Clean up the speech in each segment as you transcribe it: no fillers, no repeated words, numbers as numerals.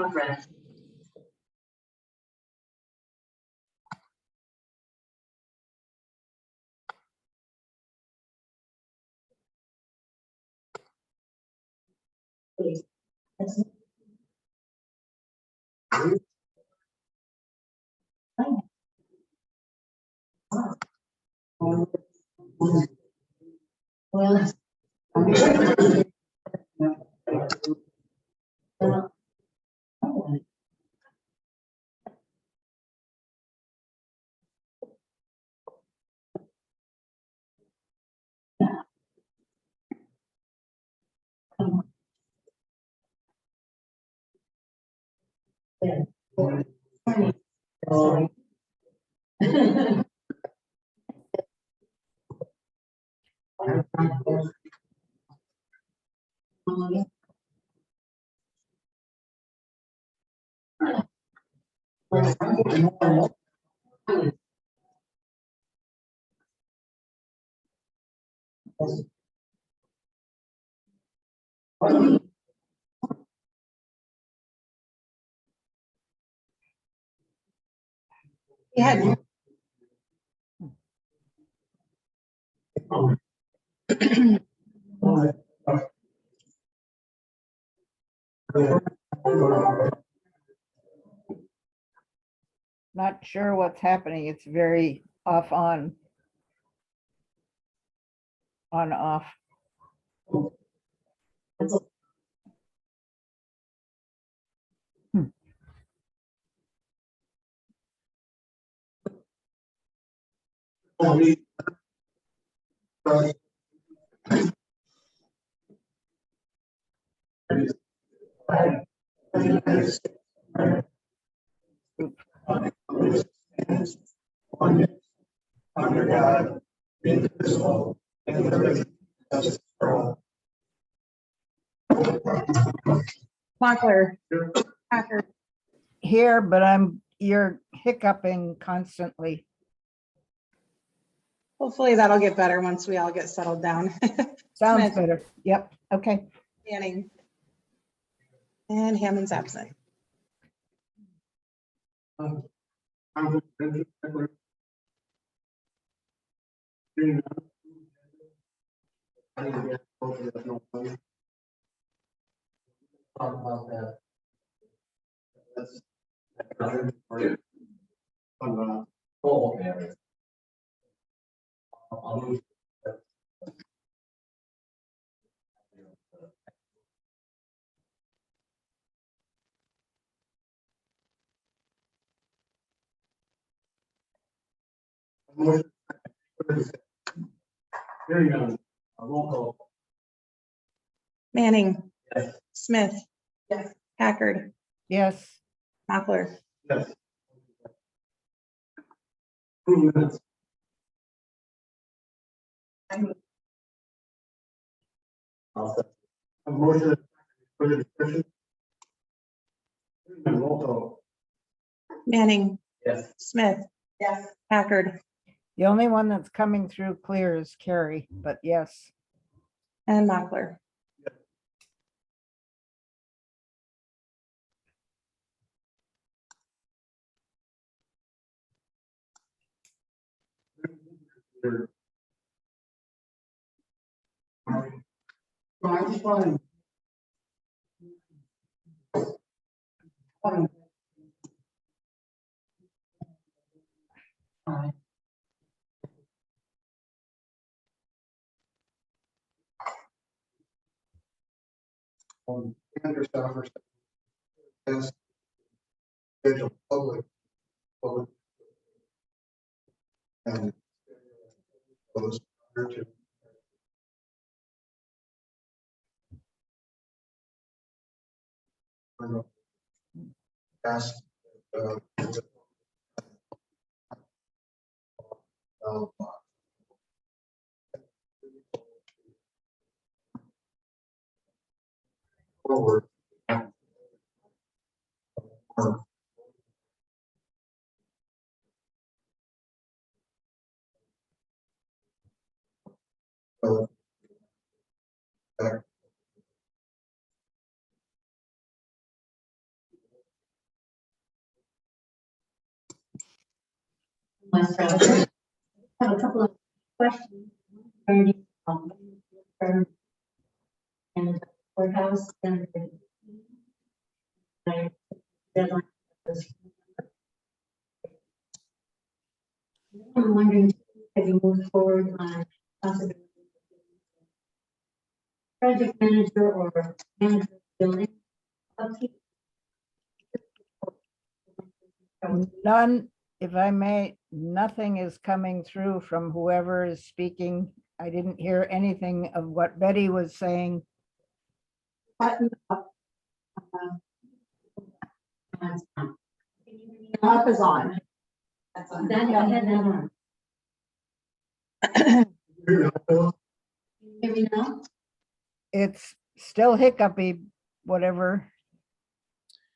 progress. Please. Well, Yeah. Not sure what's happening. It's very off on off. Under God, indivisible, and with justice for all. Mochler. Packard. Here, but you're hiccuping constantly. Hopefully that'll get better once we all get settled down. Sounds Smith. better. Yep. Okay. Manning. And Hammond's absent. Talk about that. That's. Oh, okay. I'll move. Hearing none, roll call. Manning. Yes. Smith. Yes. Packard. Yes. Mochler. Yes. Approve minutes. I'll second. A motion for the discussion. Hearing none, roll call. Manning. Yes. Smith. Yes. Packard. The only one that's coming through clear is Carrie, but yes. And Mochler. Fine, fine. Under staffers. Yes. Schedule public. And. Those. Ask. Forward. Back. myself. I have a couple of questions. Regarding, and the courthouse and the deadline. I'm wondering, have you moved forward on possibly project manager or manager of building upkeep? None, if I may, nothing is coming through from whoever is speaking. I didn't hear anything of what Betty was saying. Button up. Off is on. That's on. That, I had that on. Hear me now, Phil? Hear me now? It's still hiccupy, whatever.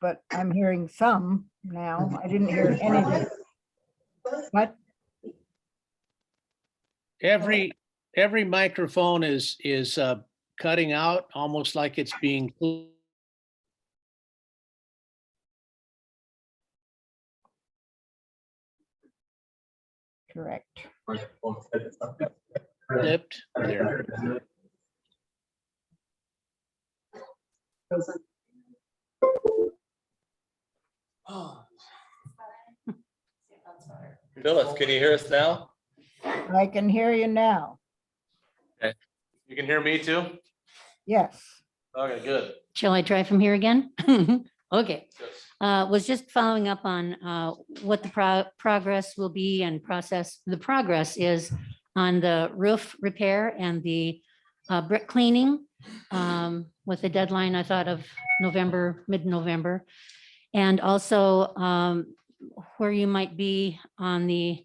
But I'm hearing some now. I didn't hear anything. What? Every microphone is cutting out, almost like it's being. Correct. Flipped there. Phyllis, can you hear us now? I can hear you now. You can hear me too? Yes. Okay, good. Shall I try from here again? Okay. Was just following up on what the progress will be and process. The progress is on the roof repair and the brick cleaning with the deadline, I thought of November, mid-November. And also where you might be on the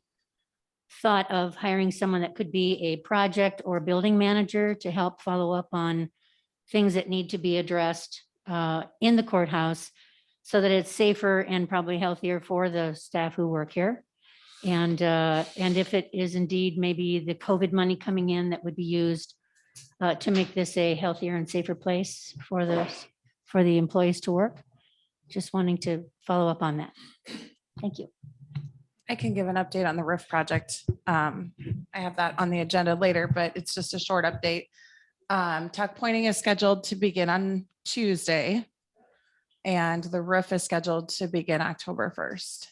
thought of hiring someone that could be a project or building manager to help follow up on things that need to be addressed in the courthouse so that it's safer and probably healthier for the staff who work here. And if it is indeed maybe the COVID money coming in that would be used to make this a healthier and safer place for the employees to work. Just wanting to follow up on that. Thank you. I can give an update on the roof project. I have that on the agenda later, but it's just a short update. Tuck pointing is scheduled to begin on Tuesday, and the roof is scheduled to begin October 1st.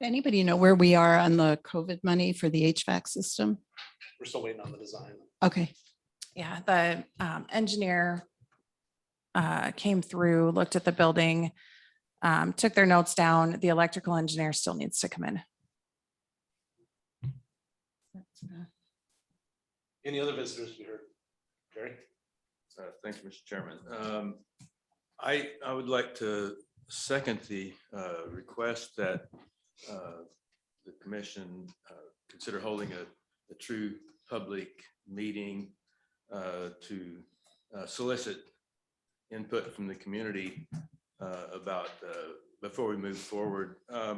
Anybody know where we are on the COVID money for the HVAC system? We're still waiting on the design. Okay, Yeah, the engineer came through, looked at the building, took their notes down. The electrical engineer still needs to come in. Any other visitors we heard? Jerry? Thank you, Mr. Chairman. I would like to second the request that the commission consider holding a true public meeting to solicit input from the community about before we move forward. I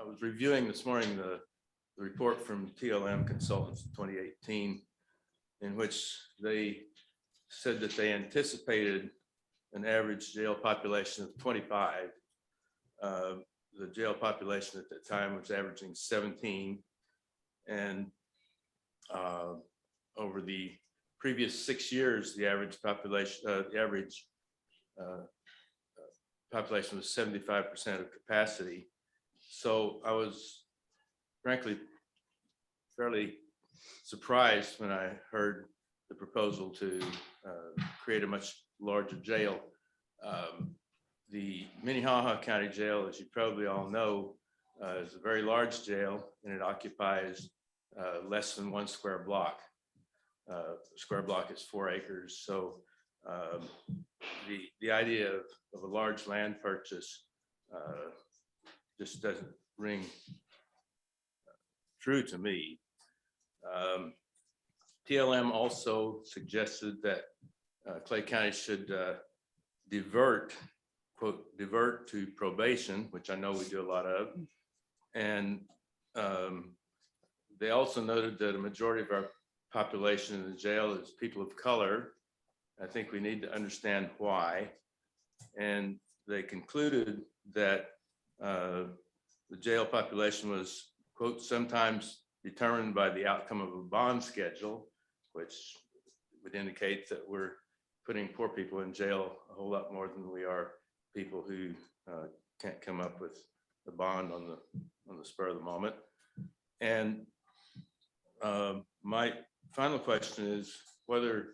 was reviewing this morning the report from TLM Consultants 2018, in which they said that they anticipated an average jail population of 25. The jail population at that time was averaging 17. And over the previous 6 years, the average population, population was 75% of capacity. So I was frankly fairly surprised when I heard the proposal to create a much larger jail. The Minnehaha County Jail, as you probably all know, is a very large jail, and it occupies less than 1 square block. Square block is 4 acres. So the idea of a large land purchase just doesn't ring true to me. TLM also suggested that Clay County should divert to probation, which I know we do a lot of. And they also noted that a majority of our population in the jail is people of color, I think we need to understand why. And they concluded that the jail population was, quote, sometimes determined by the outcome of a bond schedule, which would indicate that we're putting poor people in jail a whole lot more than we are people who can't come up with the bond on the spur of the moment. And my final question is whether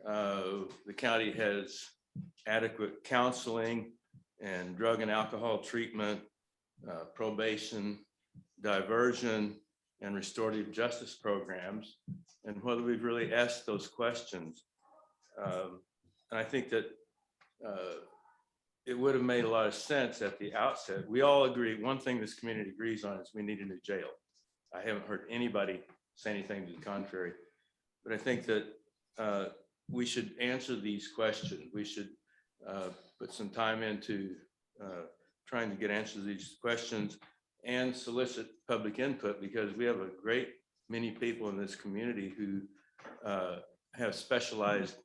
the county has adequate counseling and drug and alcohol treatment, probation, diversion, and restorative justice programs, and whether we've really asked those questions. And I think that it would have made a lot of sense at the outset. We all agree, one thing this community agrees on is we need a new jail. I haven't heard anybody say anything to the contrary, but I think that we should answer these questions. We should put some time into trying to get answers to these questions and solicit public input, because we have a great many people in this community who have specialized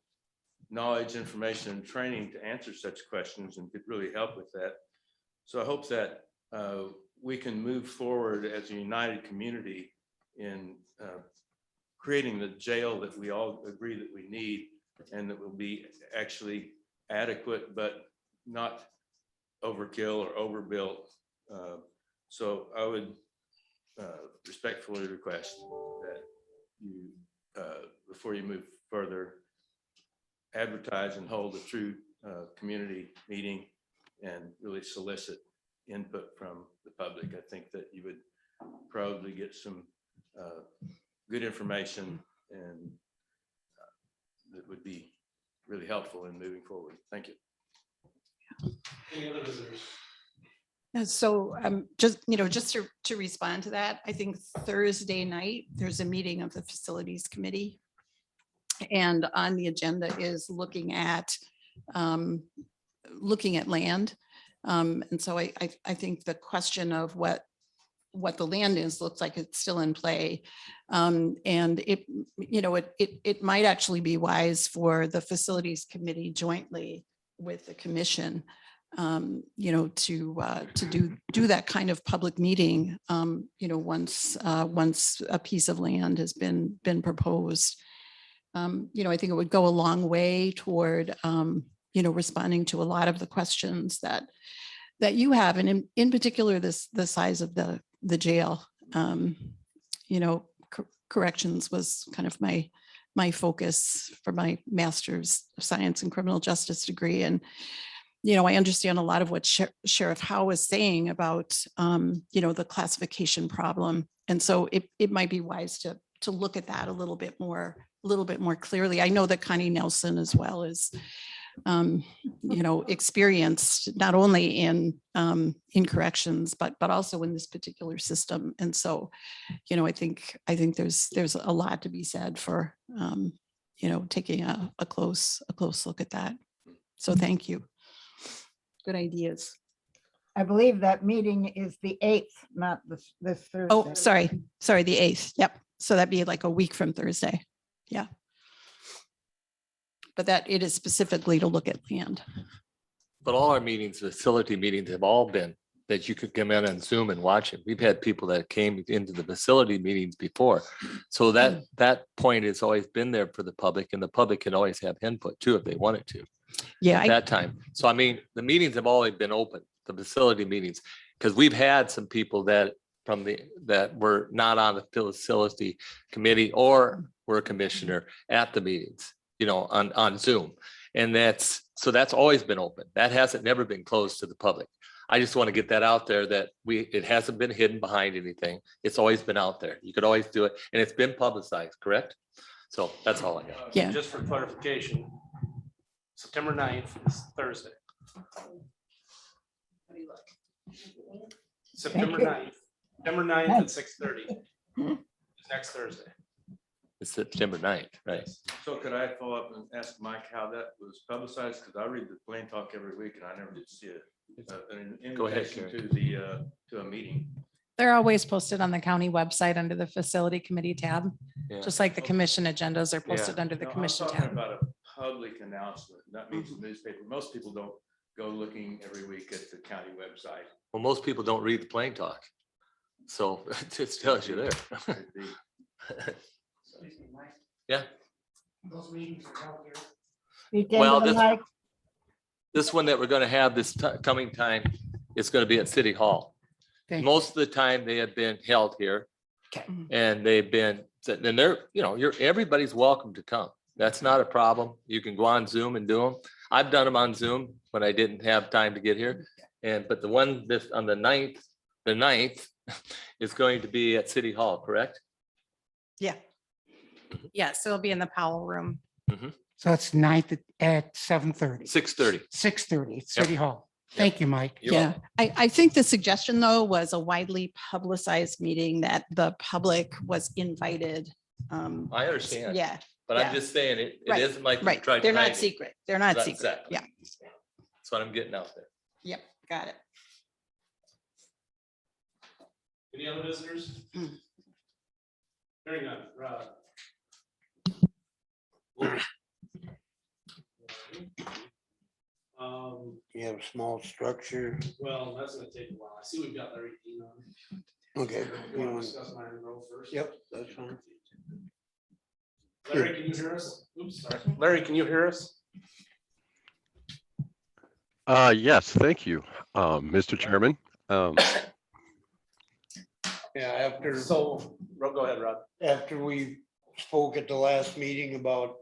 knowledge, information, and training to answer such questions and could really help with that. So I hope that we can move forward as a united community in creating the jail that we all agree that we need, and that will be actually adequate, but not overkill or overbuilt. So I would respectfully request that you, before you move further, advertise and hold a true community meeting and really solicit input from the public. I think that you would probably get some good information, and that would be really helpful in moving forward. Thank you. Any other visitors? So just to respond to that, I think Thursday night, there's a meeting of the facilities committee. And on the agenda is looking at land. And so I think the question of what the land is looks like it's still in play. And it might actually be wise for the facilities committee jointly with the commission, to do that kind of public meeting, once a piece of land has been proposed. I think it would go a long way toward, responding to a lot of the questions that you have, and in particular, the size of the jail. Corrections was kind of my focus for my master's of science in criminal justice degree. And, I understand a lot of what Sheriff Howe was saying about, the classification problem. And so it might be wise to look at that a little bit more clearly. I know that Connie Nelson as well is, experienced not only in corrections, but also in this particular system. And so, I think there's a lot to be said for, taking a close look at that. So thank you. Good ideas. I believe that meeting is the 8th, not this Thursday. Oh, sorry, the 8th. Yep. So that'd be like a week from Thursday. Yeah. But that it is specifically to look at land. But all our meetings, facility meetings have all been that you could come in on Zoom and watch it. We've had people that came into the facility meetings before. So that point has always been there for the public, and the public can always have input too if they wanted to. Yeah. At that time. So I mean, the meetings have always been open, the facility meetings, because we've had some people that were not on the facility committee or were a commissioner at the meetings, on Zoom. And that's always been open. That hasn't never been closed to the public. I just want to get that out there that it hasn't been hidden behind anything. It's always been out there. You could always do it, and it's been publicized, correct? So that's all I got. Yeah. Just for clarification, September 9th is Thursday. September 9th at 6:30 is next Thursday. It's September 9th, right? So could I follow up and ask Mike how that was publicized? Because I read the Plain Talk every week and I never did see an Go ahead, invitation to a meeting. They're always posted on the county website under the facility committee tab, Yeah. just like the commission agendas are posted under the No, I'm commission talking tab. about a public announcement. That means the newspaper. Most people don't go looking every week at the county website. Well, most people don't read the plain talk. So it just tells you there. Could be. Yeah, Speak Well, into the this- mic. this one that we're gonna have this coming time, it's gonna be at City Hall. Most of the time they have been held here. Okay. And they've been, and they're, everybody's welcome to come. That's not a problem. You can go on Zoom and do them. I've done them on Zoom when I didn't have time to get here. But the one this on the 9th is going to be at City Hall, correct? Yeah. Yes, it'll be in the Powell Room. So it's 9th at 7:30, 6:30. 6:30 at City Hall. Thank you, Mike. You're Yeah, I think the suggestion though was a widely publicized meeting that the public was invited. I understand. Yeah, But I'm yeah. just saying, it Right, isn't like. you right. tried to They're hide not it. secret. They're not That's secret. exactly. Yeah. That's what I'm getting out there. Yep, got it. Any other visitors? Hearing none, Rod. You have a small structure. Well, that's gonna take a while. I see we've got Larry Dean on. Okay. You want to discuss Myron Grove first? Yep, that's fine. Larry, can you hear us? Oops, sorry. Larry, can you hear us? Yes, thank you, Mr. Chairman. Yeah, after, So, go ahead, Rod. after we spoke at the last meeting about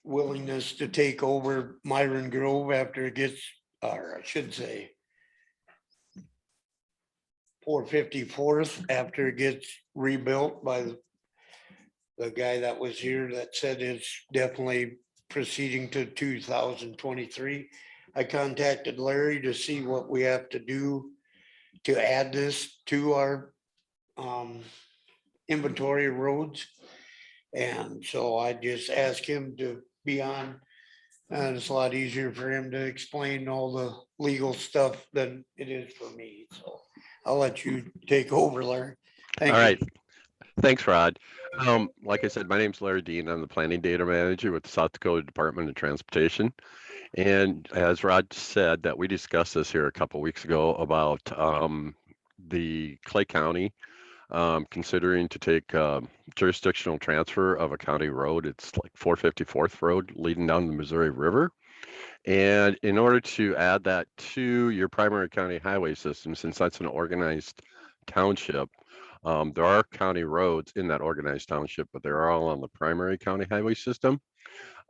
willingness to take over Myron Grove after it gets, or I should say 454th, after it gets rebuilt by the guy that was here that said it's definitely proceeding to 2023. I contacted Larry to see what we have to do to add this to our inventory of roads. And so I just asked him to be on. And it's a lot easier for him to explain all the legal stuff than it is for me. So I'll let you take over, Larry. Thank All you. right. Thanks, Rod. Like I said, my name's Larry Dean. I'm the planning data manager with the South Dakota Department of Transportation. And as Rod said, that we discussed this here a couple weeks ago about the Clay County considering to take jurisdictional transfer of a county road. It's like 454th Road leading down the Missouri River. And in order to add that to your primary county highway system, since that's an organized township, there are county roads in that organized township, but they're all on the primary county highway system.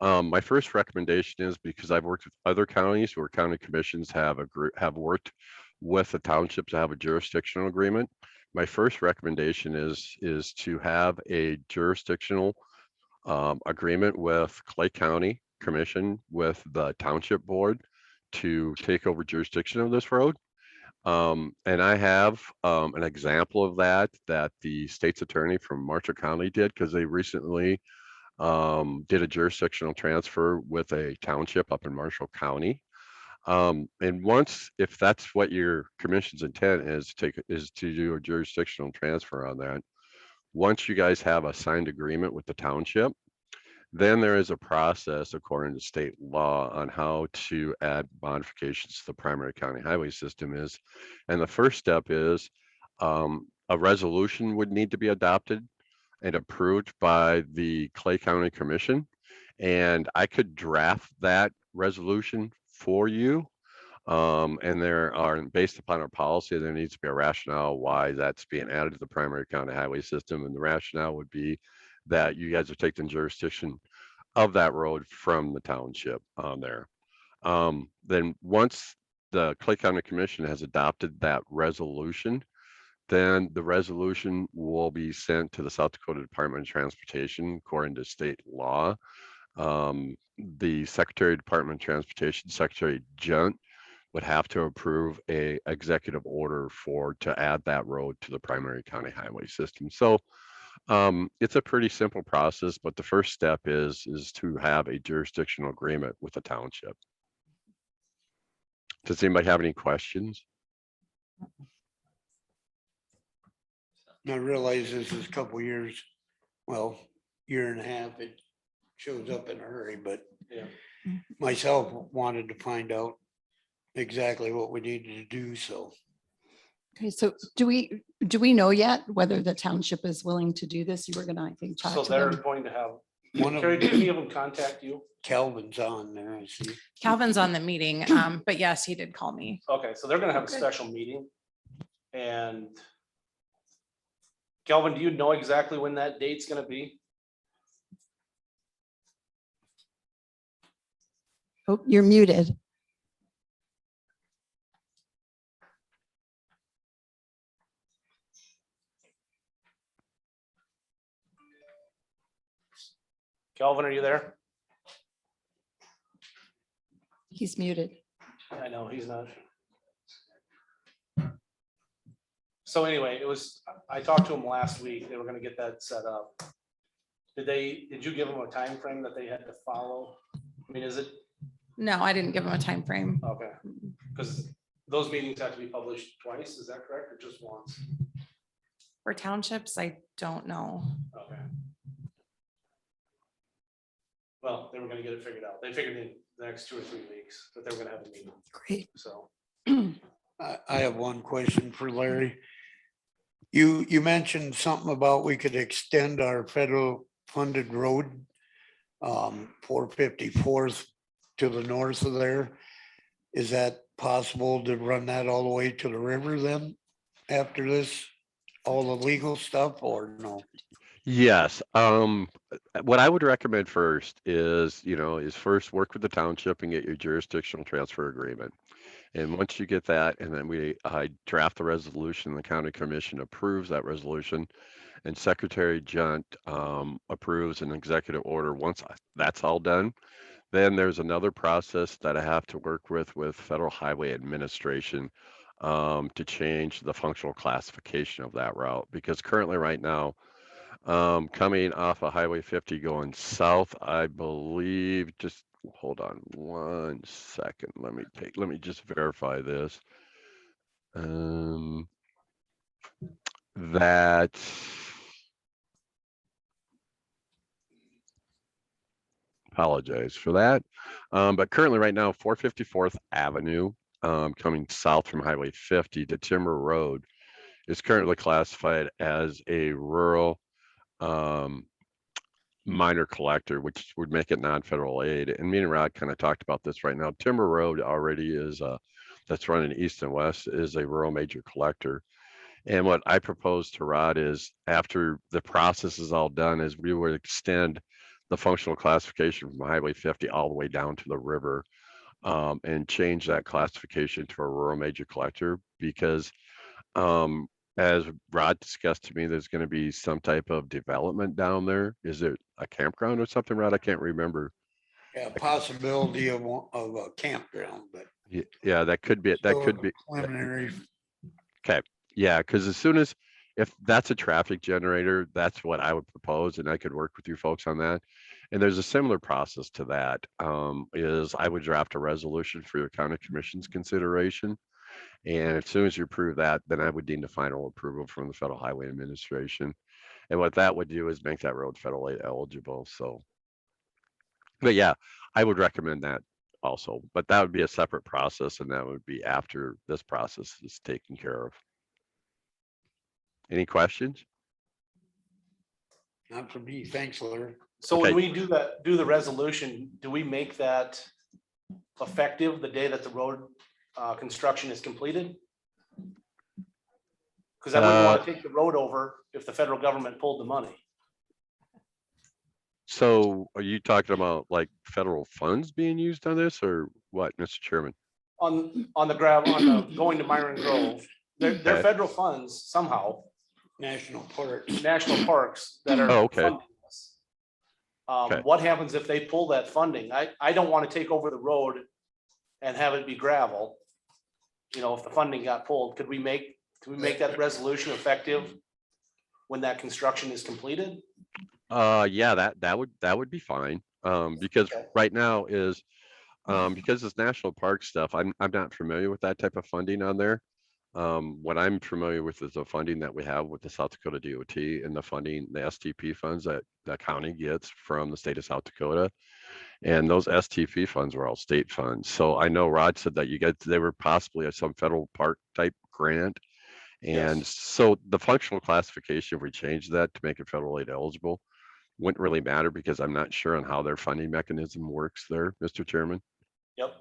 My first recommendation is, because I've worked with other counties where county commissions have worked with the township to have a jurisdictional agreement. My first recommendation is to have a jurisdictional agreement with Clay County Commission with the township board to take over jurisdiction of this road. And I have an example of that the state's attorney from Marshall County did, because they recently did a jurisdictional transfer with a township up in Marshall County. And once, if that's what your commission's intent is to do a jurisdictional transfer on that, once you guys have a signed agreement with the township, then there is a process according to state law on how to add modifications to the primary county highway system is. And the first step is a resolution would need to be adopted and approved by the Clay County Commission. And I could draft that resolution for you. And there are, based upon our policy, there needs to be a rationale why that's being added to the primary county highway system. And the rationale would be that you guys are taking jurisdiction of that road from the township on there. Then once the Clay County Commission has adopted that resolution, then the resolution will be sent to the South Dakota Department of Transportation according to state law. The Secretary of Department of Transportation, Secretary Junt, would have to approve a executive order to add that road to the primary county highway system. So it's a pretty simple process, but the first step is to have a jurisdictional agreement with the township. Does anybody have any questions? I realize this is a couple years, well, year and a half. shows up in a hurry, but Yeah. myself wanted to find out exactly what we needed to do, so. Okay, so do we know yet whether the township is willing to do this? You were gonna, I think, So talk to they're them. going to have, One of Carrie, did any of them contact you? Calvin's on there, I see. Calvin's on the meeting, but yes, he did call me. Okay, so they're gonna have a Okay. special meeting. And Kelvin, do you know exactly when that date's gonna be? Oh, you're muted. Kelvin, are you there? He's muted. I know, he's not. So anyway, I talked to him last week. They were gonna get that set up. Did you give them a time frame that they had to follow? I mean, is it, No, I didn't give him a time frame. okay, because those meetings have to be published twice, is that correct, or just once? For townships, I don't know. Okay. Well, they were gonna get it figured out. They figured in the next 2 or 3 weeks that they were gonna have a meeting, Great. so. I have one question for Larry. You mentioned something about we could extend our federal funded road 454th to the north of there. Is that possible to run that all the way to the river then after this, all the legal stuff, or no? Yes, what I would recommend first is, is first work with the township and get your jurisdictional transfer agreement. And once you get that, and then I draft the resolution, the county commission approves that resolution, and Secretary Junt approves an executive order. Once that's all done, then there's another process that I have to work with Federal Highway Administration to change the functional classification of that route. Because currently right now, coming off of Highway 50 going south, I believe, just hold on 1 second. Let me just verify this. That apologize for that. But currently right now, 454th Avenue, coming south from Highway 50 to Timber Road is currently classified as a rural minor collector, which would make it non-federal aid. And me and Rod kind of talked about this right now. Timber Road already is that's running east and west is a rural major collector. And what I propose to Rod is after the process is all done is we would extend the functional classification from Highway 50 all the way down to the river and change that classification to a rural major collector because as Rod discussed to me, there's going to be some type of development down there. Is it a campground or something, Rod? I can't remember. Yeah, possibility of a campground, but. Yeah, that could be it. That could be. Preliminary. Okay. Yeah, because if that's a traffic generator, that's what I would propose, and I could work with you folks on that. And there's a similar process to that. Is I would draft a resolution for your county commission's consideration. And as soon as you approve that, then I would need the final approval from the Federal Highway Administration. And what that would do is make that road federal aid eligible. So, but yeah, I would recommend that also, but that would be a separate process and that would be after this process is taken care of. Any questions? Not for me. Thanks, Larry. So Okay. when we do the resolution, do we make that effective the day that the road construction is completed? Because I wouldn't want to take the road over if the federal government pulled the money. So are you talking about like federal funds being used on this or what, Mr. Chairman? On the going to Myron Grove, they're Okay. federal funds somehow, National parks. national parks that are Oh, okay. funding this. Okay. What happens if they pull that funding? I don't want to take over the road and have it be gravel. You know, if the funding got pulled, could we make that resolution effective when that construction is completed? Yeah, that would be fine. Because Okay. right now is because it's national park stuff, I'm not familiar with that type of funding on there. What I'm familiar with is the funding that we have with the South Dakota DOT and the funding, the STP funds that the county gets from the state of South Dakota. And those STP funds were all state funds. So I know Rod said that they were possibly some federal park type grant. And so the functional classification, if we change that to make it federal aid eligible, wouldn't really matter because I'm not sure on how their funding mechanism works there, Mr. Chairman. Yep.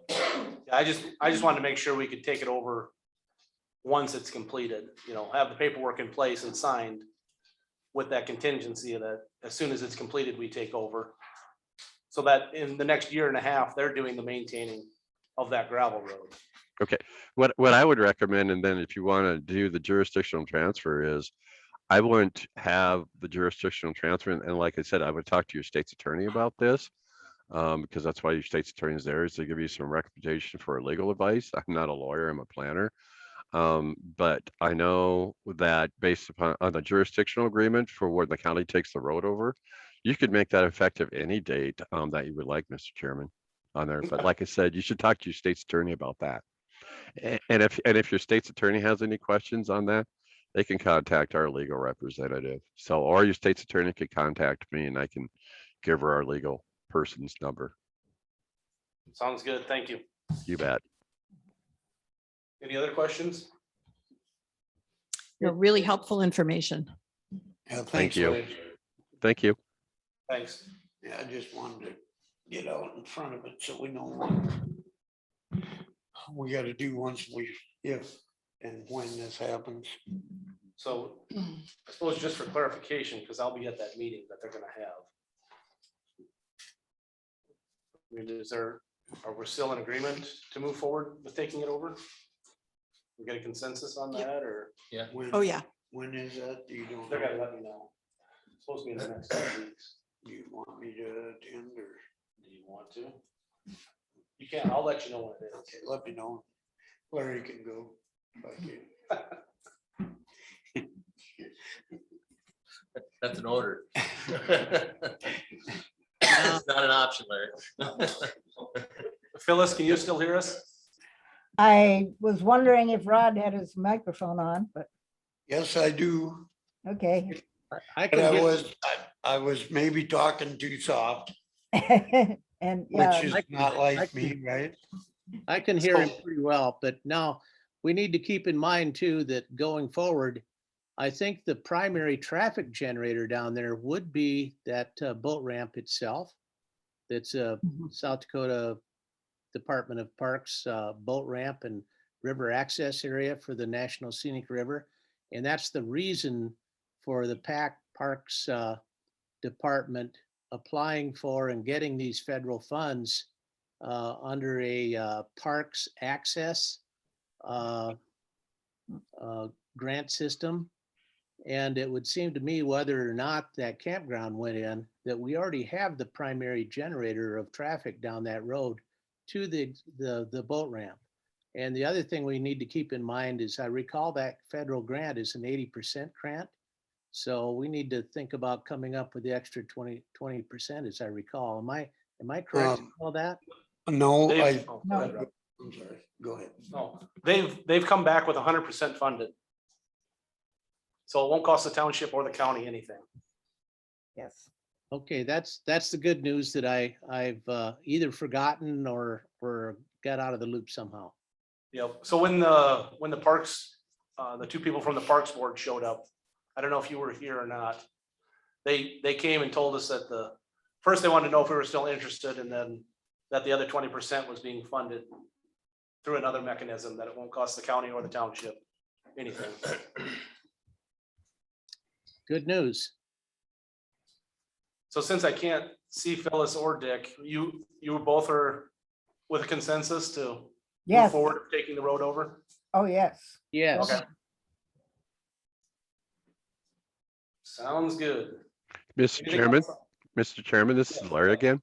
I just wanted to make sure we could take it over once it's completed, have the paperwork in place and signed with that contingency that as soon as it's completed, we take over. So that in the next year and a half, they're doing the maintaining of that gravel road. Okay, what I would recommend, and then if you want to do the jurisdictional transfer is, I wouldn't have the jurisdictional transfer, and like I said, I would talk to your state's attorney about this. Because that's why your state's attorney is there, is to give you some recommendation for legal advice. I'm not a lawyer, I'm a planner. But I know that based upon on the jurisdictional agreement for where the county takes the road over, you could make that effective any date that you would like, Mr. Chairman, on there. But like I said, you should talk to your state's attorney about that. And if your state's attorney has any questions on that, they can contact our legal representative. So, or your state's attorney could contact me and I can give her our legal person's number. Sounds good. Thank you. You bet. Any other questions? Really helpful information. Yeah, Thank thanks, you. Larry. Thank you. Thanks. Yeah, I just wanted to get out in front of it so we know what we gotta do if and when this happens. So I suppose just for clarification, because I'll be at that meeting that they're gonna have. I mean, are we still in agreement to move forward with taking it over? We get a consensus on that, or When- Oh, yeah. When is that? You don't. they're gonna let me know? It's supposed to be in the next 2 weeks. Do you want me to attend or? Do you want to? You can, I'll let you know when it is. Okay, let me know. Larry can go. If I can. That's an order. It's not an option, Larry. Phyllis, can you still hear us? I was wondering if Rod had his microphone on, but Yes, I do. okay. I But can I was maybe talking too soft, And which yeah, is I- not like me, right? I can hear him So- pretty well, but now we need to keep in mind too, that going forward, I think the primary traffic generator down there would be that boat ramp itself. That's a South Dakota Department of Parks boat ramp and river access area for the National Scenic River. And that's the reason for the Parks Department applying for and getting these federal funds under a parks access grant system. And it would seem to me, whether or not that campground went in, that we already have the primary generator of traffic down that road to the boat ramp. And the other thing we need to keep in mind is, I recall that federal grant is an 80% grant. So we need to think about coming up with the extra 20%, as I recall. Am I correct in all that? No, They've- No. I'm sorry, go ahead. No, they've come back with 100% funded. So it won't cost the township or the county anything. yes. Okay, that's the good news that I've either forgotten or got out of the loop somehow. Yep. So when the parks, the two people from the Parks Board showed up, I don't know if you were here or not. They came and told us that first they wanted to know if we were still interested, and then that the other 20% was being funded through another mechanism, that it won't cost the county or the township anything. Good news. So since I can't see Phyllis or Dick, you both are with a consensus to move Yes. forward, taking the road over? Oh, yes. Yes. Okay. Sounds good. Mr. Anything Chairman, else? Mr. Chairman, this is Larry again.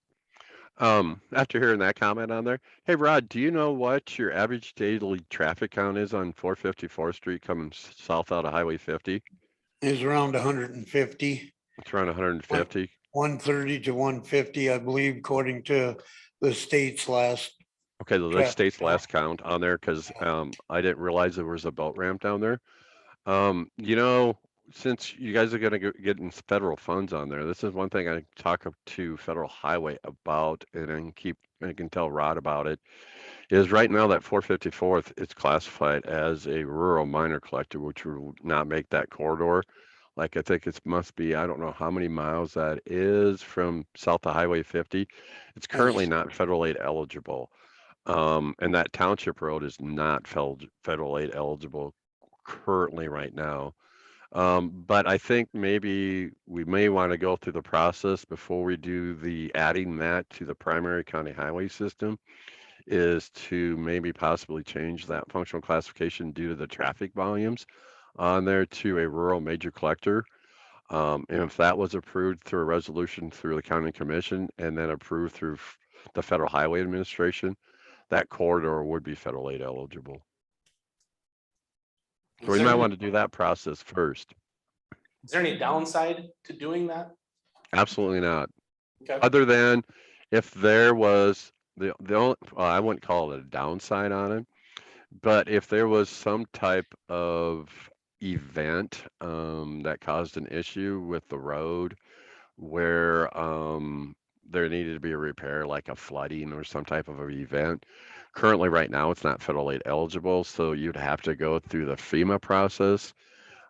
After hearing that comment on there, hey Rod, do you know what your average daily traffic count is on 454th Street coming south out of Highway 50? Is around 150, It's around 150. 130 to 150, I believe, according to the state's last Okay, the Traffic state's count. last count on there, because I didn't realize there was a boat ramp down there. You know, since you guys are gonna get in federal funds on there, this is one thing I talk to Federal Highway about, and then I can tell Rod about it, is right now that 454th is classified as a rural minor collector, which will not make that corridor. Like, I think it must be, I don't know how many miles that is from south to Highway 50. It's currently not federal aid eligible. And that township road is not federal aid eligible currently right now. But I think maybe we may want to go through the process before we do the adding that to the primary county highway system, is to maybe possibly change that functional classification due to the traffic volumes on there to a rural major collector. And if that was approved through a resolution through the county commission and then approved through the Federal Highway Administration, that corridor would be federal aid eligible. So we might want to do that process first. Is there any downside to doing that? Absolutely not. Okay. Other than if there was the only, well, I wouldn't call it a downside on it, but if there was some type of event that caused an issue with the road where there needed to be a repair, like a flooding or some type of an event. Currently, right now, it's not federal aid eligible, so you'd have to go through the FEMA process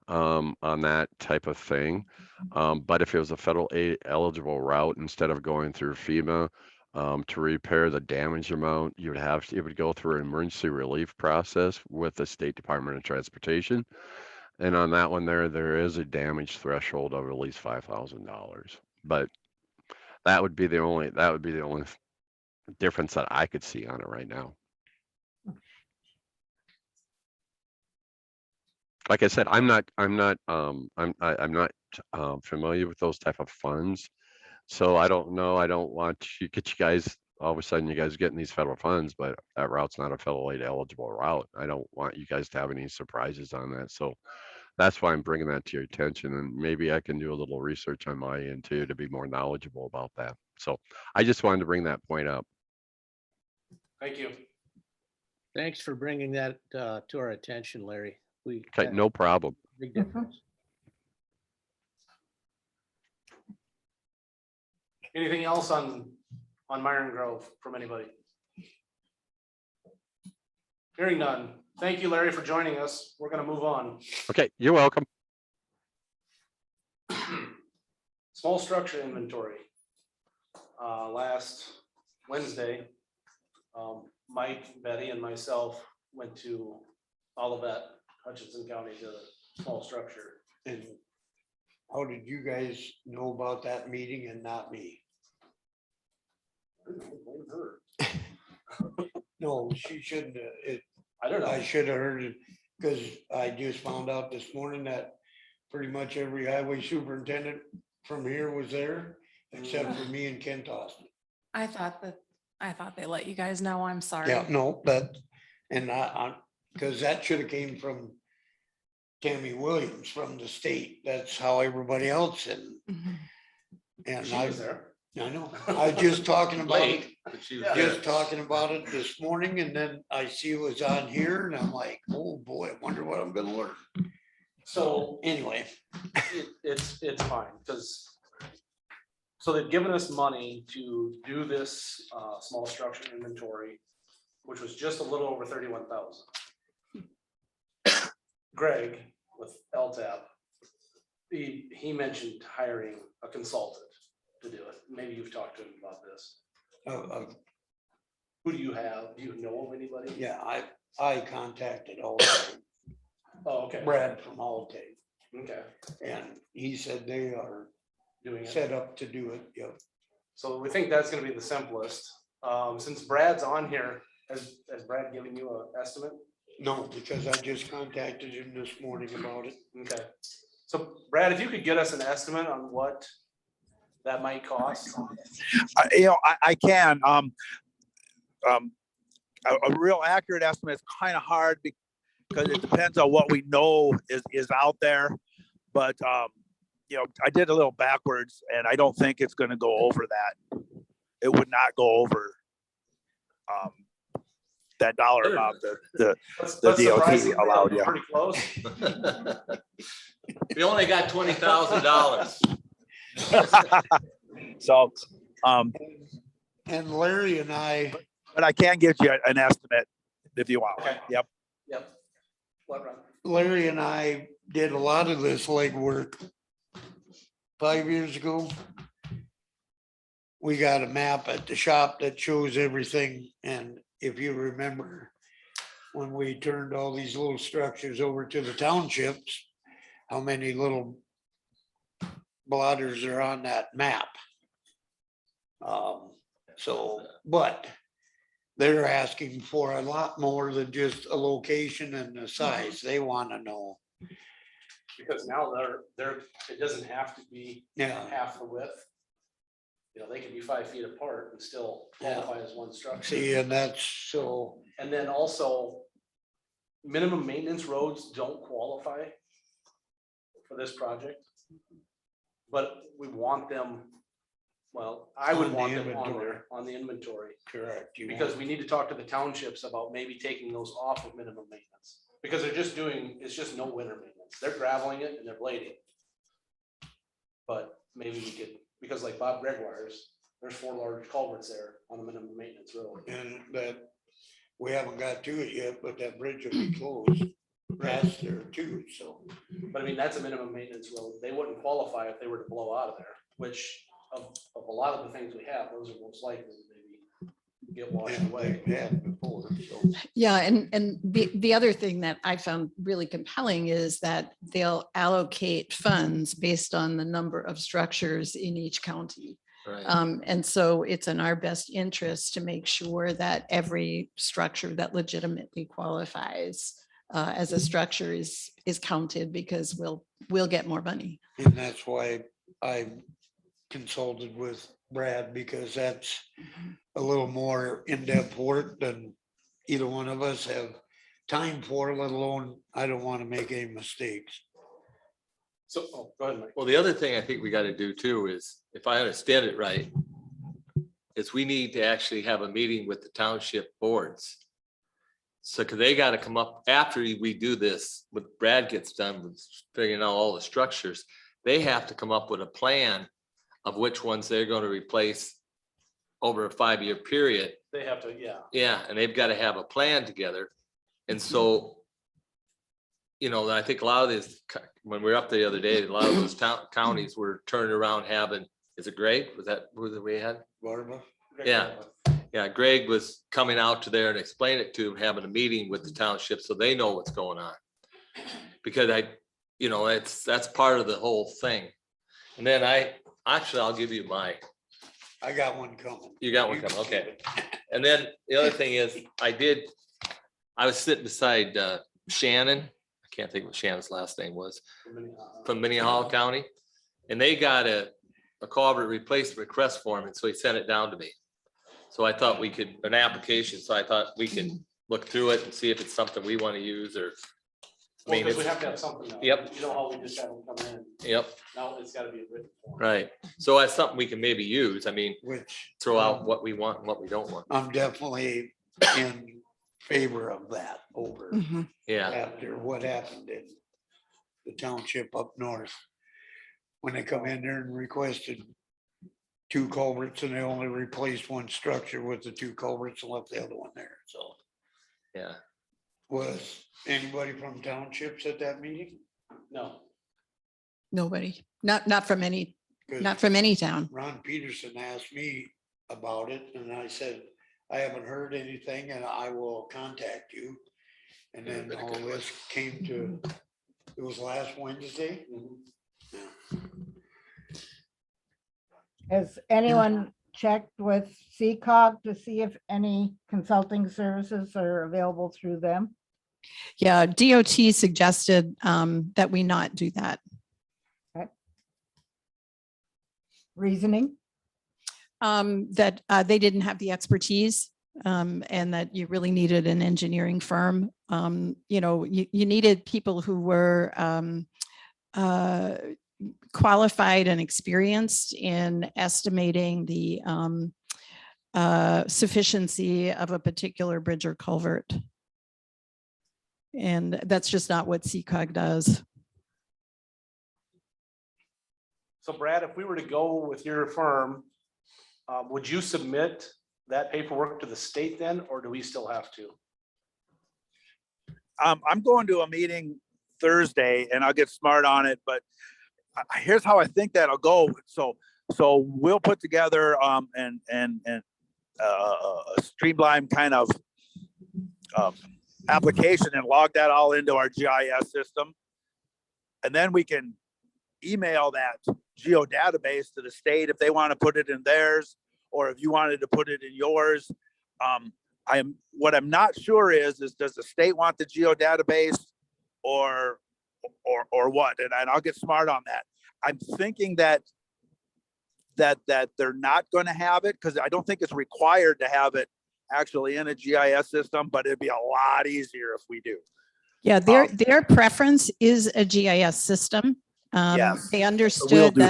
on that type of thing. But if it was a federal aid eligible route, instead of going through FEMA to repair the damage amount, it would go through an emergency relief process with the State Department of Transportation. And on that one there is a damage threshold of at least $5,000. But that would be the only difference that I could see on it right now. Like I said, I'm not familiar with those type of funds. So I don't know. I don't want to get you guys, all of a sudden you guys getting these federal funds, but that route's not a federal aid eligible route. I don't want you guys to have any surprises on that. So that's why I'm bringing that to your attention, and maybe I can do a little research on my end too, to be more knowledgeable about that. So I just wanted to bring that point up. Thank you. Thanks for bringing that to our attention, Larry. Okay, no problem. Big difference. Anything else on Myron Grove from anybody? Hearing none. Thank you, Larry, for joining us. We're gonna move on. Okay, you're welcome. Small structure inventory. Last Wednesday, Mike, Betty, and myself went to Olivet, Hutchinson County, to small structure. And how did you guys know about that meeting and not me? No, she shouldn't, I don't know. I should have heard it, because I just found out this morning that pretty much every highway superintendent from here was there, except for me and Kent Austin. I thought they let you guys know. I'm sorry. Yeah, no, and because that should have came from Tammy Williams from the state. That's how everybody else Mhm. and She was there. I know, I was just talking about it. Late. But she was Yeah. there. Just talking about it this morning, and then I see it was on here and I'm like, oh boy, I wonder what I'm gonna learn. So Anyway, it's fine, because so they've given us money to do this small structure inventory, which was just a little over 31,000. Greg with LTAP, he mentioned hiring a consultant to do it. Maybe you've talked to him about this. Who do you have? Do you know of anybody? yeah, I contacted Allstate, Oh, okay. Brad from Allstate, Okay, and he said they are doing it. set up to do it, yep. So we think that's gonna be the simplest. Since Brad's on here, has Brad given you an estimate? No, because I just contacted him this morning about it. Okay, so Brad, if you could get us an estimate on what that might cost. I can. A real accurate estimate is kind of hard because it depends on what we know is out there. But I did a little backwards, and I don't think it's going to go over that. It would not go over that dollar amount that That's the surprising. DOT allowed you. Pretty close. We only got $20,000. So, And Larry and I, but I can get you an estimate if you want. Okay. Yep. Yep. What, Ron? Larry and I did a lot of this legwork 5 years ago. We got a map at the shop that shows everything. And if you remember, when we turned all these little structures over to the townships, how many little blotters are on that map? But they're asking for a lot more than just a location and the size. They want to know. Because now it doesn't have to be Yeah. half the width. You know, they can be 5 feet apart and still qualify as one structure. See, and that's so, And then also, minimum maintenance roads don't qualify for this project. But we want them, well, I would On the want them on inventory. there, on the inventory. correct. You Because want- we need to talk to the townships about maybe taking those off of minimum maintenance. Because they're just doing, it's just no winter maintenance. They're graveling it and they're blading. But maybe we could, because like Bob Gregoire's, there's 4 large culverts there on a minimum maintenance road. And that, we haven't got to it yet, but that bridge will be closed past there too, so. But I mean, that's a minimum maintenance road. They wouldn't qualify if they were to blow out of there, which of a lot of the things we have, those are most likely to maybe get washed And away. they've had before, so. Yeah, and the other thing that I found really compelling is that they'll allocate funds based on the number of structures in each county. Right. And so it's in our best interest to make sure that every structure that legitimately qualifies as a structure is counted, because we'll get more money. And that's why I consulted with Brad, because that's a little more in-depth work than either one of us have time for, let alone, I don't want to make any mistakes. So, go ahead, Mike. Well, the other thing I think we got to do too is, if I understand it right, is we need to actually have a meeting with the township boards. So, cause they got to come up after we do this, when Brad gets done with figuring out all the structures, they have to come up with a plan of which ones they're going to replace over a 5-year period. They have to, yeah. Yeah, and they've got to have a plan together. And so, you know, I think a lot of this, when we were up there the other day, a lot of those counties were turning around having, is it Greg? Was that who we had? Barba? Yeah. Yeah, Greg was coming out to there and explain it to them, having a meeting with the township so they know what's going on. Because you know, that's part of the whole thing. And then I'll give you I got one coming. you got one coming, okay. And then the other thing is, I was sitting beside Shannon, I can't think what Shannon's last name was, from Minnehaha County. And they got a culvert replacement request form, and so he sent it down to me. So I thought we could, an application, so I thought we could look through it and see if it's something we want to use, or. I Well, mean, because we it's, have to have something. Now. Yep. You know how we just have them come in. yep, Now it's gotta be a written form. right. So that's something we can maybe use. I mean, Which throw out what we want and what we don't want. I'm definitely in favor of that over Mhm. Yeah, after what happened in the township up north. When they come in there and requested 2 culverts and they only replaced one structure with the 2 culverts and left the other one there, so. yeah. Was anybody from townships at that meeting? No. Nobody, not from any 'Cause Not from any town. Ron Peterson asked me about it and I said, I haven't heard anything and I will contact you. And Yeah, then been a all good this came to, it was last Wednesday. Has anyone checked with CCOG to see if any consulting services are available through them? Yeah, DOT suggested that we not do that. Reasoning? That they didn't have the expertise, and that you really needed an engineering firm. You know, you needed people who were qualified and experienced in estimating the sufficiency of a particular bridge or culvert. And that's just not what CCOG does. So Brad, if we were to go with your firm, would you submit that paperwork to the state then, or do we still have to? I'm going to a meeting Thursday and I'll get smart on it, but here's how I think that'll go. So we'll put together and a streamlined kind of application and log that all into our GIS system. And then we can email that geodatabase to the state if they want to put it in theirs, or if you wanted to put it in yours. What I'm not sure is does the state want the geodatabase or what? And I'll get smart on that. I'm thinking that they're not going to have it, because I don't think it's required to have it actually in a GIS system, but it'd be a lot easier if we do. Yeah, their preference is a GIS system. Yes. They We'll understood do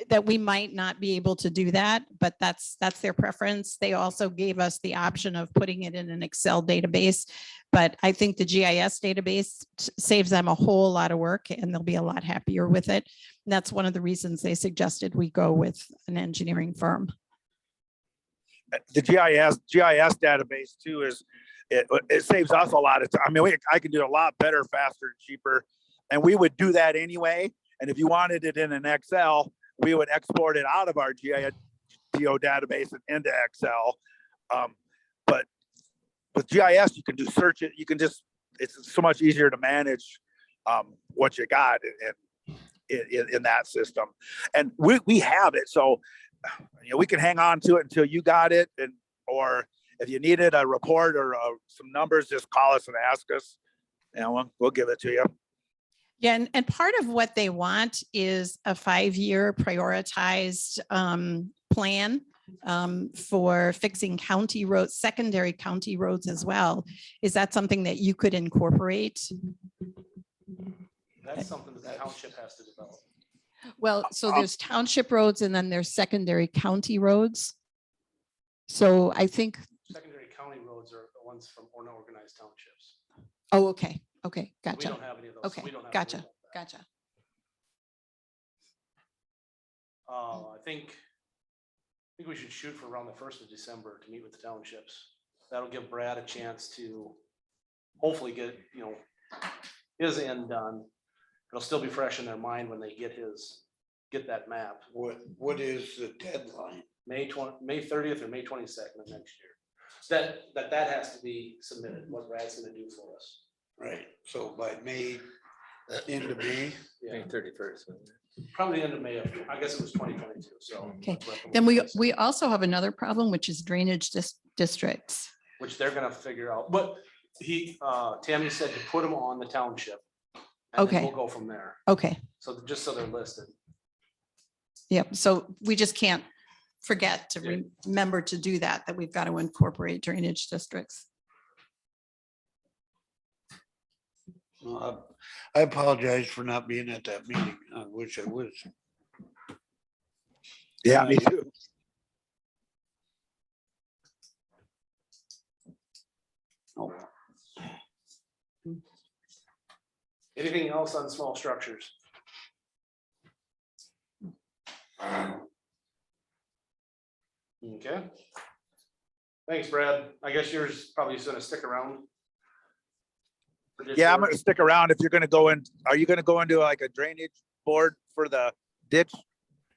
that we might not be able to do that, but that's their preference. They also gave us the option of putting it in an Excel database, but I think the GIS database saves them a whole lot of work and they'll be a lot happier with it. And that's one of the reasons they suggested we go with an engineering firm. The GIS database too is it saves us a lot of time. I mean, I can do a lot better, faster, and cheaper, and we would do that anyway. And if you wanted it in an Excel, we would export it out of our geo database and into Excel. But with GIS, you can do search it. You can just, it's so much easier to manage what you got in that system. And we have it. So, we can hang on to it until you got it. Or if you needed a report or some numbers, just call us and ask us. We'll give it to you. Yeah, and part of what they want is a 5-year prioritized plan for fixing county roads, secondary county roads as well. Is that something that you could incorporate? That's something that the township has to develop. Well, so there's township roads and then there's secondary county roads. So I think, Secondary county roads are the ones from unorganized townships. oh, okay, okay, We gotcha. don't have any of those. so Okay, we don't have to gotcha, worry about that. gotcha. I think we should shoot for around the 1st of December to meet with the townships. That'll give Brad a chance to hopefully get, his end done. It'll still be fresh in their mind when they get that map. What is the deadline? May 30th or May 22nd of next year. That has to be submitted, what Brad's gonna do for us. Right, so by May, end of May? Yeah, 31st. probably the end of May, I guess it was 2022, so. Okay. that's what- Then we also have another problem, which is drainage districts. Which they're gonna figure out, but Tammy said to put them on the township. And then Okay. we'll go from there, Okay, so just so they're listed. yep. So we just can't forget to Yeah. remember to do that we've got to incorporate drainage districts. I apologize for not being at that meeting. I wish I was. Yeah, me too. Anything else on small structures? Okay. Thanks, Brad. I guess yours probably is gonna stick around. for ditch Yeah, I'm work. gonna stick around if you're gonna go in. Are you gonna go into like a drainage board for the ditch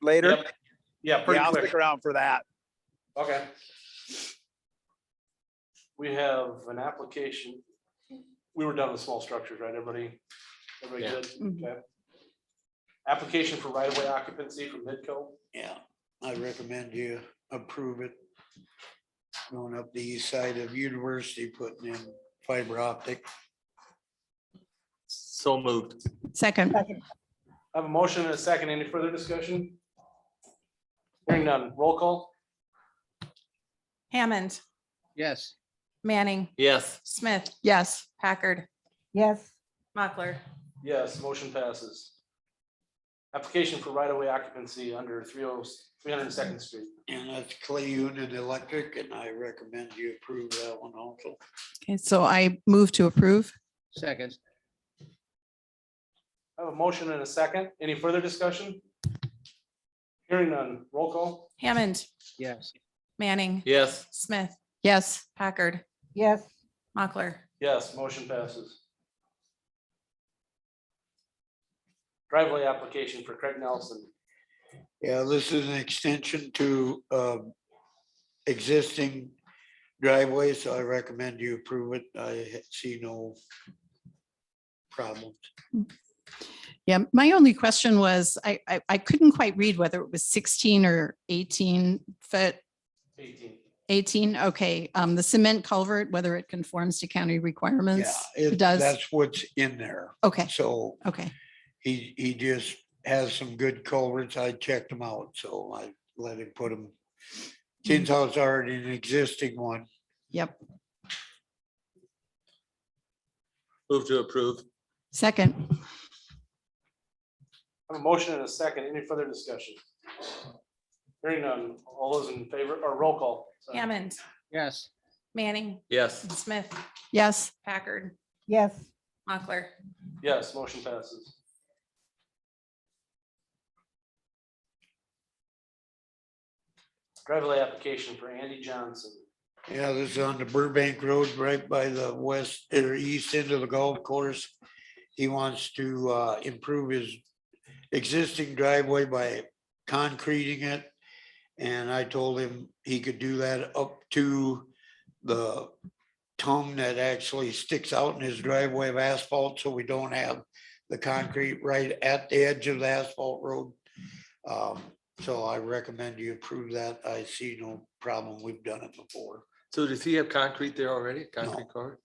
later? Yep. Yeah, pretty Yeah, I'll quick. stick around for that. Okay. We have an application. We were done with small structures, right, everybody? Everybody Yeah. good? Mhm. Okay. Application for right-of-way occupancy from Midco. Yeah, I recommend you approve it. Going up the east side of University, putting in fiber optic. So moved. Second, I have a motion and a second. Any further discussion? Hearing none. Roll call? Hammond, Yes. Manning, Yes. Smith, yes. Packard, Yes, Mochler. Yes, motion passes. Application for right-of-way occupancy under 302nd Street. And that's Clay Union Electric, and I recommend you approve that one also. Okay, so I move to approve. Second. I have a motion and a second. Any further discussion? Hearing none. Roll call. Hammond, Yes. Manning, Yes. Smith, Yes. Packard, yes, Mochler. Yes, motion passes. Driveway application for Craig Nelson. Yeah, this is an extension to existing driveway, so I recommend you approve it. I see no problems. Yeah, my only question was, I couldn't quite read whether it was 16 or 18 foot. 18. 18, okay. The cement culvert, whether it conforms to county Yeah, requirements? It does? that's what's in there. Okay, So okay. he just has some good culverts. I checked them out, so I let him put them. Since I was already an existing one. Yep. Move to approve. Second. I have a motion and a second. Any further discussion? Hearing none. All those in favor or roll call? Sorry. Hammond, Yes. Manning, Yes. Smith, Yes. Packard, yes, Mochler. Yes, motion passes. Driveway application for Andy Johnson. Yeah, this is on the Burbank Road, right by the west or east end of the golf course. He wants to improve his existing driveway by concreting it. And I told him he could do that up to the tongue that actually sticks out in his driveway of asphalt, so we don't have the concrete right at the edge of the asphalt road. So I recommend you approve that. I see no problem. We've done it before. So does he have concrete there already? Concrete cover?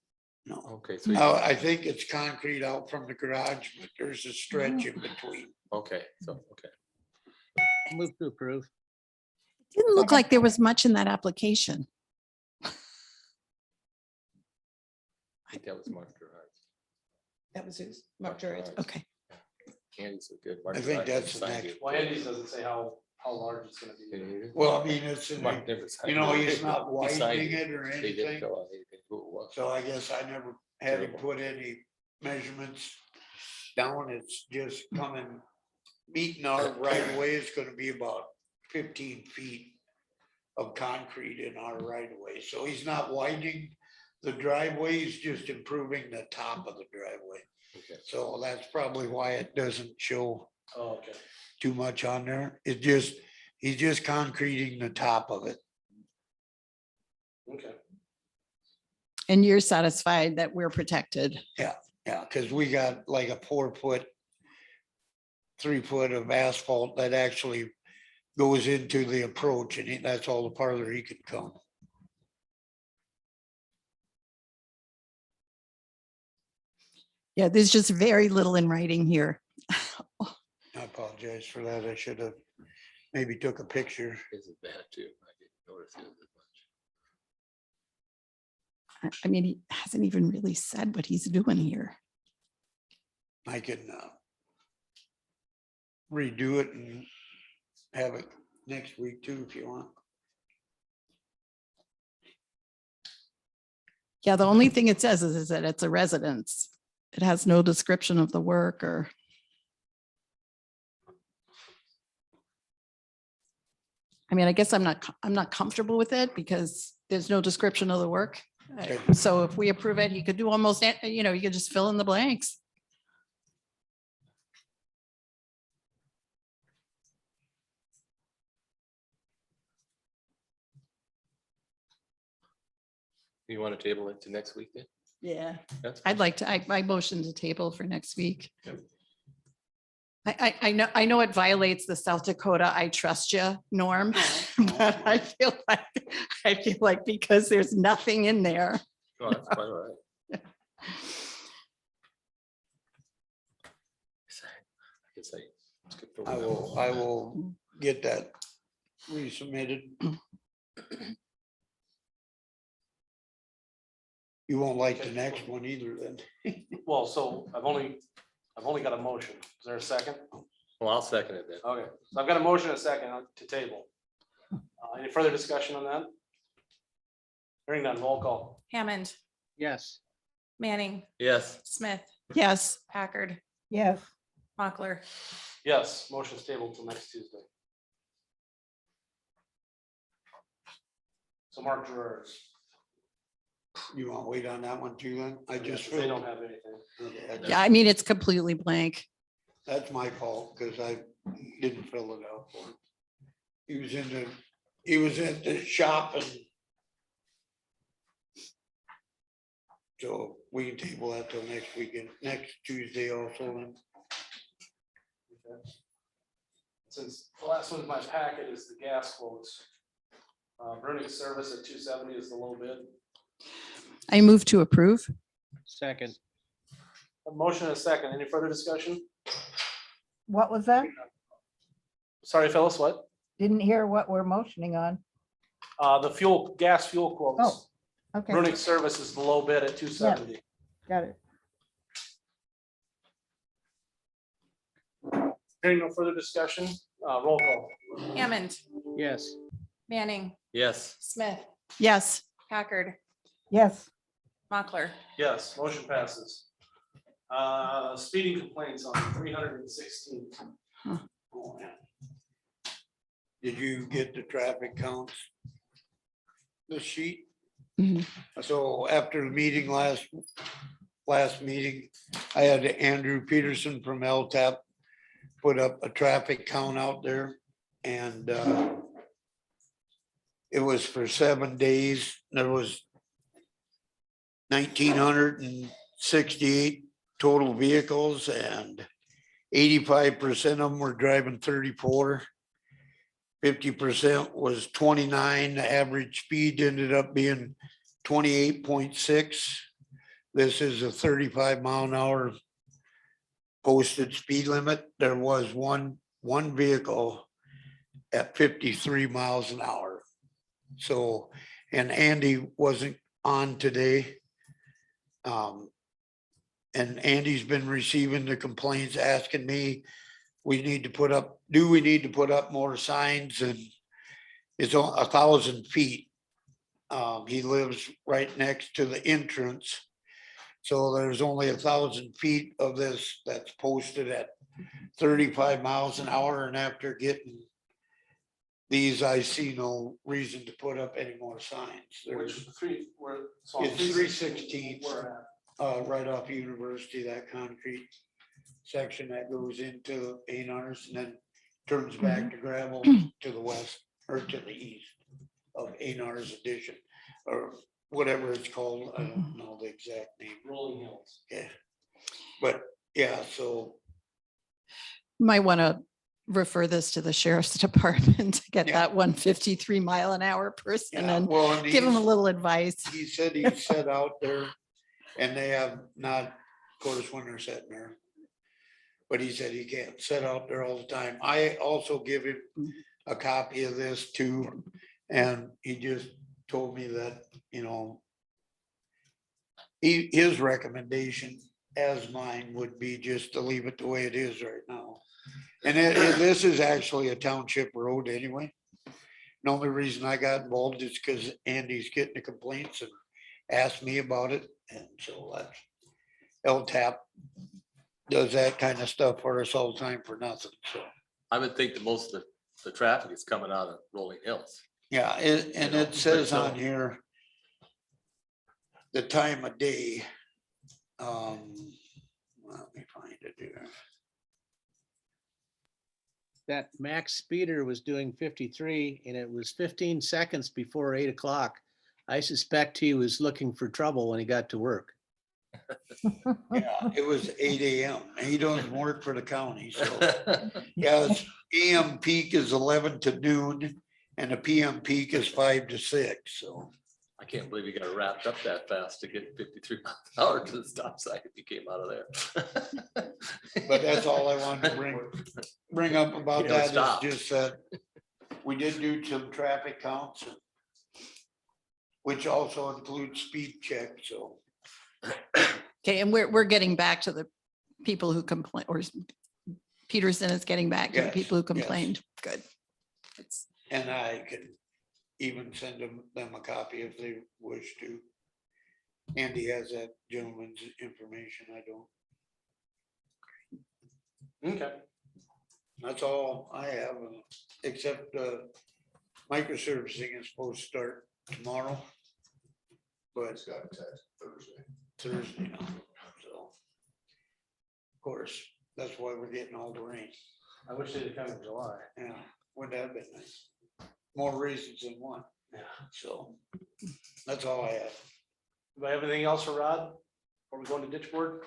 No. Okay, so, I think it's concrete out from the garage, but there's a stretch in between. okay, so, okay. Move to approve. Didn't look like there was much in that application. I think that was Mark Gerard. That was who's? Mark Gerard. Okay. Andy's so good. I think that's the next. Well, Andy's doesn't say how large it's gonna be. Well, I mean, it's, in Mark the- never signed you know, it. he's not He signed widening it or He didn't anything. fill out anything, who it was. So I guess I never had him Terrible. put any measurements down. It's just coming, meeting our right of way is gonna be about 15 feet of concrete in our right of way. So he's not widening the driveway, he's just improving the top of the driveway. Okay. So that's probably why it doesn't show Oh, okay. too much on there. It just, he's just concreting the top of it. Okay. And you're satisfied that we're protected? Yeah, because we got like a 4 foot, 3 foot of asphalt that actually goes into the approach, and that's all the farther he could come. Yeah, there's just very little in writing here. I apologize for that. I should have maybe took a picture. This is bad too. I didn't notice it as much. I mean, he hasn't even really said what he's doing here. I can redo it and have it next week too, if you want. Yeah, the only thing it says is that it's a residence. It has no description of the work or. I mean, I guess I'm not comfortable with it because there's no description of the work. Okay. So if we approve it, you could do almost, you know, you could just fill in the blanks. You want to table it to next week then? Yeah. That's I'd fine. like to, I motion to table for next week. Yep. I know it violates the South Dakota I trust you norm, but I feel like because there's nothing in there. Oh, that's quite all right. I guess I skipped over I that will, one. I will get that resubmitted. You won't like the next one either then. Well, so I've only got a motion. Is there a second? Well, I'll second it then. Okay, so I've got a motion and a second to table. Any further discussion on that? Hearing none, roll call. Hammond, Yes. Manning, Yes. Smith, Yes, Packard, Yes, Mochler. Yes, motion's tabled till next Tuesday. So Mark Gerard, You want to wait on that one too then? I just. they don't have anything. Okay, that's- yeah, I mean, it's completely blank. That's my fault because I didn't fill it out for him. He was in the shop and so we can table that till next weekend, next Tuesday also. Then. Since the last one in my packet is the gas quotes. Burning service at 270 is the low bid. I move to approve. Second. A motion and a second. Any further discussion? what was that? Sorry, Phyllis, what? Didn't hear what we're motioning on. The gas fuel quotes. Oh, okay, Burning service is the low bid at 270. got it. Hearing no further discussion, roll call. Hammond, Yes. Manning, Yes. Smith, Yes, Packard, Yes, Mochler. Yes, motion passes. Speeding complaints on 316. Oh, man. Did you get the traffic counts? The sheet? Mhm. So after the meeting last meeting, I had Andrew Peterson from LTAP put up a traffic count out there and it was for 7 days. There was 1,968 total vehicles and 85% of them were driving 34. 50% was 29. The average speed ended up being 28.6. This is a 35-mile-an-hour posted speed limit. There was one vehicle at 53 miles an hour. So, and Andy wasn't on today. And Andy's been receiving the complaints, asking me, do we need to put up more signs? And it's 1,000 feet. He lives right next to the entrance. So there's only 1,000 feet of this that's posted at 35 miles an hour. And after getting these, I see no reason to put up any more signs. Which three were? It's 316. Right off University, that concrete section that goes into A&Rs and then turns back to gravel to the west or to the east of A&Rs addition or whatever it's called. I don't know the exact name. Rolling Hills. Yeah. But yeah, so might want to refer this to the sheriff's department to get Yeah. that 153-mile-an-hour person yeah, and well, and give him a he's- little advice. he said he set out there and they have not, of course, when they're sitting there. But he said he can't sit out there all the time. I also give him a copy of this too. And he just told me that, his recommendation as mine would be just to leave it the way it is right now. And this is actually a township road anyway. The only reason I got involved is because Andy's getting the complaints and asked me about it. And so that's LTAP does that kind of stuff for us all the time for nothing. So, I would think that most of the traffic is coming out of Rolling Hills. yeah, and know, it says so- on here the time of day. Let me find it here. That max speeder was doing 53 and it was 15 seconds before 8 o'clock. I suspect he was looking for trouble when he got to work. Yeah, it was 8 AM. He doesn't work for the county, so. Yeah, his AM peak is 11 to noon and the PM peak is 5 to 6, so. I can't believe you got wrapped up that fast to get 53 miles an hour to the stop sign if you came out of there. But that's all I wanted to bring up about You don't that stop. is just that we did do some traffic counts. Which also includes speed check, so. Okay, and we're getting back to the people who complain or Peterson is getting back to the Yes, people who yes. complained. Good. It's- And I can even send them a copy if they wish to. Andy has that gentleman's information. I don't. Okay. That's all I have, except microservicing is supposed to start tomorrow. But it's got Thursday now, so. Of course, that's why we're getting all the rain. I wish they'd come in July. Yeah, wouldn't that have been nice? More reasons than one. Yeah. So that's all I have. Do I have anything else for Rod? Before we go into ditch board?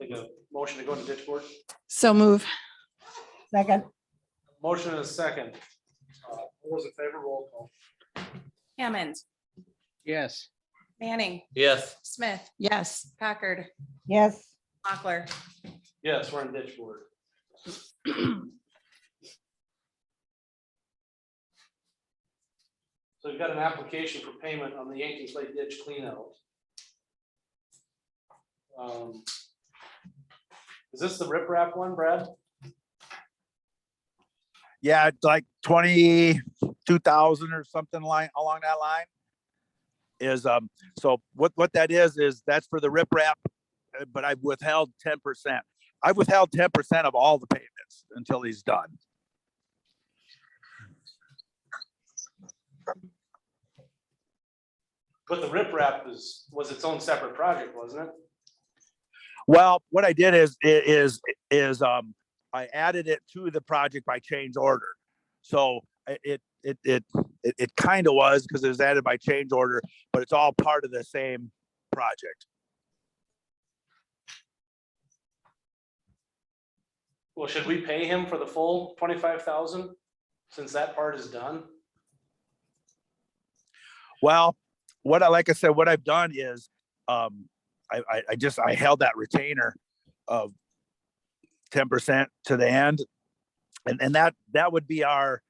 Take a motion to go into ditch board. So move. Second, Motion and a second. All those in favor, roll call. Hammond, Yes. Manning, Yes. Smith, Yes. Packard, yes, Mochler. Yes, we're in ditch board. So we've got an application for payment on the Yankee Slate ditch cleanout. Is this the riprap one, Brad? Yeah, it's like 22,000 or something along that line. Is so what that is that's for the riprap, but I've withheld 10%. I've withheld 10% of all the payments until he's done. But the riprap was its own separate project, wasn't it? Well, what I did is I added it to the project by change order. So it kind of was because it was added by change order, but it's all part of the same project. Well, should we pay him for the full 25,000 since that part is done? Well, like I said, what I've done is I held that retainer of 10% to the end. And that would be our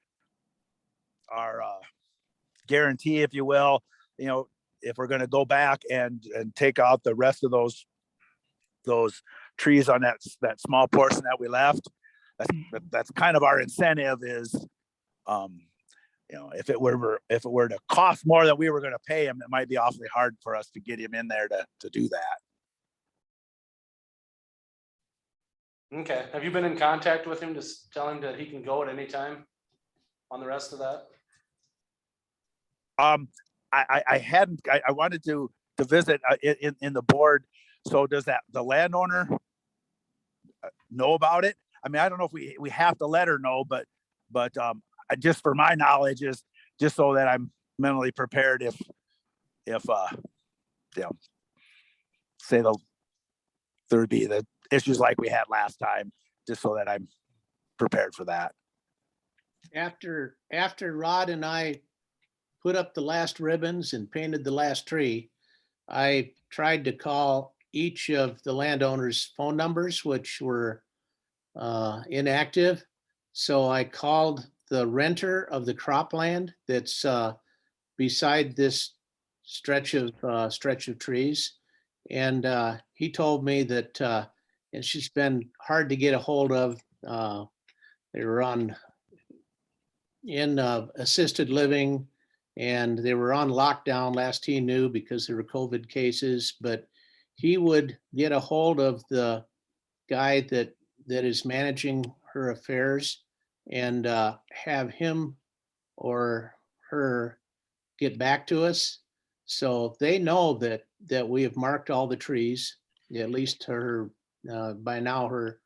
guarantee, if you will, if we're going to go back and take out the rest of those trees on that small portion that we left. That's kind of our incentive is, if it were to cost more than we were going to pay him, it might be awfully hard for us to get him in there to do that. Okay, have you been in contact with him to tell him that he can go at any time on the rest of that? I hadn't, I wanted to visit in the board. So does the landowner know about it? I mean, I don't know if we have to let her know, but just for my knowledge is just so that I'm mentally prepared if say there would be the issues like we had last time, just so that I'm prepared for that. After Rod and I put up the last ribbons and painted the last tree, I tried to call each of the landowners' phone numbers, which were inactive. So I called the renter of the cropland that's beside this stretch of trees. And he told me that it's just been hard to get a hold of. They were in assisted living, and they were on lockdown last he knew because there were COVID cases, but he would get a hold of the guy that is managing her affairs and have him or her get back to us. So they know that we have marked all the trees, at least her, by now her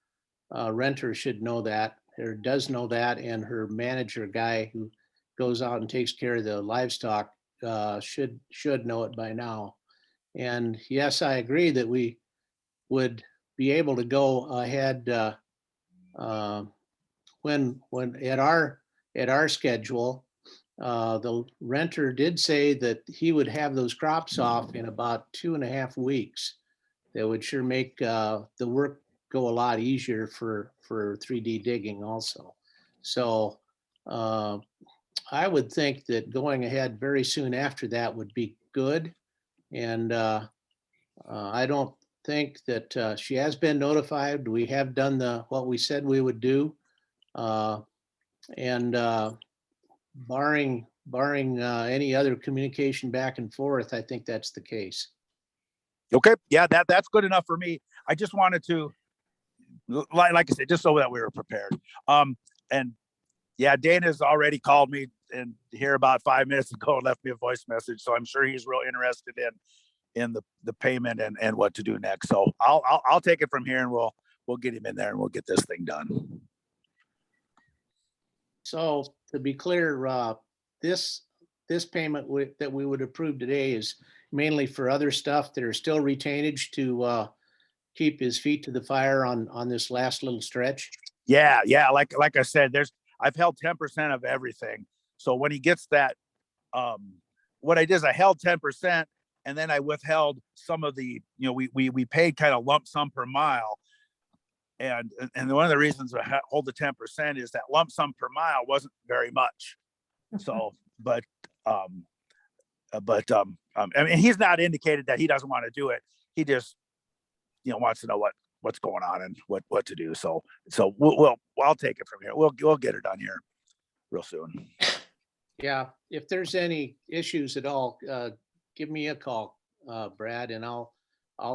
renter should know that, or does know that, and her manager guy who goes out and takes care of the livestock should know it by now. And yes, I agree that we would be able to go ahead when at our schedule. The renter did say that he would have those crops off in about 2.5 weeks. That would sure make the work go a lot easier for 3D digging also. So I would think that going ahead very soon after that would be good. And I don't think that she has been notified. We have done what we said we would do. And barring any other communication back and forth, I think that's the case. Okay, yeah, that's good enough for me. I just wanted to, like I said, just so that we were prepared. And yeah, Dana's already called me and here about 5 minutes ago and left me a voice message. So I'm sure he's real interested in the payment and what to do next. So I'll take it from here and we'll get him in there and we'll get this thing done. So to be clear, this payment that we would approve today is mainly for other stuff that are still retainage to keep his feet to the fire on this last little stretch. Yeah, like I said, I've held 10% of everything. So when he gets that, what I did is I held 10% and then I withheld some of the, we paid kind of lump sum per mile. And one of the reasons I hold the 10% is that lump sum per mile wasn't very much. So, I mean, he's not indicated that he doesn't want to do it. He just, wants to know what's going on and what to do. So I'll take it from here. We'll get it done here real soon. Yeah, if there's any issues at all, give me a call, Brad, and I'll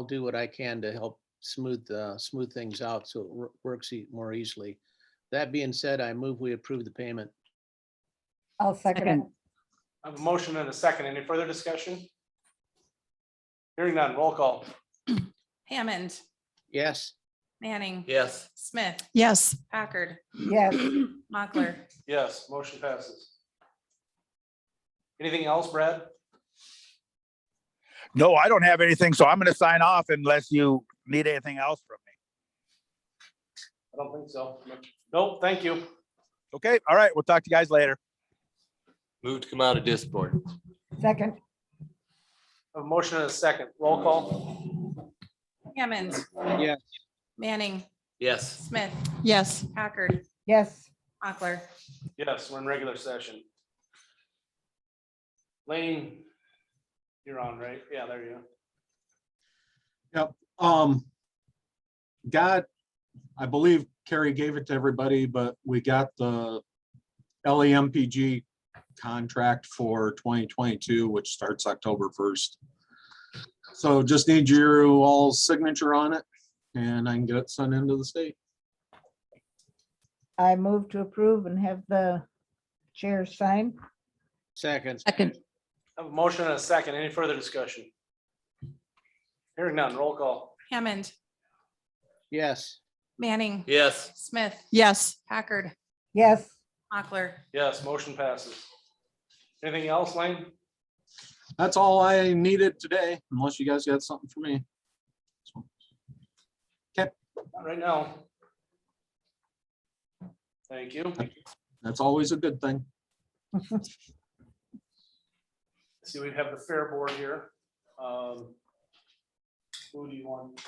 do what I can to help smooth things out so it works more easily. That being said, I move we approve the payment. I'll second it. I have a motion and a second. Any further discussion? Hearing none, roll call. Hammond, Yes. Manning. Yes. Smith, Yes, Packard, Yes, Mochler. Yes, motion passes. Anything else, Brad? No, I don't have anything. So I'm going to sign off unless you need anything else from me. I don't think so. Nope, thank you. Okay. All right. We'll talk to you guys later. Move to come out of discord. second, A motion and a second, roll call. Hammond. Yes. Manning, Yes. Smith, yes. Packard, yes. Mochler. Yes, we're in regular session. Lane, you're on, right? Yeah, there you go. Yep. I believe Carrie gave it to everybody, but we got the LEMPG contract for 2022, which starts October 1st. So just need your all signature on it and I can get it sent into the state. I move to approve and have the chair sign. Second. Second, I have a motion and a second. Any further discussion? Hearing none, roll call. Hammond, Yes. Manning. Yes. Smith, yes. Packard, Yes, Mochler. Yes, motion passes. Anything else, Lane? That's all I needed today, unless you guys got something for me. So, Not right now. Thank you. that's always a good thing. See, we have the fair board here. Who do you want?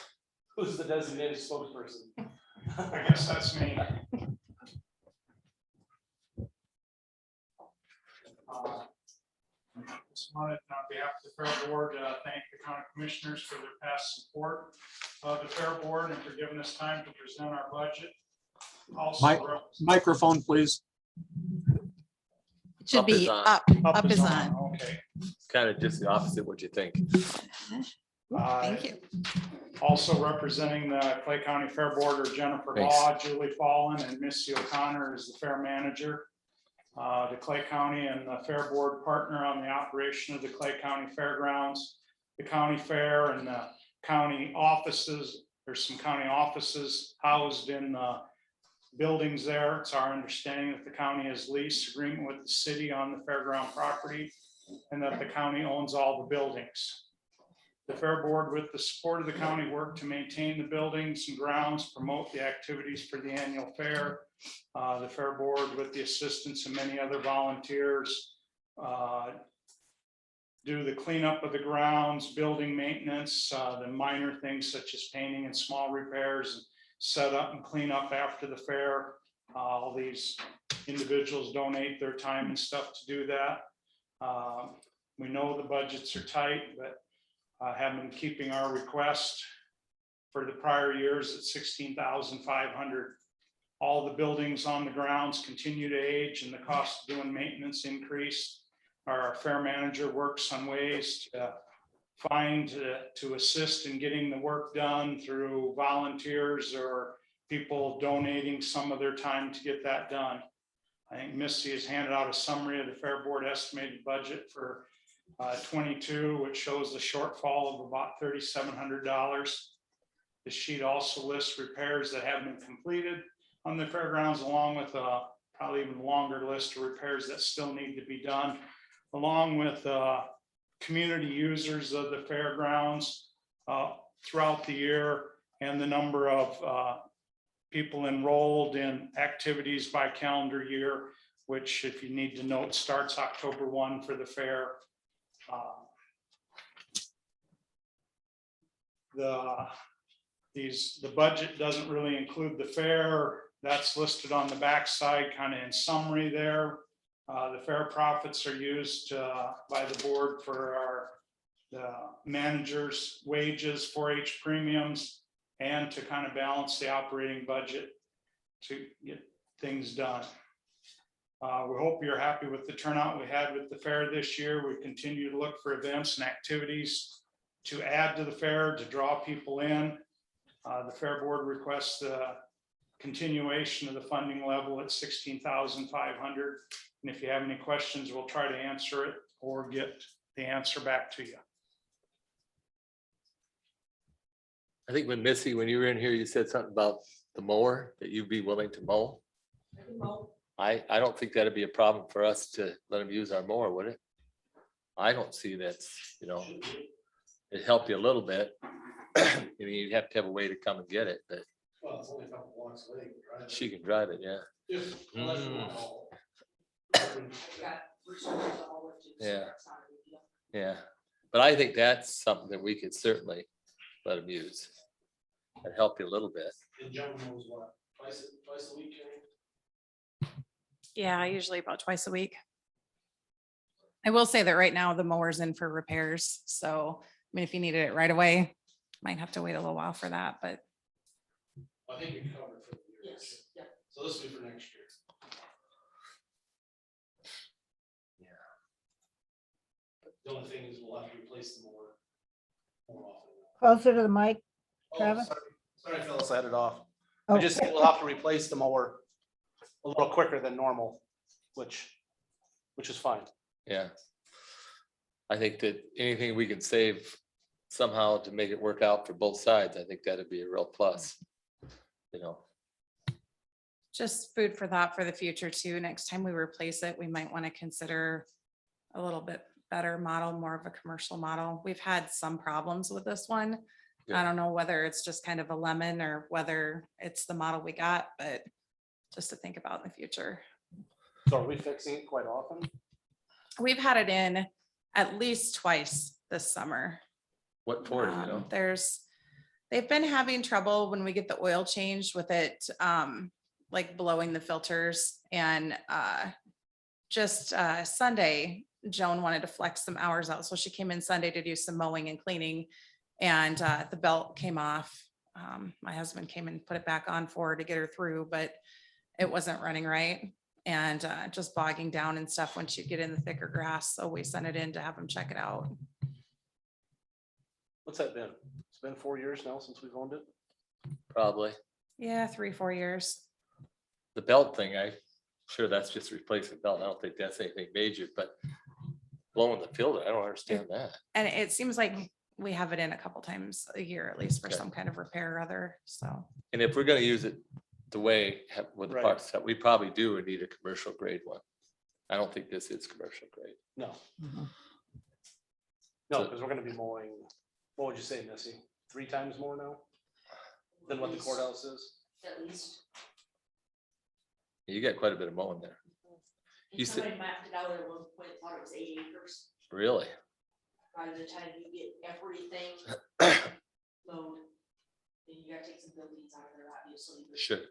Who's the designated spokesperson? I guess that's me. Just wanted on behalf of the Fair Board, thank the county commissioners for their past support of the Fair Board and for giving us time to present our budget. Also, Microphone, please. It should Up is be on. up, up is on. Okay. It's kind of just the opposite what you think. Thank you. Also representing the Clay County Fair Board are Jennifer Thanks. Law, Julie Fallon, and Missy O'Connor is the fair manager. The Clay County and the Fair Board partner on the operation of the Clay County Fairgrounds. The county fair and the county offices, there's some county offices housed in buildings there. It's our understanding that the county has lease agreement with the city on the fairground property and that the county owns all the buildings. The Fair Board, with the support of the county, work to maintain the buildings and grounds, promote the activities for the annual fair. The Fair Board, with the assistance of many other volunteers, do the cleanup of the grounds, building maintenance, the minor things such as painting and small repairs, and set up and clean up after the fair. All these individuals donate their time and stuff to do that. We know the budgets are tight, but have been keeping our request for the prior years at 16,500. All the buildings on the grounds continue to age and the cost of doing maintenance increased. Our fair manager works on ways to find, to assist in getting the work done through volunteers or people donating some of their time to get that done. I think Misty has handed out a summary of the Fair Board estimated budget for 22, which shows the shortfall of about $3,700. The sheet also lists repairs that have been completed on the fairgrounds, along with a probably even longer list of repairs that still need to be done, along with community users of the fairgrounds throughout the year and the number of people enrolled in activities by calendar year, which, if you need to note, starts October 1 for the fair. The budget doesn't really include the fair. That's listed on the backside, kind of in summary there. The fair profits are used by the board for the managers' wages, 4-H premiums, and to kind of balance the operating budget to get things done. We hope you're happy with the turnout we had with the fair this year. We continue to look for events and activities to add to the fair, to draw people in. The Fair Board requests the continuation of the funding level at 16,500. And if you have any questions, we'll try to answer it or get the answer back to you. I think when Missy, when you were in here, you said something about the mower, that you'd be willing to mow. I don't think that'd be a problem for us to let them use our mower, would it? I don't see that's, you know, it'd help you a little bit. I mean, you'd have to have a way to come and get it, but Well, it's only a couple blocks away. You can drive it. she can drive it, yeah. If, unless you want to haul. Yeah. Yeah, but I think that's something that we could certainly let them use. And help you a little bit. And Joe knows what, twice a week, Yeah, usually about twice a week. I will say that right now the mower's in for repairs. So, I mean, if you needed it right away, might have to wait a little while for that, but I think we covered for the year. Yes, yeah. So this will be for next year. The only thing is we'll have to replace them more often. Closer to the mic, Oh, Travis. Sorry, Phyllis, I had it off. Oh. I just think we'll have to replace the mower a little quicker than normal, which is fine. Yeah. I think that anything we can save somehow to make it work out for both sides, I think that'd be a real plus. You know, just food for thought for the future too. Next time we replace it, we might want to consider a little bit better model, more of a commercial model. We've had some problems with this one. Yeah. I don't know whether it's just kind of a lemon or whether it's the model we got, but just to think about in the future. So are we fixing it quite often? We've had it in at least twice this summer. what for, you know? They've been having trouble when we get the oil changed with it, like blowing the filters, and just Sunday, Joan wanted to flex some hours out. So she came in Sunday to do some mowing and cleaning, and the belt came off. My husband came and put it back on for her to get her through, but it wasn't running right. And just bogging down and stuff when she'd get in the thicker grass. So we sent it in to have them check it out. What's that been? It's been 4 years now since we've owned it. Probably. Yeah, 3-4 years. The belt thing, I sure that's just replacing belt. I don't think that's anything major, but blowing the filter, I don't understand that. And it seems like we have it in a couple times a year, at least for Okay. some kind of repair or other, so. And if we're gonna use it the way with the Right. parts that we probably do need a commercial grade one. I don't think this is commercial grade. No. Mhm. No, because we're gonna be mowing, what would you say, Missy? 3 times more now than what the courthouse is? At least. You got quite a bit of mowing there. You said- Somebody mapped it out at one point, thought it was 8 acres. Really? By the time you get everything mowed, then you gotta take some buildings out of there, obviously. but- Sure.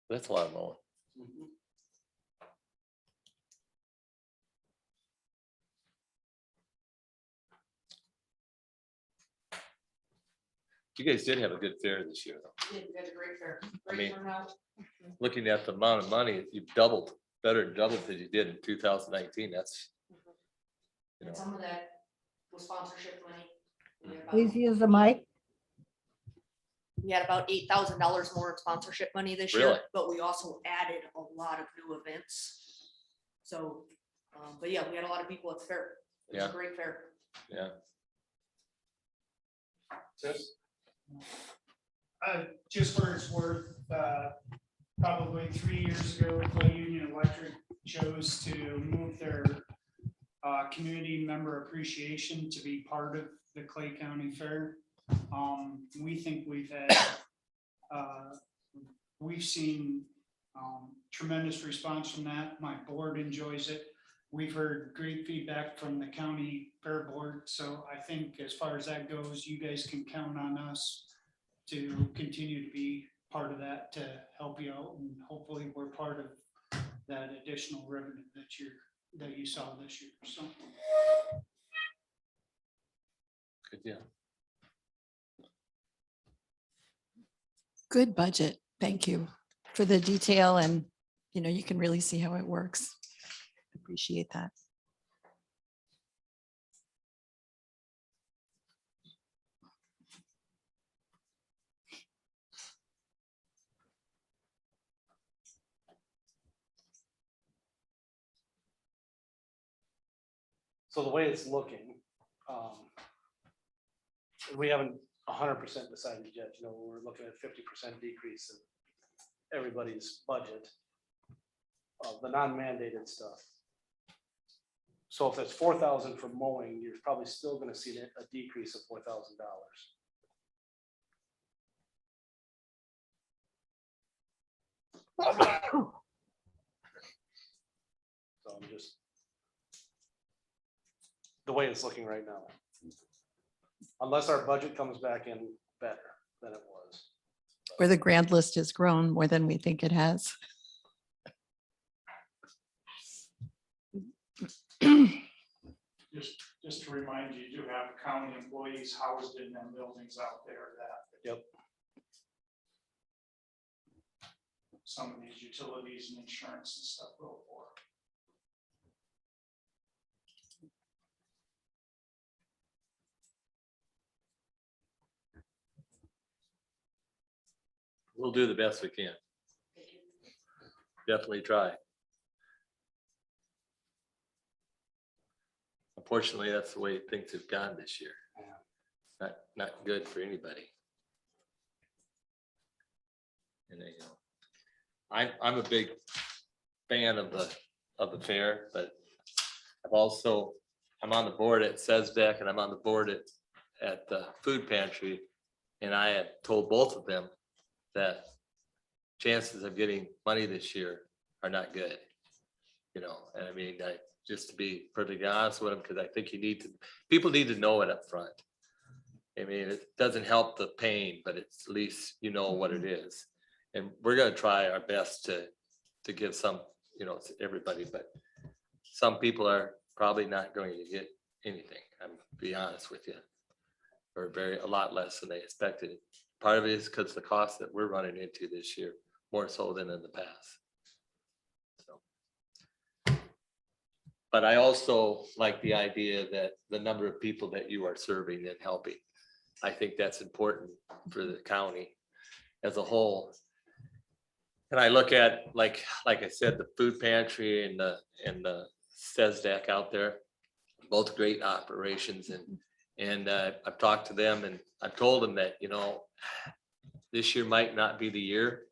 That's a lot of mowing. Mhm. You guys did have a good fair this year, though. We had a great fair, I great mean, turnout. Looking at the amount of money, you've doubled, better than doubled than you did in 2019. That's, you know, And some of that was sponsorship money. We had about- Please use the mic. We had about $8,000 more in sponsorship money this Really? year, but we also added a lot of new events. So, but yeah, we had a lot of people at the fair. It was a Yeah. great fair. yeah. Just for its worth, probably 3 years ago, Clay Union Electric chose to move their community member appreciation to be part of the Clay County Fair. We think we've seen tremendous response from that. My board enjoys it. We've heard great feedback from the county fair board. So I think as far as that goes, you guys can count on us to continue to be part of that, to help you out, and hopefully we're part of that additional revenue that you saw this year, so. Good deal. Good budget. Thank you for the detail, and you can really see how it works. Appreciate that. So the way it's looking, we haven't 100% decided yet, we're looking at 50% decrease in everybody's budget of the non-mandated stuff. So if it's 4,000 for mowing, you're probably still gonna see a decrease of $4,000. So I'm just, the way it's looking right now. Unless our budget comes back in better than it was. Or the grand list has grown more than we think it has. Just to remind you, you do have county employees housed in them buildings out there that. Yep. Some of these utilities and insurance and stuff go for. We'll do the best we can. Definitely try. Unfortunately, that's the way things have gone this year. Not good for anybody. And I'm a big fan of the fair, but I'm on the board at SESDEC and I'm on the board at the food pantry. And I had told both of them that chances of getting money this year are not good. And I mean, just to be perfectly honest with them, because I think people need to know it up front. I mean, it doesn't help the pain, but it's at least what it is. And we're gonna try our best to give some, to everybody, but some people are probably not going to get anything. I'm be honest with you. Or a lot less than they expected. Part of it is because the cost that we're running into this year, more so than in the past. But I also like the idea that the number of people that you are serving and helping. I think that's important for the county as a whole. And I look at, like I said, the food pantry and the SESDEC out there, both great operations. And I've talked to them and I've told them that, this year might not be the year.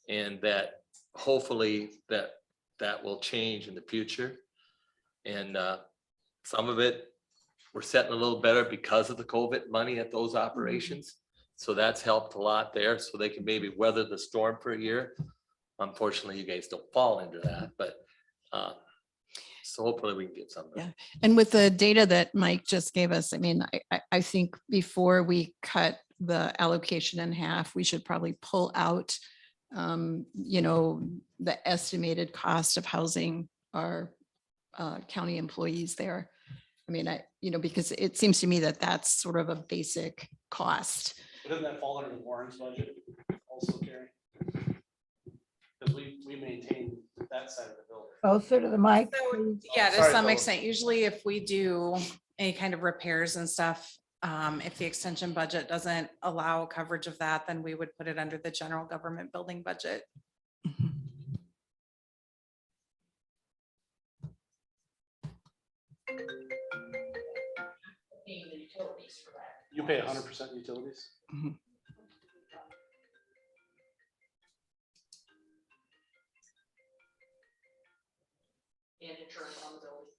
And that hopefully that will change in the future. And some of it, we're setting a little better because of the COVID money at those operations. So that's helped a lot there, so they can maybe weather the storm for a year. Unfortunately, you guys don't fall into that, but so hopefully we can get some. Yeah. And with the data that Mike just gave us, I mean, I think before we cut the allocation in half, we should probably pull out, the estimated cost of housing our county employees there. I mean, because it seems to me that that's sort of a basic cost. Doesn't that fall under the Warren's budget also, Carrie? Because we maintain that side of the building. Closer to the mic. So, please. yeah, to Sorry, some Phyllis. extent, usually if we do any kind of repairs and stuff, if the extension budget doesn't allow coverage of that, then we would put it under the general government building budget. Paying the utilities for that. You pay 100% utilities? And insurance on the building.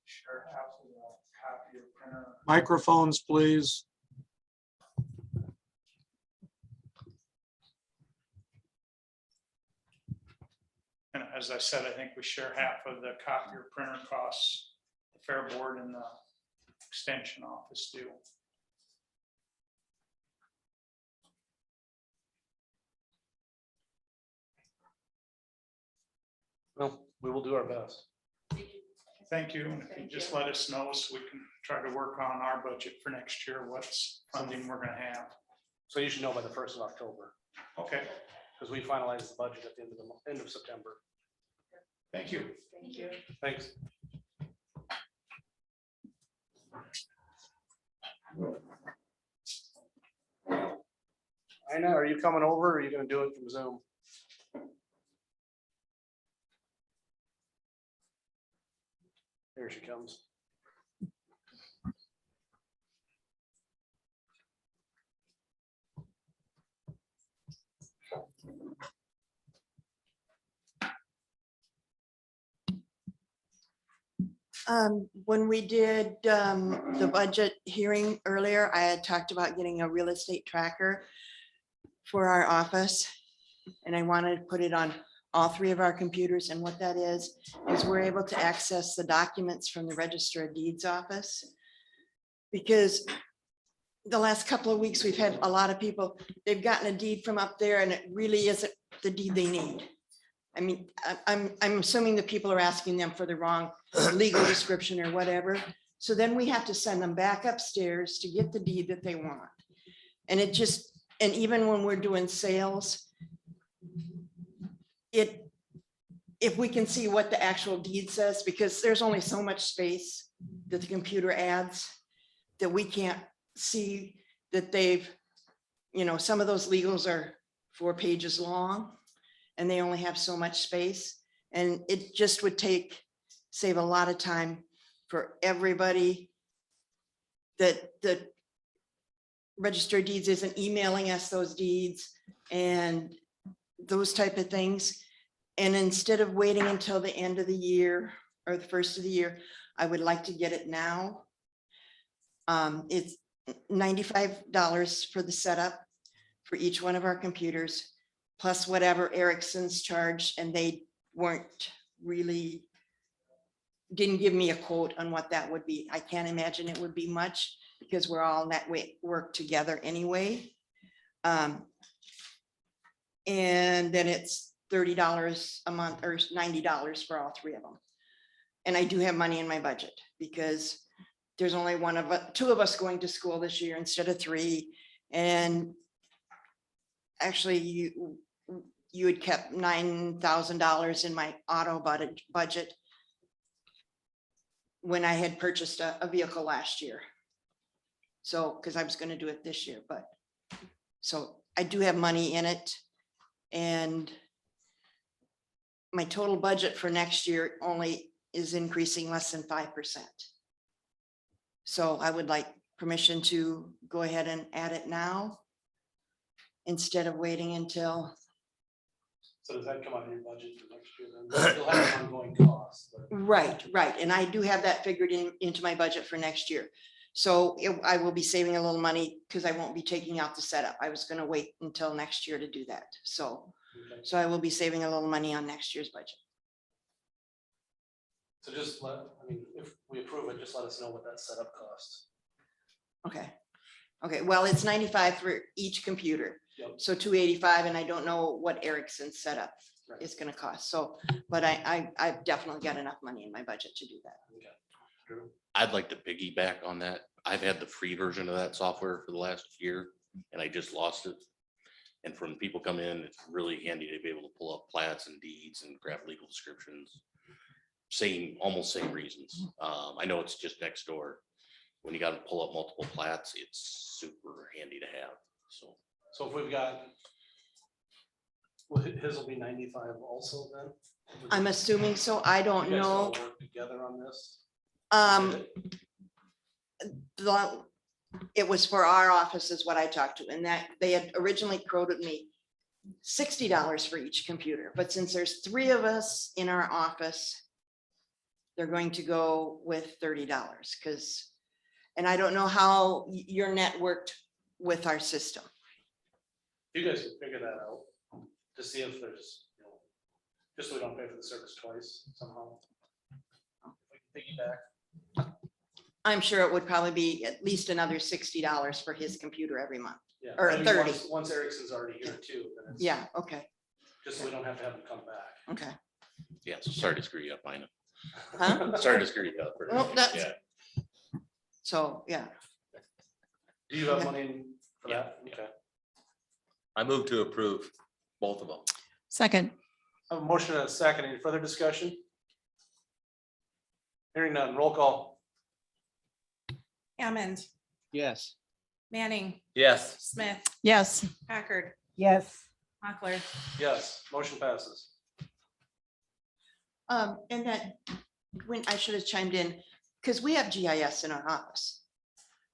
Sure, have a copy of printer. Microphones, please. And as I said, I think we share half of the copier printer costs, the fair board and the extension office do. Well, we will do our best. Thank you. And if you just let us know so we can try to work on our budget for next year, what's funding we're gonna have. So you should know by the 1st of October, Okay, because we finalize the budget at the end of September. thank you. Thank you. Thanks. Ina, are you coming over or are you gonna do it from Zoom? Here she comes. When we did the budget hearing earlier, I had talked about getting a real estate tracker for our office. And I wanted to put it on all three of our computers. And what that is we're able to access the documents from the Register of Deeds office. Because the last couple of weeks, we've had a lot of people, they've gotten a deed from up there and it really isn't the deed they need. I mean, I'm assuming that people are asking them for the wrong legal description or whatever. So then we have to send them back upstairs to get the deed that they want. And it just, and even when we're doing sales, if we can see what the actual deed says, because there's only so much space that the computer adds, that we can't see that they've, some of those legals are 4 pages long and they only have so much space. And it just would save a lot of time for everybody that the Register of Deeds isn't emailing us those deeds and those type of things. And instead of waiting until the end of the year or the first of the year, I would like to get it now. It's $95 for the setup for each one of our computers, plus whatever Ericsson's charged, and they didn't give me a quote on what that would be. I can't imagine it would be much because we're all network together anyway. And then it's $30 a month or $90 for all three of them. And I do have money in my budget because there's only two of us going to school this year instead of 3. And actually you had kept $9,000 in my auto budget when I had purchased a vehicle last year. So, because I was going to do it this year, so I do have money in it. And my total budget for next year only is increasing less than 5%. So I would like permission to go ahead and add it now instead of waiting until. So does that come out of your budget for next year then? You'll have an ongoing cost. Right. And I do have that figured into my budget for next year. So I will be saving a little money because I won't be taking out the setup. I was going to wait until next year to do that. So I will be saving a little money on next year's budget. So if we approve it, just let us know what that setup costs. Okay, well, it's 95 for each computer. Yep. So 285, and I don't know what Ericsson's set up. is gonna cost. So, but I've definitely got enough money in my budget to do that. I'd like to piggyback on that. I've had the free version of that software for the last year and I just lost it. And from people come in, it's really handy to be able to pull up plats and deeds and grab legal descriptions. Almost same reasons. I know it's just next door. When you got to pull up multiple plats, it's super handy to have. So if we've got, his will be 95 also then? I'm assuming so. I don't You guys all know. work together on this? It was for our office is what I talked to, and that they had originally quoted me $60 for each computer, but since there's 3 of us in our office, they're going to go with $30 because, and I don't know how your net worked with our system. You guys can figure that out to see if there's, just so we don't pay for the service twice somehow. If we can piggyback. I'm sure it would probably be at least another $60 for his computer every month. Yeah, Or I mean, 30. Once Erickson's already here too, then it's. Yeah, okay, Just so we don't have to have them come back. okay. Yeah, so sorry to screw you up, I know. Huh? Sorry to screw you up. Well, that's- Yeah. So, yeah. Do you have money for that? Okay. I move to approve both of them. Second, I have a motion and a second. Any further discussion? Hearing none, roll call. Hammond, Yes. Manning, Yes. Smith, yes, Packard, Yes, Mochler. Yes, motion passes. And that, when I should have chimed in, because we have GIS in our office.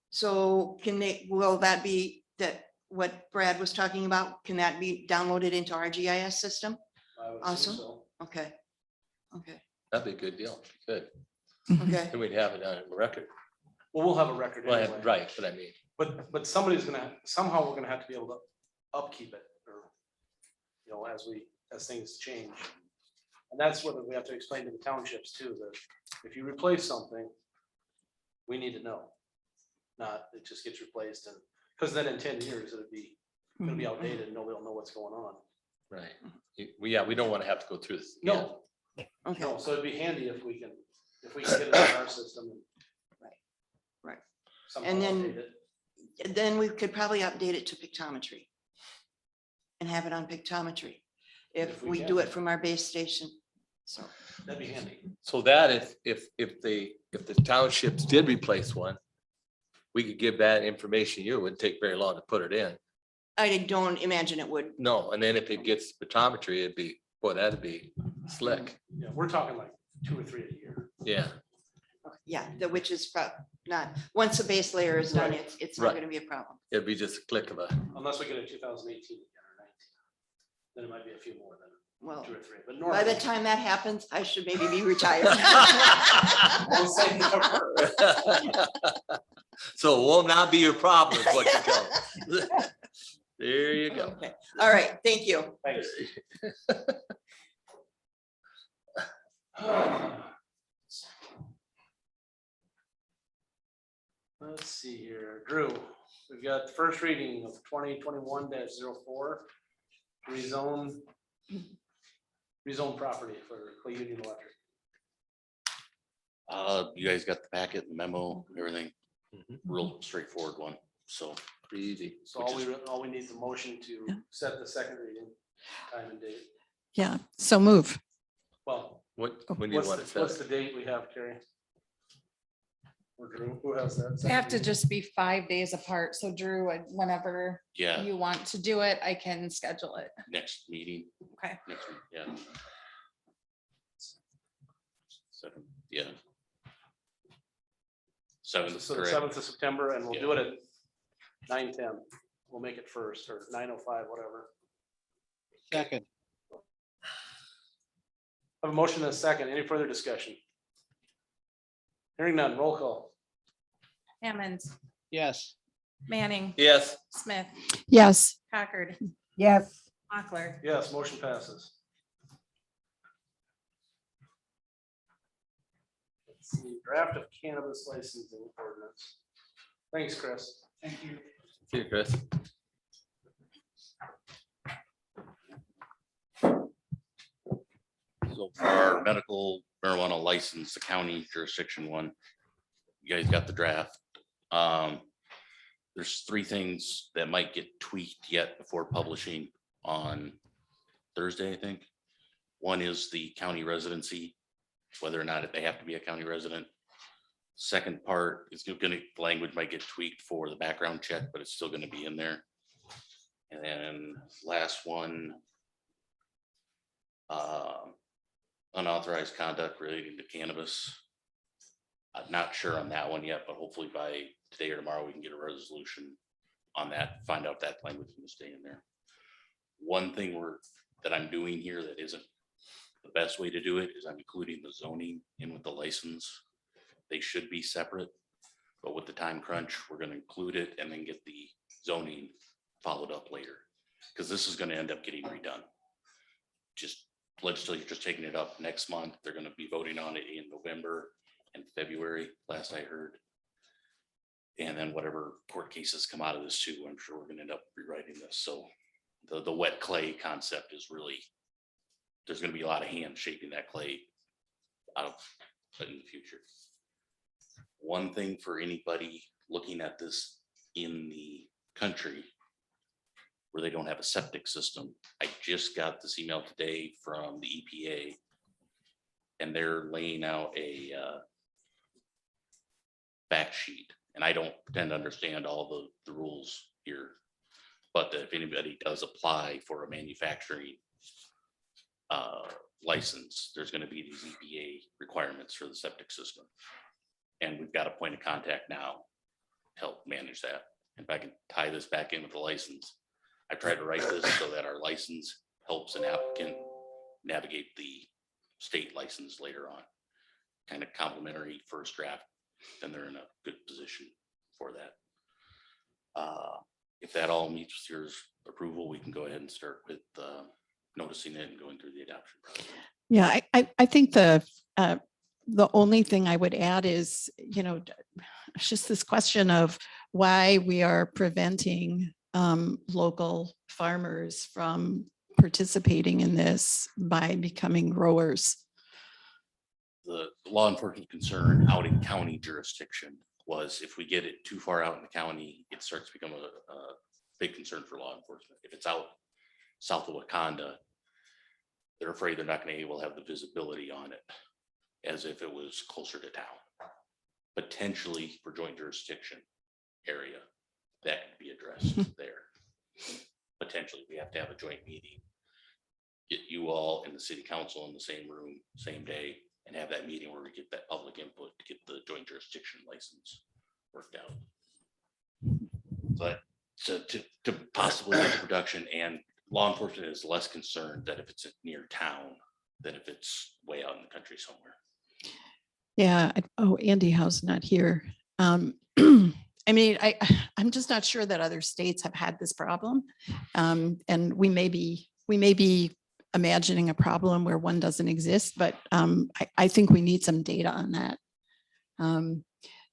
So will that be that what Brad was talking about? Can that be downloaded into our GIS system? I would assume Awesome. so. Okay. Okay, That'd be a good deal. Good. okay. Then we'd have it on the record. Well, we'll have a record Well, anyway. right, but I mean, But somebody's gonna, somehow we're gonna have to be able to upkeep it or, as things change. And that's what we have to explain to the townships too, that if you replace something, we need to know. Not, it just gets replaced and, because then in 10 years, it'll be outdated and nobody will know what's going on. right. We don't want to have to go through this. again. No, Okay, no, so it'd be handy if we can get it in our system. right. Somehow And update it. then we could probably update it to pictometry. And have it on pictometry. If we we can. do it from our base station. So, That'd be handy. So that if the townships did replace one, we could give that information. You, it wouldn't take very long to put it in. I don't imagine it would. No, and then if it gets spectrometry, it'd be, boy, that'd be slick. Yeah, we're talking like 2 or 3 a year. Yeah. Yeah, which is not, once the base layer is done, Right. it's not Right. gonna be a problem. It'd be just a click of a, Unless we get a 2018 again or 19. Then it might be a few more than Well, 2 or 3, but by normally. the time that happens, I should maybe be retired. We'll say never. so it will not be your problem, is what you tell them. There you go. Okay. All right, thank you. Thanks. Let's see here, Drew, we've got the first reading of 2021-04. Rezone property for Clay Union Electric. You guys got the packet, the memo, everything, Mhm. real straightforward one, so. Pretty easy. So all we need is a motion to set the second reading, time and date. yeah, so move. Well, When do you want it what's set? the date we have, Carrie? Or Drew, who has that? They have to second just be 5 days apart. So Drew, whenever Yeah, you want to do it, I can schedule it. next meeting. Okay. Next week, yeah. Seven, yeah. reading? 7th, So the correct. 7th of September, and we'll Yeah. do it at 9:10. We'll make it first, or 9:05, whatever. Second. I have a motion and a second. Any further discussion? Hearing none, roll call. Hammond, Yes. Manning, Yes. Smith, Yes, Packard, yes, Mochler. Yes, motion passes. Let's see, draft of cannabis licensing ordinance. Thanks, Chris. Thank you. See you, Chris. So for our medical marijuana license, the county jurisdiction one, you guys got the draft. There's 3 things that might get tweaked yet before publishing on Thursday, I think. One is the county residency, whether or not they have to be a county resident. Second part is gonna, language might get tweaked for the background check, but it's still gonna be in there. And then last one, unauthorized conduct relating to cannabis. I'm not sure on that one yet, but hopefully by today or tomorrow, we can get a resolution on that, find out if that language is gonna stay in there. One thing that I'm doing here that isn't the best way to do it is I'm including the zoning in with the license. They should be separate, but with the time crunch, we're gonna include it and then get the zoning followed up later. Because this is gonna end up getting redone. Just legislature just taking it up next month. They're gonna be voting on it in November and February, last I heard. And then whatever court cases come out of this too, I'm sure we're gonna end up rewriting this. So the wet clay concept is really, there's gonna be a lot of hands shaping that clay out in the future. One thing for anybody looking at this in the country where they don't have a septic system, I just got this email today from the EPA, and they're laying out a fact sheet. And I don't pretend to understand all the rules here, but if anybody does apply for a manufacturing license, there's going to be these EPA requirements for the septic system. And we've got a point of contact now to help manage that. If I can tie this back in with the license, I tried to write this so that our license helps an applicant navigate the state license later on. Kind of complimentary first draft, then they're in a good position for that. If that all meets with your approval, we can go ahead and start with noticing it and going through the adoption process. Yeah, I think the only thing I would add is, you know, it's just this question of why we are preventing local farmers from participating in this by becoming growers. The law enforcement concern out in county jurisdiction was if we get it too far out in the county, it starts to become a big concern for law enforcement. If it's out south of Wakanda, they're afraid they're not going to be able to have the visibility on it as if it was closer to town. Potentially for joint jurisdiction area, that could be addressed there. Potentially, we have to have a joint meeting. Get you all and the city council in the same room, same day, and have that meeting where we get that public input to get the joint jurisdiction license worked out. But to possibly get the production, and law enforcement is less concerned that if it's near town than if it's way out in the country somewhere. Yeah. Oh, Andy Howe's not here. I mean, I'm just not sure that other states have had this problem. And we may be imagining a problem where one doesn't exist, but I think we need some data on that.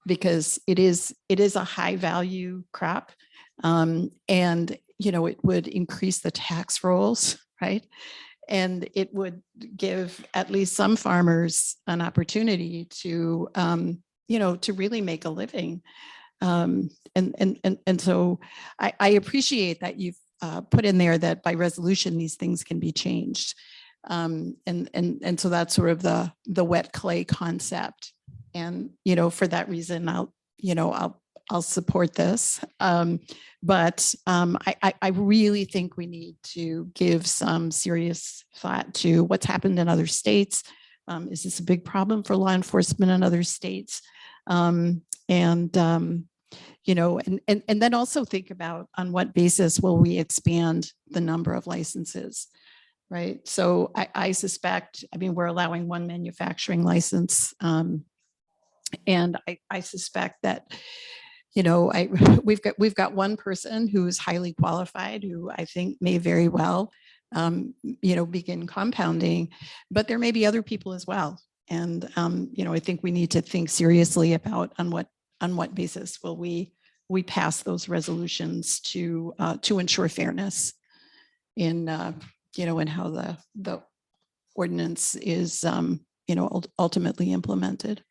Because it is a high value crop. And, you know, it would increase the tax rolls, right? And it would give at least some farmers an opportunity to, you know, to really make a living. And so I appreciate that you've put in there that by resolution, these things can be changed. And so that's sort of the wet clay concept. And, you know, for that reason, I'll support this. But I really think we need to give some serious thought to what's happened in other states. Is this a big problem for law enforcement in other states? You know, and then also think about on what basis will we expand the number of licenses, right? So I suspect, I mean, we're allowing one manufacturing license. And I suspect that, you know, we've got one person who's highly qualified, who I think may very well, you know, begin compounding, but there may be other people as well. And, you know, I think we need to think seriously about on what basis will we pass those resolutions to ensure fairness in, you know, in how the ordinance is, ultimately implemented.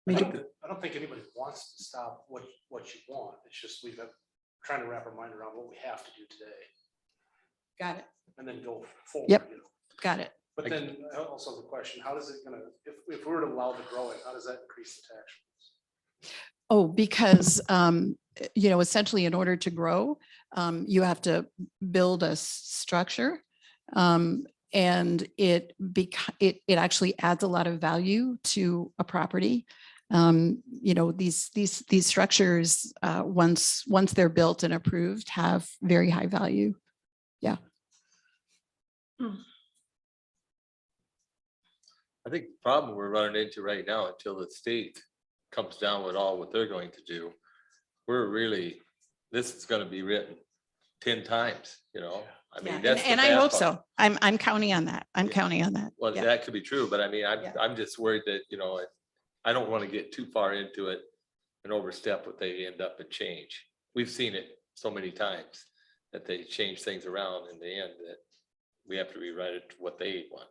I don't think anybody wants to stop what you want. It's just we've been trying to wrap our mind around what we have to do today Got it. and then go forward. Yep. you know. Got it. But then also the question, how does it gonna, if we were to allow the growing, how does that increase the tax rates? Oh, because, essentially in order to grow, you have to build a structure. And it actually adds a lot of value to a property. These structures, once they're built and approved, have very high value. Yeah. I think the problem we're running into right now, until the state comes down with all what they're going to do, this is gonna be written 10 times, I mean, that's. the And I bad hope part. so. I'm counting on that. I'm counting on that. Well, Yeah. that could be true, but I mean, Yeah. I'm just worried that, I don't want to get too far into it and overstep what they end up and change. We've seen it so many times that they change things around in the end that we have to rewrite it to what they want.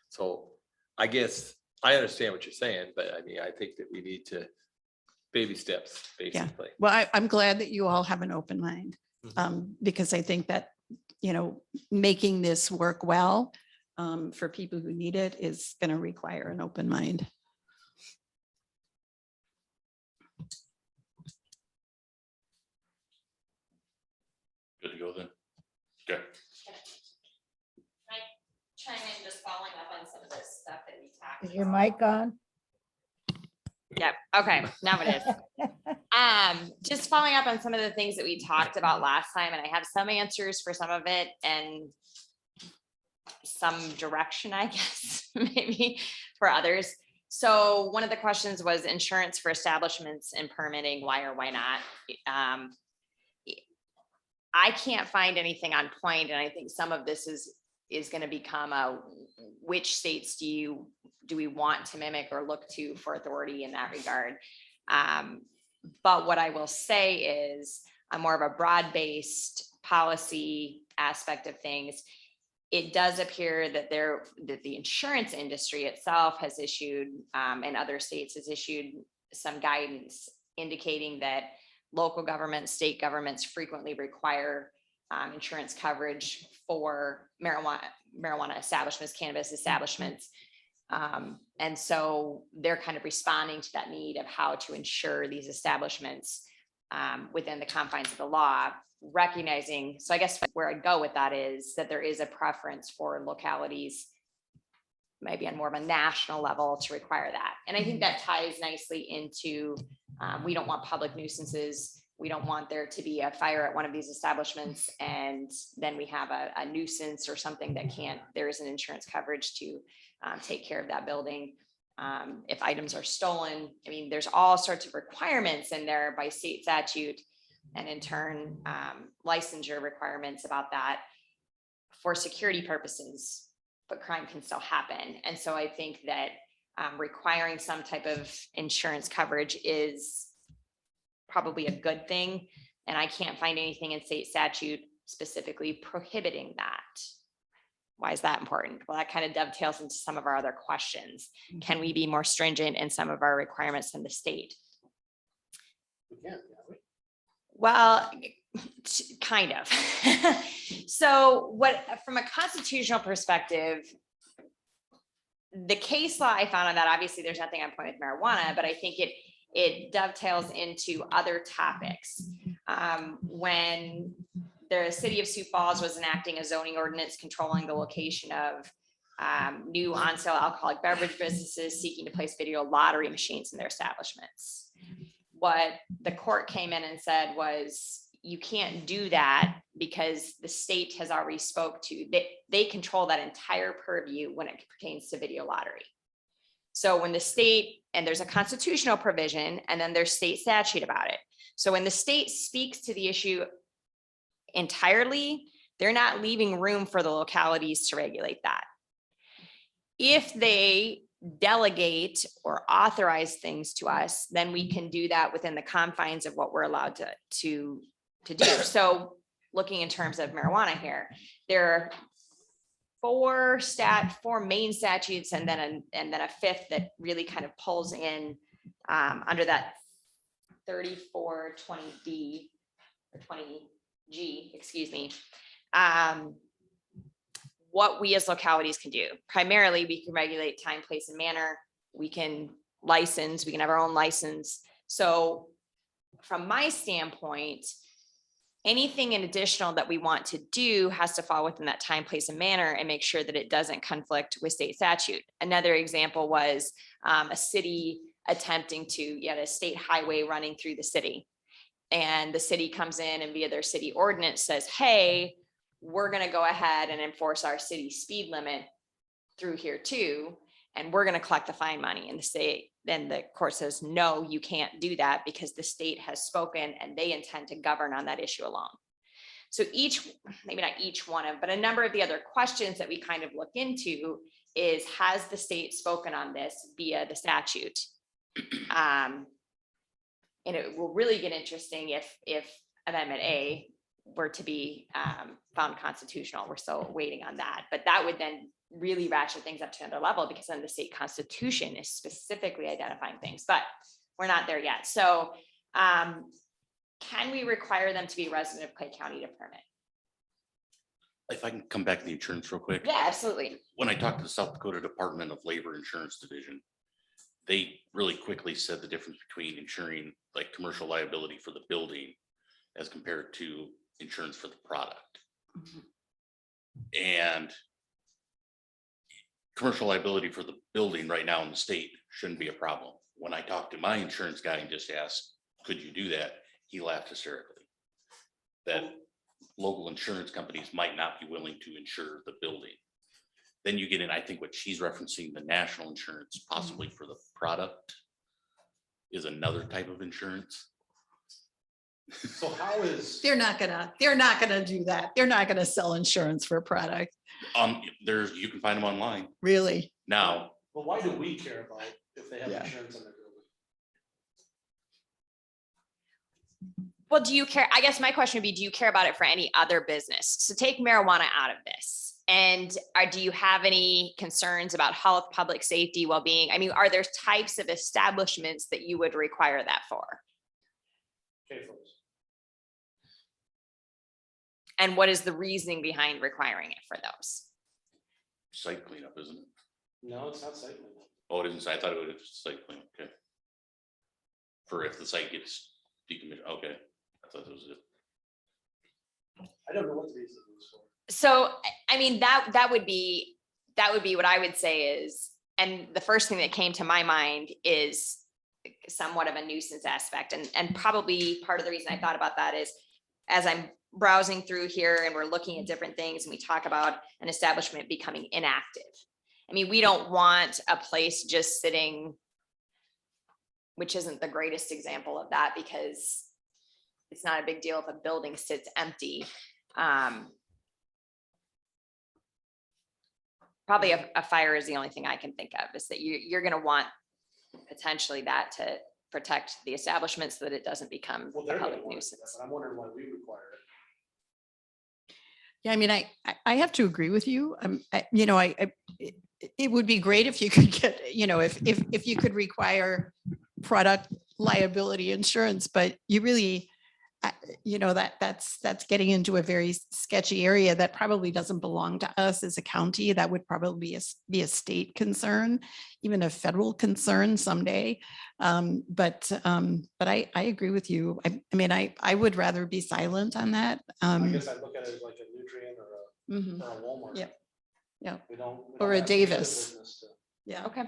So I guess I understand what you're saying, but I mean, I think that we need to baby steps, basically. Well, I'm glad that you all have an open mind, because I think that, making this work well for people who need it is going to require an open mind. Good to go then. Okay. Chime in just following up on some of this stuff that we talked Is your about. mic on? Yep, okay, now it is. Just following up on some of the things that we talked about last time, and I have some answers for some of it and some direction, I guess, maybe for others. So one of the questions was insurance for establishments and permitting, why or why not? I can't find anything on point, and I think some of this is going to become which states do we want to mimic or look to for authority in that regard. But what I will say is a more of a broad-based policy aspect of things. It does appear that the insurance industry itself has issued, and other states has issued some guidance indicating that local governments, state governments frequently require insurance coverage for marijuana establishments, cannabis establishments. And so they're kind of responding to that need of how to ensure these establishments within the confines of the law, recognizing, so I guess where I'd go with that is that there is a preference for localities, maybe on more of a national level, to require that. And I think that ties nicely into, we don't want public nuisances. We don't want there to be a fire at one of these establishments and then we have a nuisance or something that there isn't insurance coverage to take care of that building. If items are stolen, I mean, there's all sorts of requirements in there by state statute and in turn, licensure requirements about that for security purposes, but crime can still happen. And so I think that requiring some type of insurance coverage is probably a good thing. And I can't find anything in state statute specifically prohibiting that. Why is that important? Well, that kind of dovetails into some of our other questions. Can we be more stringent in some of our requirements than the state? Well, kind of. So from a constitutional perspective, the case law I found on that, obviously there's nothing on point with marijuana, but I think it dovetails into other topics. When the city of Sioux Falls was enacting a zoning ordinance controlling the location of new on-sale alcoholic beverage businesses seeking to place video lottery machines in their establishments. What the court came in and said was, you can't do that because the state has already spoke to, they control that entire purview when it pertains to video lottery. So when the state, and there's a constitutional provision, and then there's state statute about it. So when the state speaks to the issue entirely, they're not leaving room for the localities to regulate that. If they delegate or authorize things to us, then we can do that within the confines of what we're allowed to do. So looking in terms of marijuana here, there four main statutes and then a fifth that really kind of pulls in under that 3420D or 20G, excuse me. What we as localities can do. Primarily, we can regulate time, place, and manner. We can license, we can have our own license. So from my standpoint, anything in additional that we want to do has to fall within that time, place, and manner and make sure that it doesn't conflict with state statute. Another example was a city attempting to get a state highway running through the city. And the city comes in and via their city ordinance says, hey, we're gonna go ahead and enforce our city speed limit through here too. And we're gonna collect the fine money. And the state, then the court says, no, you can't do that because the state has spoken and they intend to govern on that issue alone. So maybe not each one of, but a number of the other questions that we kind of look into is, has the state spoken on this via the statute? And it will really get interesting if Amendment A were to be found constitutional. We're still waiting on that, but that would then really ratchet things up to another level because then the state constitution is specifically identifying things, but we're not there yet. So can we require them to be a resident of Clay County to permit? If I can come back to the insurance real quick. Yeah, absolutely. When I talked to the South Dakota Department of Labor Insurance Division, they really quickly said the difference between insuring like commercial liability for the building as compared to insurance for the product. And commercial liability for the building right now in the state shouldn't be a problem. When I talked to my insurance guy and just asked, could you do that? He laughed hysterically. That local insurance companies might not be willing to insure the building. Then you get in, I think what she's referencing, the national insurance possibly for the product is another type of insurance. So how is, They're not gonna do that. They're not gonna sell insurance for a product, You can find them online really. now. but why do we care about if they have Yeah. insurance on their building? Well, do you care? I guess my question would be, do you care about it for any other business? So take marijuana out of this. And do you have any concerns about health, public safety, well-being? I mean, are there types of establishments that you would require that for? Okay, folks. And what is the reasoning behind requiring it for those? Site cleanup, isn't it? No, it's not site cleanup. Oh, it isn't. I thought it was site cleanup. Okay. For if the site gets decommissioned. Okay. I thought that was it. I don't know what the reason is for. So, I mean, that would be what I would say is, and the first thing that came to my mind is somewhat of a nuisance aspect. And probably part of the reason I thought about that is as I'm browsing through here and we're looking at different things and we talk about an establishment becoming inactive. I mean, we don't want a place just sitting, which isn't the greatest example of that because it's not a big deal if a building sits empty. Probably a fire is the only thing I can think of, is that you're going to want potentially that to protect the establishment so that it doesn't become Well, a they're gonna public want nuisance. that, but I'm wondering why we require it. Yeah, I mean, I have to agree with you. It would be great if you could get, if you could require product liability insurance, but you really, that's getting into a very sketchy area that probably doesn't belong to us as a county. That would probably be a state concern, even a federal concern someday. But I agree with you. I mean, I would rather be silent on that. I guess I look at it as like a Nutrient or Mhm. a Walmart. Yeah. Yeah. We don't Or a have to be in the Davis. business to- Yeah. Okay.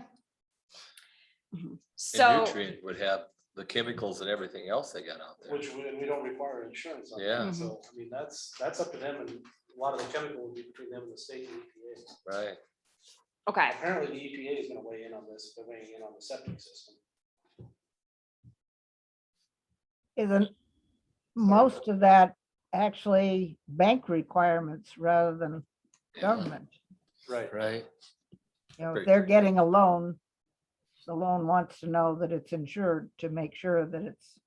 And So, Nutrient would have the chemicals and everything else they got out there. Which we don't require insurance on. Yeah. that. So, I mean, that's up to them, and a lot of the chemical would be between them and the state and EPA. Right. okay. Apparently, the EPA is gonna weigh in on this, they're weighing in on the septic system. Isn't most of that actually bank requirements rather than government? Right. Right. If they're getting a loan, the loan wants to know that it's insured to make sure that it's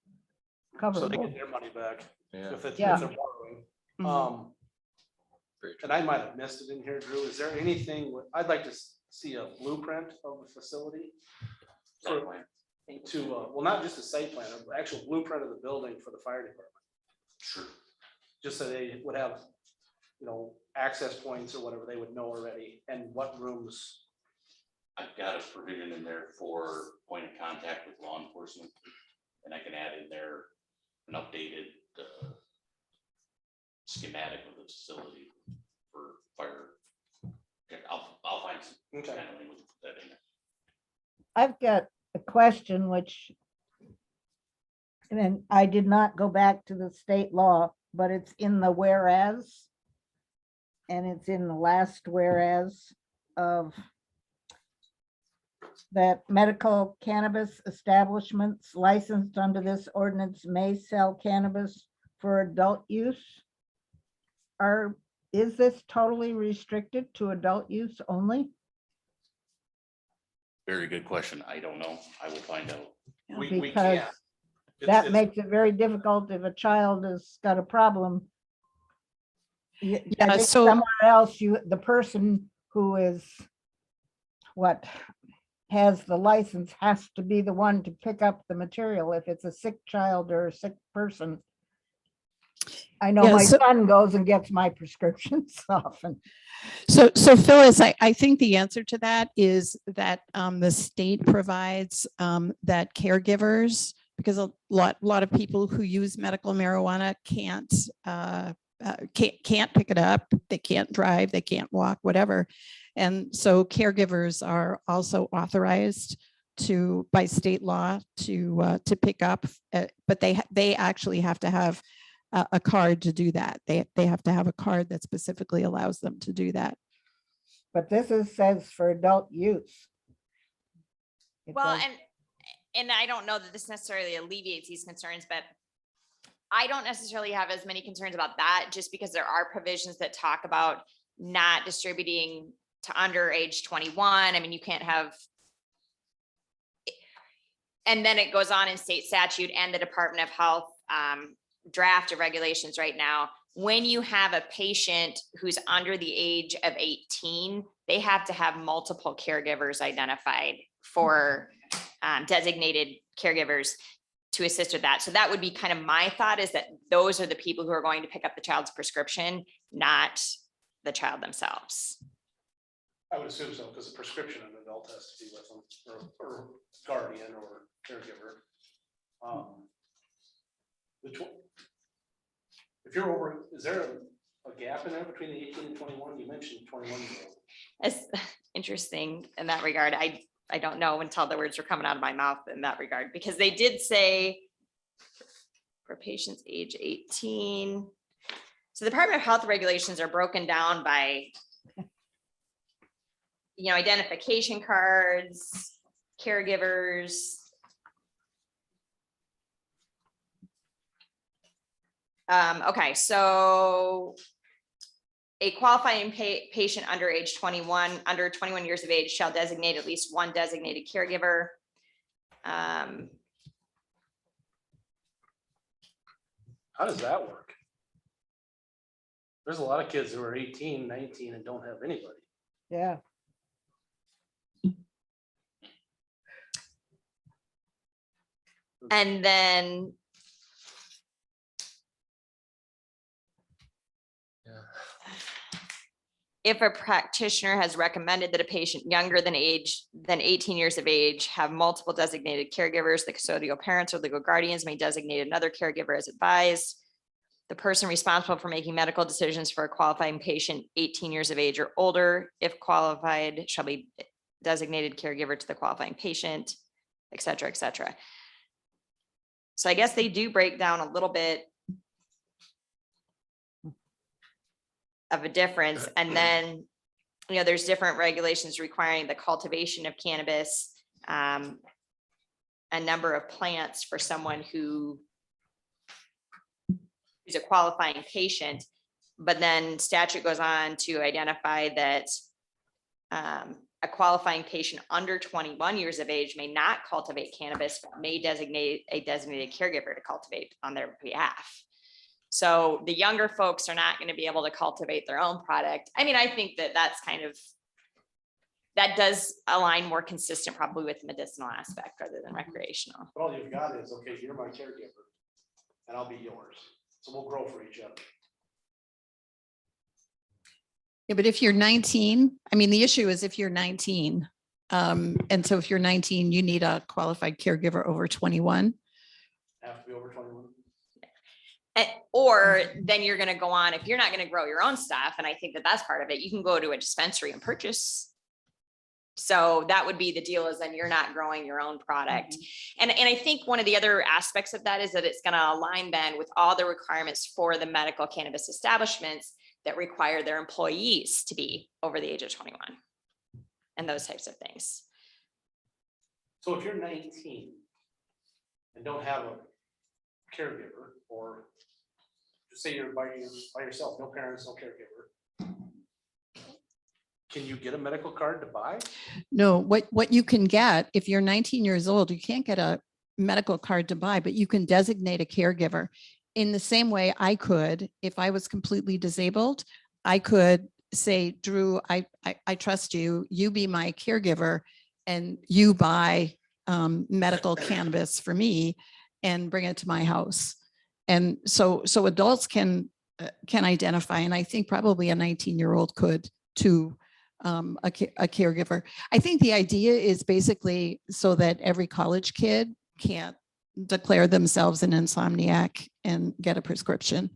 So they coverable. get their money back Yeah. if they're Yeah. borrowing. Mhm. very true. and I might have missed it in here, Drew, is there anything, I'd like to see a blueprint of the facility? Site For- plan. To, well, not just a site plan, an actual blueprint of the building for the fire department, Sure. just so they would have, access points or whatever they would know already, and what rooms. I've got a provision in there for point of contact with law enforcement. And I can add in there an updated schematic of the facility for fire. Okay, I'll find some kind of language to put that in there. I've got a question which, and then I did not go back to the state law, but it's in the whereas. And it's in the last whereas of that medical cannabis establishments licensed under this ordinance may sell cannabis for adult use. Is this totally restricted to adult use only? Very good question. I don't know. I will find out. Because that makes it very difficult if a child has got a problem. I think so- somewhere else, the person who is has the license has to be the one to pick up the material if it's a sick child or a sick person. I know Yeah, my so- son goes and gets my prescriptions often. So Phyllis, I think the answer to that is that the state provides that caregivers, because a lot of people who use medical marijuana can't pick it up, they can't drive, they can't walk, whatever. And so caregivers are also authorized by state law to pick up, but they actually have to have a card to do that. They have to have a card that specifically allows them to do that. But this says for adult use. It Well, does- and I don't know that this necessarily alleviates these concerns, but I don't necessarily have as many concerns about that, just because there are provisions that talk about not distributing to under age 21. I mean, you can't have. And then it goes on in state statute and the Department of Health draft of regulations right now. When you have a patient who's under the age of 18, they have to have multiple caregivers identified for designated caregivers to assist with that. So that would be kind of my thought, is that those are the people who are going to pick up the child's prescription, not the child themselves. I would assume so, because the prescription of an adult has to be with them, or guardian or caregiver. If you're over, is there a gap in there between the 18 and 21? You mentioned 21 year old. It's interesting in that regard. I don't know until the words were coming out of my mouth in that regard, because they did say for patients age 18. So the Department of Health regulations are broken down by, identification cards, caregivers. Okay, so a qualifying patient under age 21, under 21 years of age shall designate at least one designated caregiver. How does that work? There's a lot of kids who are 18, 19 and don't have anybody. Yeah. And then if a practitioner has recommended that a patient younger than 18 years of age have multiple designated caregivers, the custodial parents or legal guardians may designate another caregiver as advised. The person responsible for making medical decisions for a qualifying patient 18 years of age or older, if qualified, shall be designated caregiver to the qualifying patient, et cetera, et cetera. So I guess they do break down a little bit of a difference. And then, there's different regulations requiring the cultivation of cannabis, a number of plants for someone who is a qualifying patient. But then statute goes on to identify that a qualifying patient under 21 years of age may not cultivate cannabis, but may designate a designated caregiver to cultivate on their behalf. So the younger folks are not going to be able to cultivate their own product. I mean, I think that that's kind of, that does align more consistent probably with the medicinal aspect rather than recreational. But all you've got is, okay, you're my caregiver and I'll be yours. So we'll grow for each other. Yeah, but if you're 19, I mean, the issue is if you're 19, and so if you're 19, you need a qualified caregiver over 21. Have to be over 21. Or then you're going to go on, if you're not going to grow your own stuff, and I think that that's part of it, you can go to a dispensary and purchase. So that would be the deal, is then you're not growing your own product. And I think one of the other aspects of that is that it's going to align then with all the requirements for the medical cannabis establishments that require their employees to be over the age of 21 and those types of things. So if you're 19 and don't have a caregiver, or just say you're by yourself, no parents, no caregiver, can you get a medical card to buy? No, what you can get, if you're 19 years old, you can't get a medical card to buy, but you can designate a caregiver. In the same way I could, if I was completely disabled, I could say, Drew, I trust you, you be my caregiver and you buy medical cannabis for me and bring it to my house. And so adults can identify, and I think probably a 19-year-old could too, a caregiver. I think the idea is basically so that every college kid can't declare themselves an insomniac and get a prescription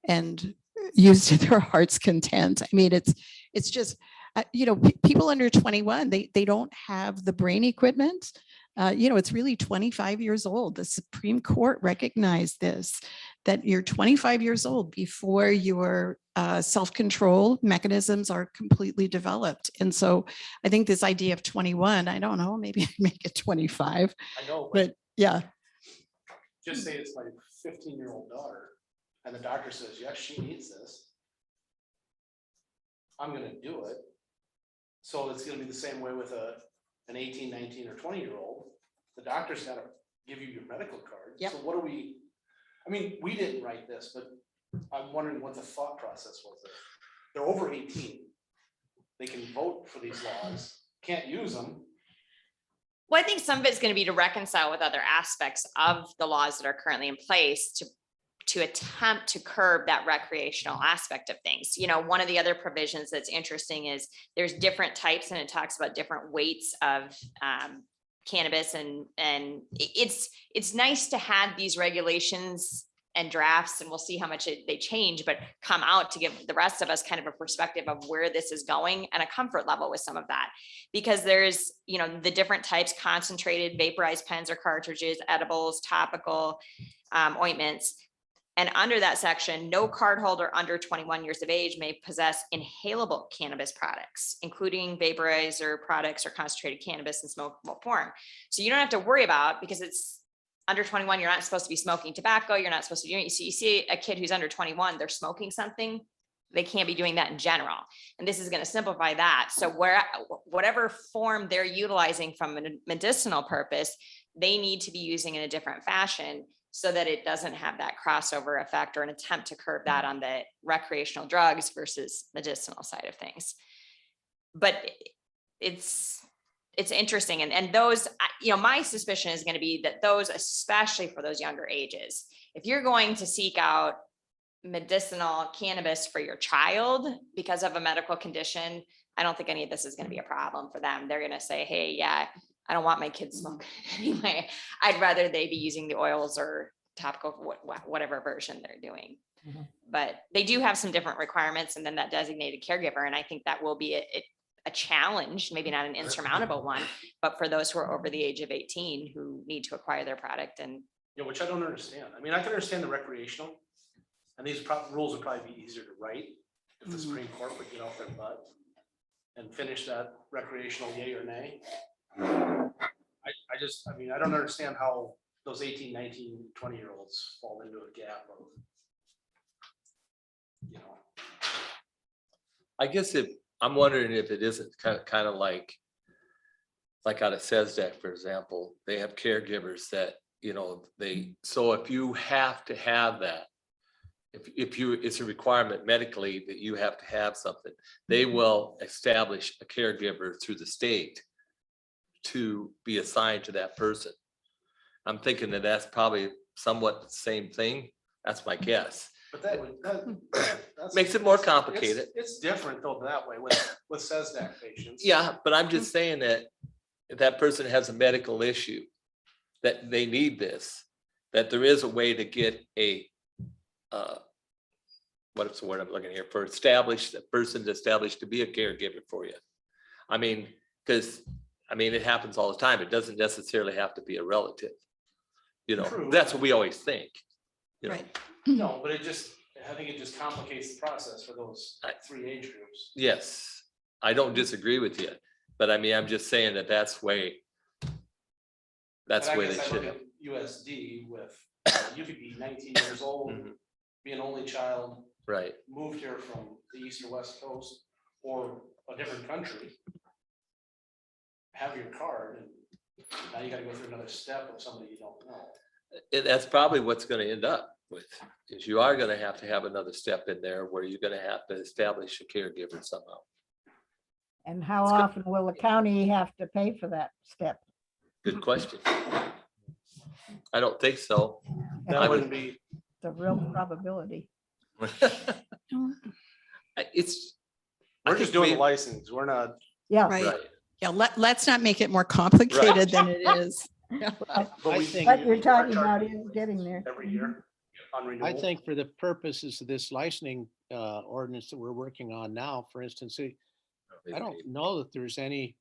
and use to their heart's content. I mean, it's just, you know, people under 21, they don't have the brain equipment. You know, it's really 25 years old. The Supreme Court recognized this, that you're 25 years old before your self-control mechanisms are completely developed. And so I think this idea of 21, I don't know, maybe I make it 25. I know, But yeah. just say it's my 15-year-old daughter and the doctor says, yes, she needs this. I'm gonna do it. So it's gonna be the same way with an 18, 19 or 20-year-old. The doctor's gotta give you your medical card. Yep. So what do we, I mean, we didn't write this, but I'm wondering what the thought process was there. They're over 18. They can vote for these laws, can't use them. Well, I think some of it's going to be to reconcile with other aspects of the laws that are currently in place to attempt to curb that recreational aspect of things. You know, one of the other provisions that's interesting is there's different types, and it talks about different weights of cannabis, and it's nice to have these regulations and drafts, and we'll see how much they change, but come out to give the rest of us kind of a perspective of where this is going and a comfort level with some of that. Because there's, you know, the different types: concentrated, vaporized pens or cartridges, edibles, topical, ointments. And under that section, no card holder under 21 years of age may possess inhalable cannabis products, including vaporizer products or concentrated cannabis in smokable form. So you don't have to worry about, because it's under 21, you're not supposed to be smoking tobacco. You're not supposed to do it. You see a kid who's under 21, they're smoking something. They can't be doing that in general. And this is going to simplify that. So whatever form they're utilizing from a medicinal purpose, they need to be using in a different fashion, so that it doesn't have that crossover effect or an attempt to curb that on the recreational drugs versus medicinal side of things. But it's interesting. And those, you know, my suspicion is going to be that those, especially for those younger ages, if you're going to seek out medicinal cannabis for your child because of a medical condition, I don't think any of this is going to be a problem for them. They're going to say, hey, yeah, I don't want my kids smoking anyway. I'd rather they be using the oils or topical, whatever version they're doing. Mhm. But they do have some different requirements, and then that designated caregiver. And I think that will be a challenge, maybe not an insurmountable one, but for those who are over the age of 18 who need to acquire their product. And You know, which I don't understand. I mean, I can understand the recreational, and these rules would probably be easier to write if the Supreme Court would get off their butt and finish that recreational yay or nay. I mean, I don't understand how those 18, 19, 20-year-olds fall into a gap of, you know. I guess I'm wondering if it isn't kind of like out of SESDAC, for example, they have caregivers that, you know, so if you have to have that, it's a requirement medically that you have to have something, they will establish a caregiver through the state to be assigned to that person. I'm thinking that that's probably somewhat the same thing. That's my guess. But that would, that's. Makes it more it's- complicated. It's different though that way with SESDAC patients. Yeah, but I'm just saying that if that person has a medical issue, that they need this, that there is a way to get a, what is the word I'm looking here for, established, a person established to be a caregiver for you. I mean, because, I mean, it happens all the time. It doesn't necessarily have to be a relative. You know, True. that's what we always think. You know, No, but I think it just complicates the process for those 3 age groups. yes, I don't disagree with you, but I mean, I'm just saying that that's way. That's the And I way they guess I should look have. at USD with, you could be 19 years old, be an only child, Right. moved here from the east or west coast or a different country. Have your card and now you gotta go through another step of somebody you don't know. That's probably what's gonna end up with, is you are gonna have to have another step in there where you're gonna have to establish a caregiver somehow. And how often will the county have to pay for that step? Good question. I don't think so. I That would- wouldn't be, It's a real probability. It's. I we're think just doing the we- license. We're not, Yeah. Right. Right. Yeah, let's not make it more complicated than it is. but I we think- What you're talking about is getting there. every year on renewal. I think for the purposes of this licensing ordinance that we're working on now, for instance, I don't know that there's any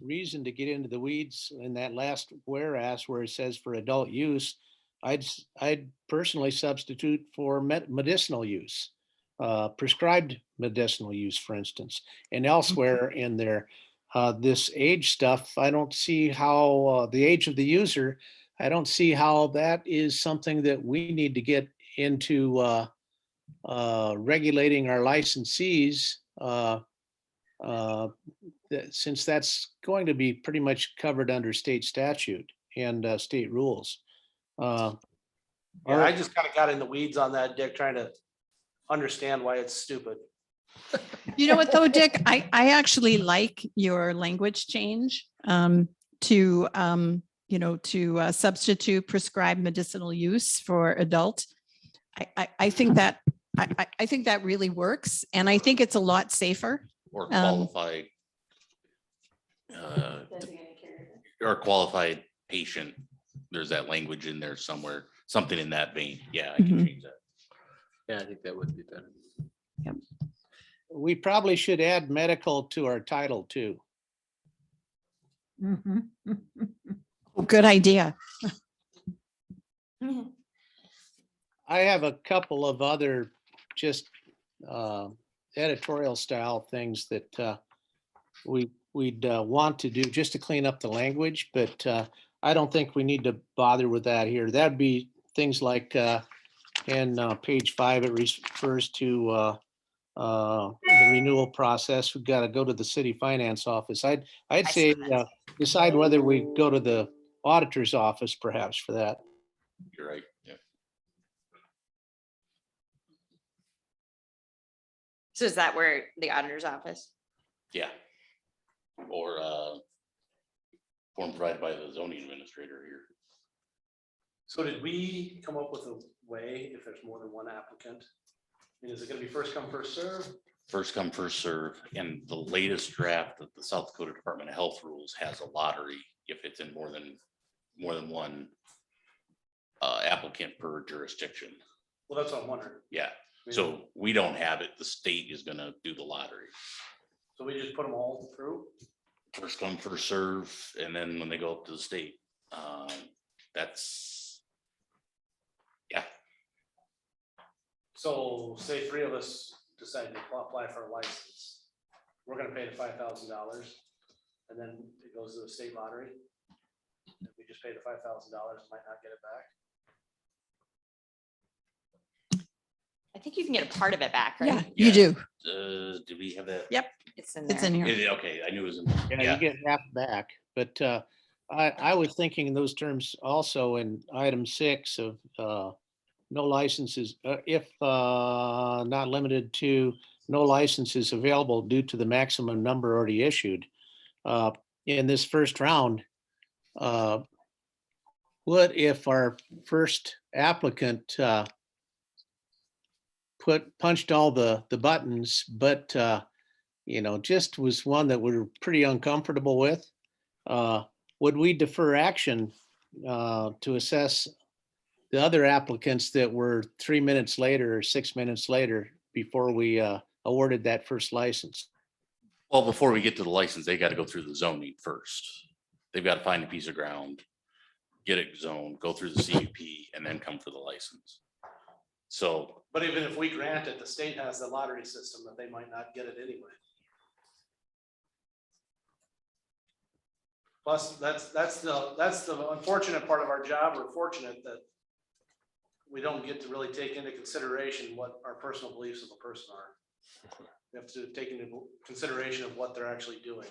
reason to get into the weeds in that last whereas where it says for adult use. I'd personally substitute for medicinal use, prescribed medicinal use, for instance, and elsewhere in there. This age stuff, I don't see how, the age of the user, I don't see how that is something that we need to get into regulating our licensees. Since that's going to be pretty much covered under state statute and state rules. Yeah, I just kind of got in the weeds on that, Dick, trying to understand why it's stupid. You know what though, Dick, I actually like your language change to, to substitute prescribed medicinal use for adult. I think that, I think that really works and I think it's a lot safer. Or qualified. Or qualified patient. There's that language in there somewhere, something in that vein. Yeah, I can Mhm. change that. Yeah, I think that would be better. We probably should add medical to our title too. Mhm. Good idea. I have a couple of other just editorial style things that we'd want to do just to clean up the language, but I don't think we need to bother with that here. That'd be things like in page 5, it refers to the renewal process. We've got to go to the city finance office. I'd say decide whether we go to the auditor's office perhaps for that. You're right. Yeah. So is that where the auditor's office? Yeah. Or form provided by the zoning administrator here. So did we come up with a way if there's more than one applicant? I mean, is it gonna be first come, first serve? First come, first serve, and the latest draft of the South Dakota Department of Health rules has a lottery if it's in more than one applicant per jurisdiction. Well, that's what I'm wondering. Yeah, so we don't have it. The state is gonna do the lottery. So we just put them all through? First come, first serve, and then when they go up to the state, that's, yeah, So say 3 of us decide to apply for a license. We're gonna pay the $5,000 and then it goes to the state lottery. If we just pay the $5,000, might not get it back. I think you can get a part of it back, Yeah, right? you do. do we have that? Yep. It's in It's there. in here. Okay, I knew it was in. Yeah, you get half back, but I was thinking in those terms also in item 6 of no licenses, if not limited to no licenses available due to the maximum number already issued. In this first round, what if our first applicant punched all the buttons, but just was one that we're pretty uncomfortable with? Would we defer action to assess the other applicants that were 3 minutes later or 6 minutes later before we awarded that first license? Well, before we get to the license, they got to go through the zoning first. They've got to find a piece of ground, get it zoned, go through the CUP, and then come for the license. So, But even if we grant it, the state has the lottery system that they might not get it anyway. Plus, that's the unfortunate part of our job. We're fortunate that we don't get to really take into consideration what our personal beliefs of a person are. We have to take into consideration of what they're actually doing.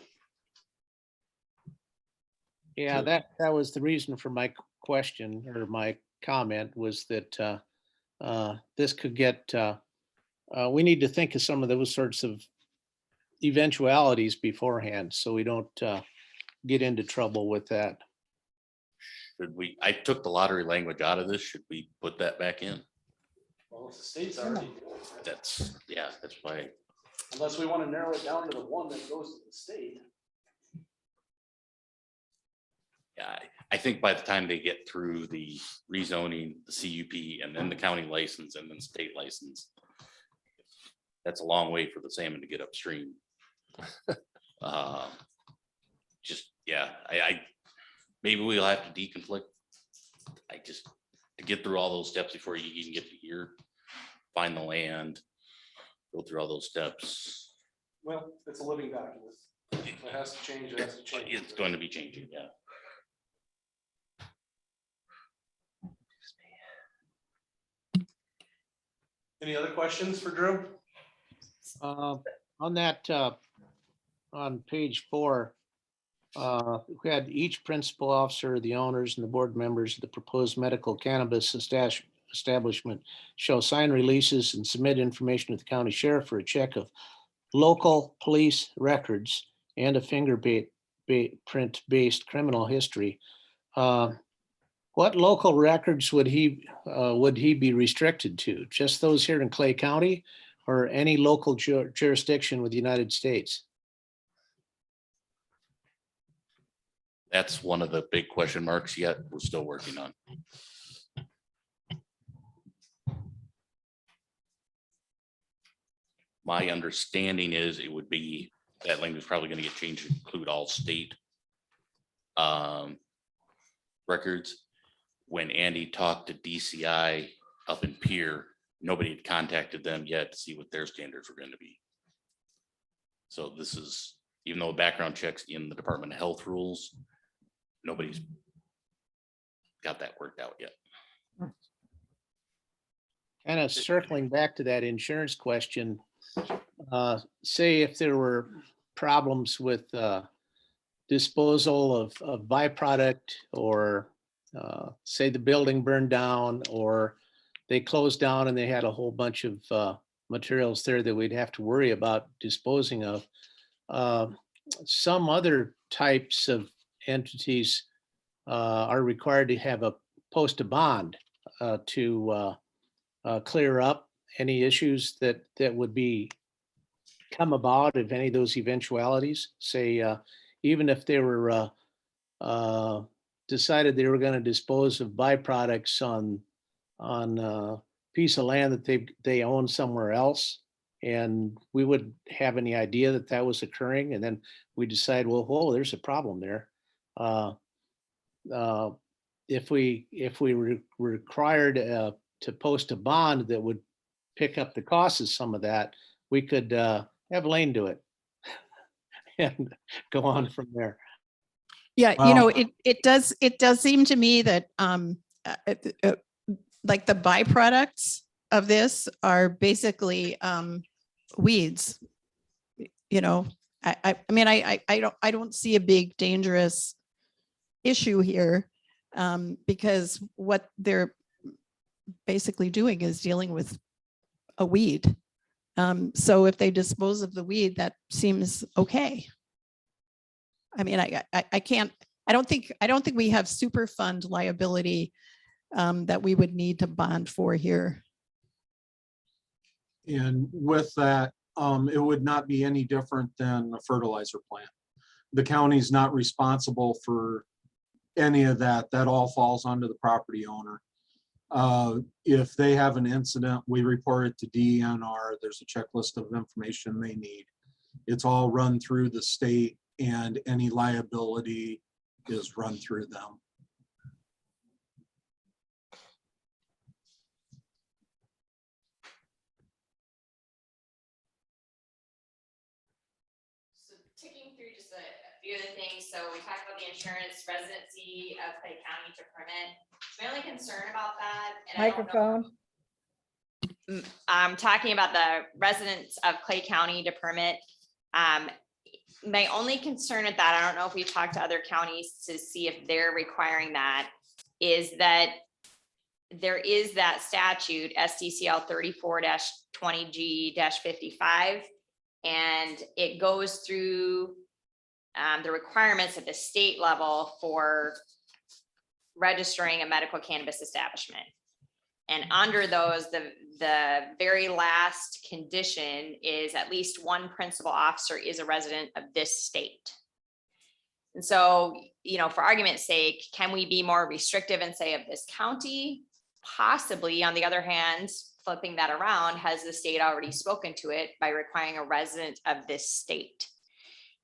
Yeah, that was the reason for my question or my comment, was that this could get, we need to think of some of those sorts of eventualities beforehand, so we don't get into trouble with that. should we, I took the lottery language out of this. Should we put that back in? Well, if the state's already doing it, That's, yeah, that's why. unless we want to narrow it down to the one that goes to the state. Yeah, I think by the time they get through the rezoning, the CUP, and then the county license and then state license, that's a long way for the salmon to get upstream. Just, yeah, I maybe we'll have to deconflict. To get through all those steps before you even get to here, find the land, go through all those steps. Well, it's a living document. It has to change, it has to change. It's going to be changing, yeah. Any other questions for Drew? On that, on page 4, we had each principal officer, the owners and the board members of the proposed medical cannabis establishment shall sign releases and submit information to the county sheriff for a check of local police records and a fingerprint-based criminal history. What local records would he be restricted to? Just those here in Clay County, or any local jurisdiction with the United States? That's one of the big question marks yet we're still working on. My understanding is it would be, that language is probably going to get changed to include all state records. When Andy talked to DCI up in Pier, nobody had contacted them yet to see what their standards were going to be. So this is, even though background checks in the Department of Health rules, nobody's got that worked out yet. Kind of circling back to that insurance question, say if there were problems with disposal of byproduct, or say the building burned down, or they closed down and they had a whole bunch of materials there that we'd have to worry about disposing of. Some other types of entities are required to have post a bond to clear up any issues that would come about if any of those eventualities. Say, even if they were decided they were going to dispose of byproducts on a piece of land that they own somewhere else, and we wouldn't have any idea that that was occurring, and then we decide, well, whoa, there's a problem there. If we were required to post a bond that would pick up the cost of some of that, we could have Lane do it and go on from there. Yeah, it does seem to me that like the byproducts of this are basically weeds. I mean, I don't see a big dangerous issue here, because what they're basically doing is dealing with a weed. So if they dispose of the weed, that seems okay. I mean, I can't, I don't think we have super fund liability that we would need to bond for here. And with that, it would not be any different than a fertilizer plant. The county's not responsible for any of that. That all falls onto the property owner. If they have an incident, we report it to DNR. There's a checklist of information they need. It's all run through the state, and any liability is run through them. So ticking through just a few of the things. So we talked about the insurance residency of Clay County to permit. My only concern about that. and I don't know- Microphone. I'm talking about the residents of Clay County to permit. My only concern at that, I don't know if we've talked to other counties to see if they're requiring that, is that there is that statute, SDCL 34-20G-55, and it goes through the requirements at the state level for registering a medical cannabis establishment. And under those, the very last condition is at least one principal officer is a resident of this state. And so, for argument's sake, can we be more restrictive and say of this county? Possibly. On the other hand, flipping that around, has the state already spoken to it by requiring a resident of this state?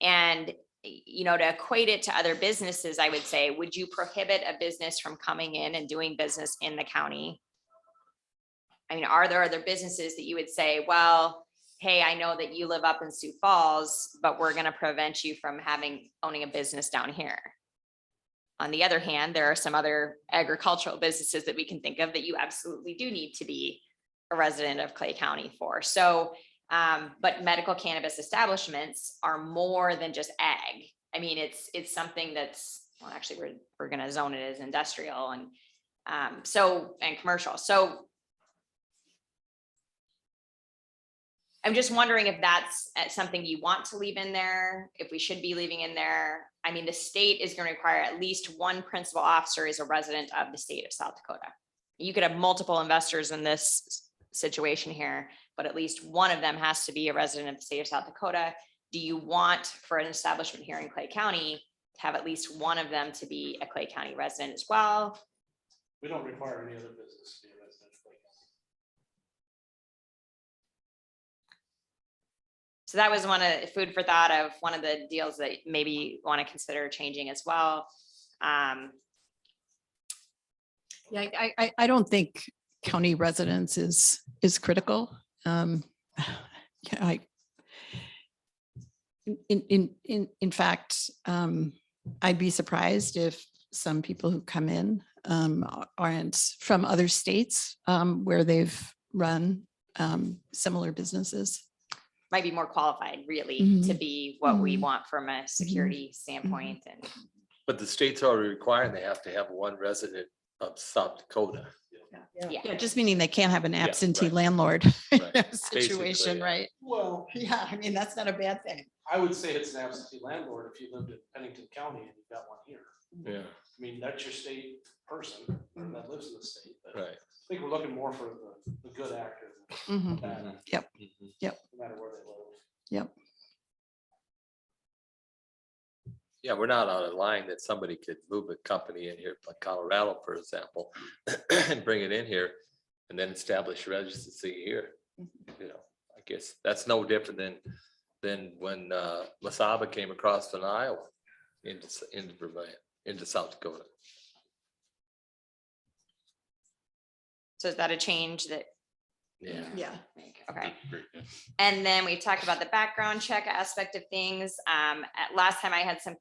And to equate it to other businesses, I would say, would you prohibit a business from coming in and doing business in the county? I mean, are there other businesses that you would say, well, hey, I know that you live up in Sioux Falls, but we're going to prevent you from owning a business down here? On the other hand, there are some other agricultural businesses that we can think of that you absolutely do need to be a resident of Clay County for. So, but medical cannabis establishments are more than just ag. I mean, it's something that's, well, actually, we're going to zone it as industrial and commercial. So I'm just wondering if that's something you want to leave in there, if we should be leaving in there. I mean, the state is going to require at least one principal officer is a resident of the state of South Dakota. You could have multiple investors in this situation here, but at least one of them has to be a resident of the state of South Dakota. Do you want for an establishment here in Clay County to have at least one of them to be a Clay County resident as well? We don't require any other business to be a resident of Clay County. So that was food for thought of one of the deals that maybe want to consider changing as well. Yeah, I don't think county residence is critical. In fact, I'd be surprised if some people who come in aren't from other states where they've run similar businesses. Might be more qualified really to be what we want from a security standpoint. And But the state's already requiring they have to have one resident of South Dakota. Yeah, just meaning they can't have an absentee right. landlord Right. situation, Basically, right? Well, Yeah, I mean, that's not a bad thing. I would say it's an absentee landlord if you lived in Pennington County and you've got one here. Yeah, I mean, that's your state person that lives in the state. But right. I think we're looking more for the good actor. Mhm. than Yep. Mhm. Yep. No matter where they live. Yep. Yeah, we're not out of line that somebody could move a company in here, like Colorado, for example, and bring it in here and then establish residency here. I guess that's no different than when Masaba came across from Iowa into Vermont, into South Dakota. so is that a change that? Yeah. Okay. And then we talked about the background check aspect of things. Last time I had some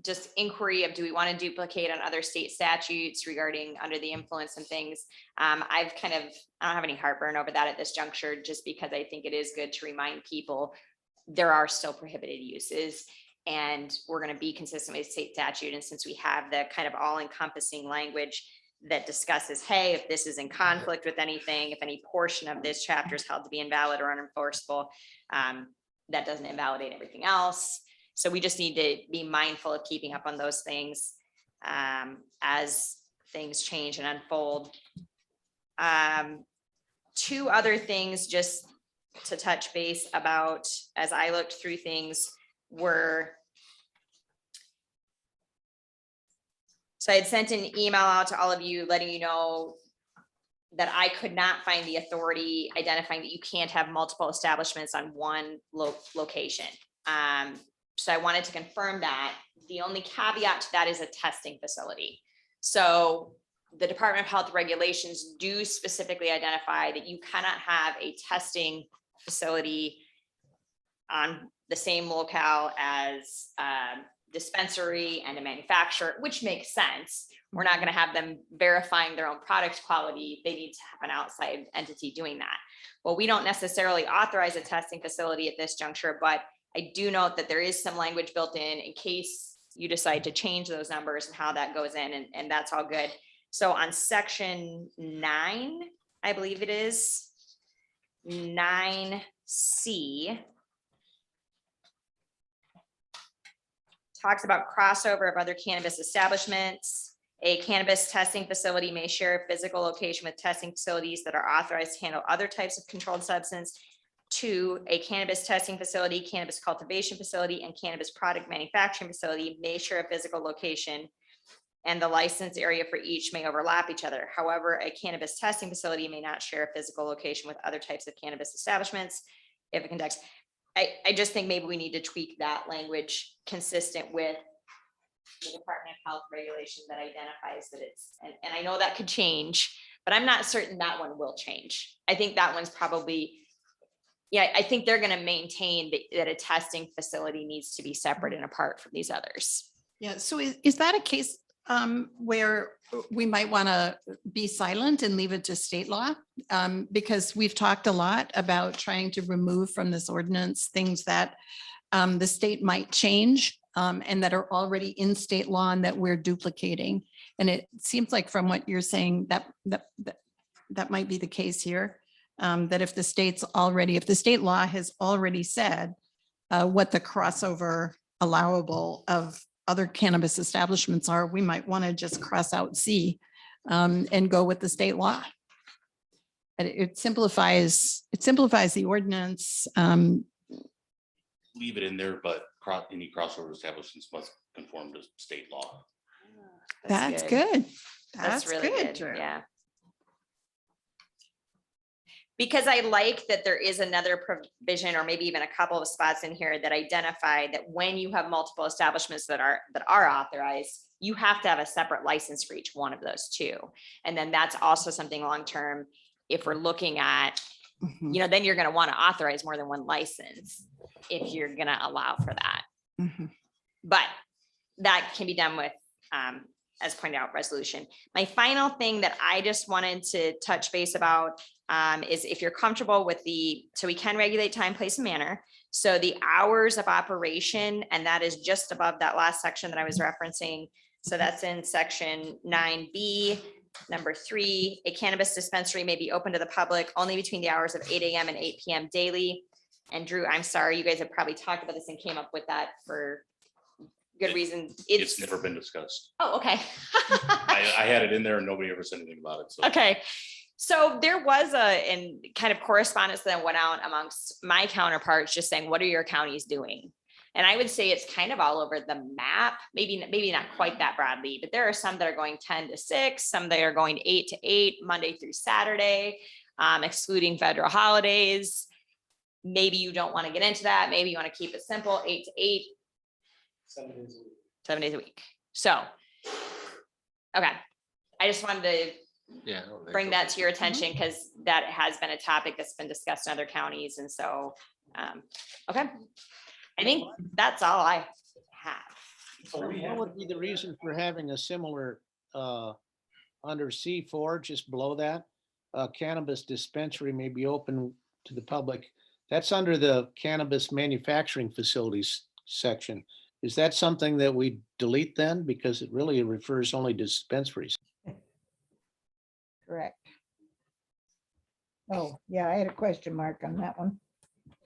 just inquiry of, do we want to duplicate on other state statutes regarding under the influence and things? I don't have any heartburn over that at this juncture, just because I think it is good to remind people there are still prohibited uses and we're going to be consistent with state statute. And since we have the kind of all encompassing language that discusses, hey, if this is in conflict with anything, if any portion of this chapter is held to be invalid or unenforceable, that doesn't invalidate everything else. So we just need to be mindful of keeping up on those things as things change and unfold. Two other things just to touch base about as I looked through things were, so I had sent an email out to all of you letting you know that I could not find the authority identifying that you can't have multiple establishments on one location. So I wanted to confirm that. The only caveat to that is a testing facility. So the Department of Health regulations do specifically identify that you cannot have a testing facility on the same locale as dispensary and a manufacturer, which makes sense. We're not going to have them verifying their own product quality. They need to have an outside entity doing that. Well, we don't necessarily authorize a testing facility at this juncture, but I do note that there is some language built in case you decide to change those numbers and how that goes in, and that's all good. So on section 9, I believe it is 9C, talks about crossover of other cannabis establishments. A cannabis testing facility may share a physical location with testing facilities that are authorized to handle other types of controlled substance. 2, a cannabis testing facility, cannabis cultivation facility, and cannabis product manufacturing facility may share a physical location, and the license area for each may overlap each other. However, a cannabis testing facility may not share a physical location with other types of cannabis establishments if it conducts. I just think maybe we need to tweak that language consistent with the Department of Health regulation that identifies that it's, and I know that could change, but I'm not certain that one will change. I think that one's probably, yeah, I think they're going to maintain that a testing facility needs to be separate and apart from these others. Yeah, so is that a case where we might want to be silent and leave it to state law? Because we've talked a lot about trying to remove from this ordinance things that the state might change and that are already in state law and that we're duplicating. And it seems like from what you're saying that might be the case here. That if the state law has already said what the crossover allowable of other cannabis establishments are, we might want to just cross out C and go with the state law. And it simplifies the ordinance. Leave it in there, but any crossover establishments must conform to state law. That's good. That's really good. Drew. Yeah. Because I like that there is another provision, or maybe even a couple of spots in here that identify that when you have multiple establishments that are authorized, you have to have a separate license for each one of those too. And then that's also something long-term, if we're looking at, you know, then you're going to want to authorize more than one license if you're going to allow for that. But that can be done with, as pointed out, resolution. My final thing that I just wanted to touch base about is if you're comfortable with so we can regulate time, place, and manner. So the hours of operation, and that is just above that last section that I was referencing. So that's in section 9B, number 3, a cannabis dispensary may be open to the public only between the hours of 8 a.m. and 8 p.m. daily. And Drew, I'm sorry, you guys have probably talked about this and came up with that for good reason. It's never been discussed. Oh, okay. I had it in there and nobody ever said anything about it. So. Okay. So there was a kind of correspondence that went out amongst my counterparts just saying, what are your counties doing? And I would say it's kind of all over the map, maybe not quite that broadly, but there are some that are going 10 to 6, some that are going 8 to 8, Monday through Saturday, excluding federal holidays. Maybe you don't want to get into that. Maybe you want to keep it simple, 8 to 8. 7 days a week. 7 days a week. So, okay. I just wanted to bring that to your attention because that has been a topic that's been discussed in other counties. And so, okay. I think that's all I have. What would be the reason for having a similar under C4, just below that? Cannabis dispensary may be open to the public. That's under the cannabis manufacturing facilities section. Is that something that we delete then? Because it really refers only to dispensaries. Oh, yeah, I had a question mark on that one.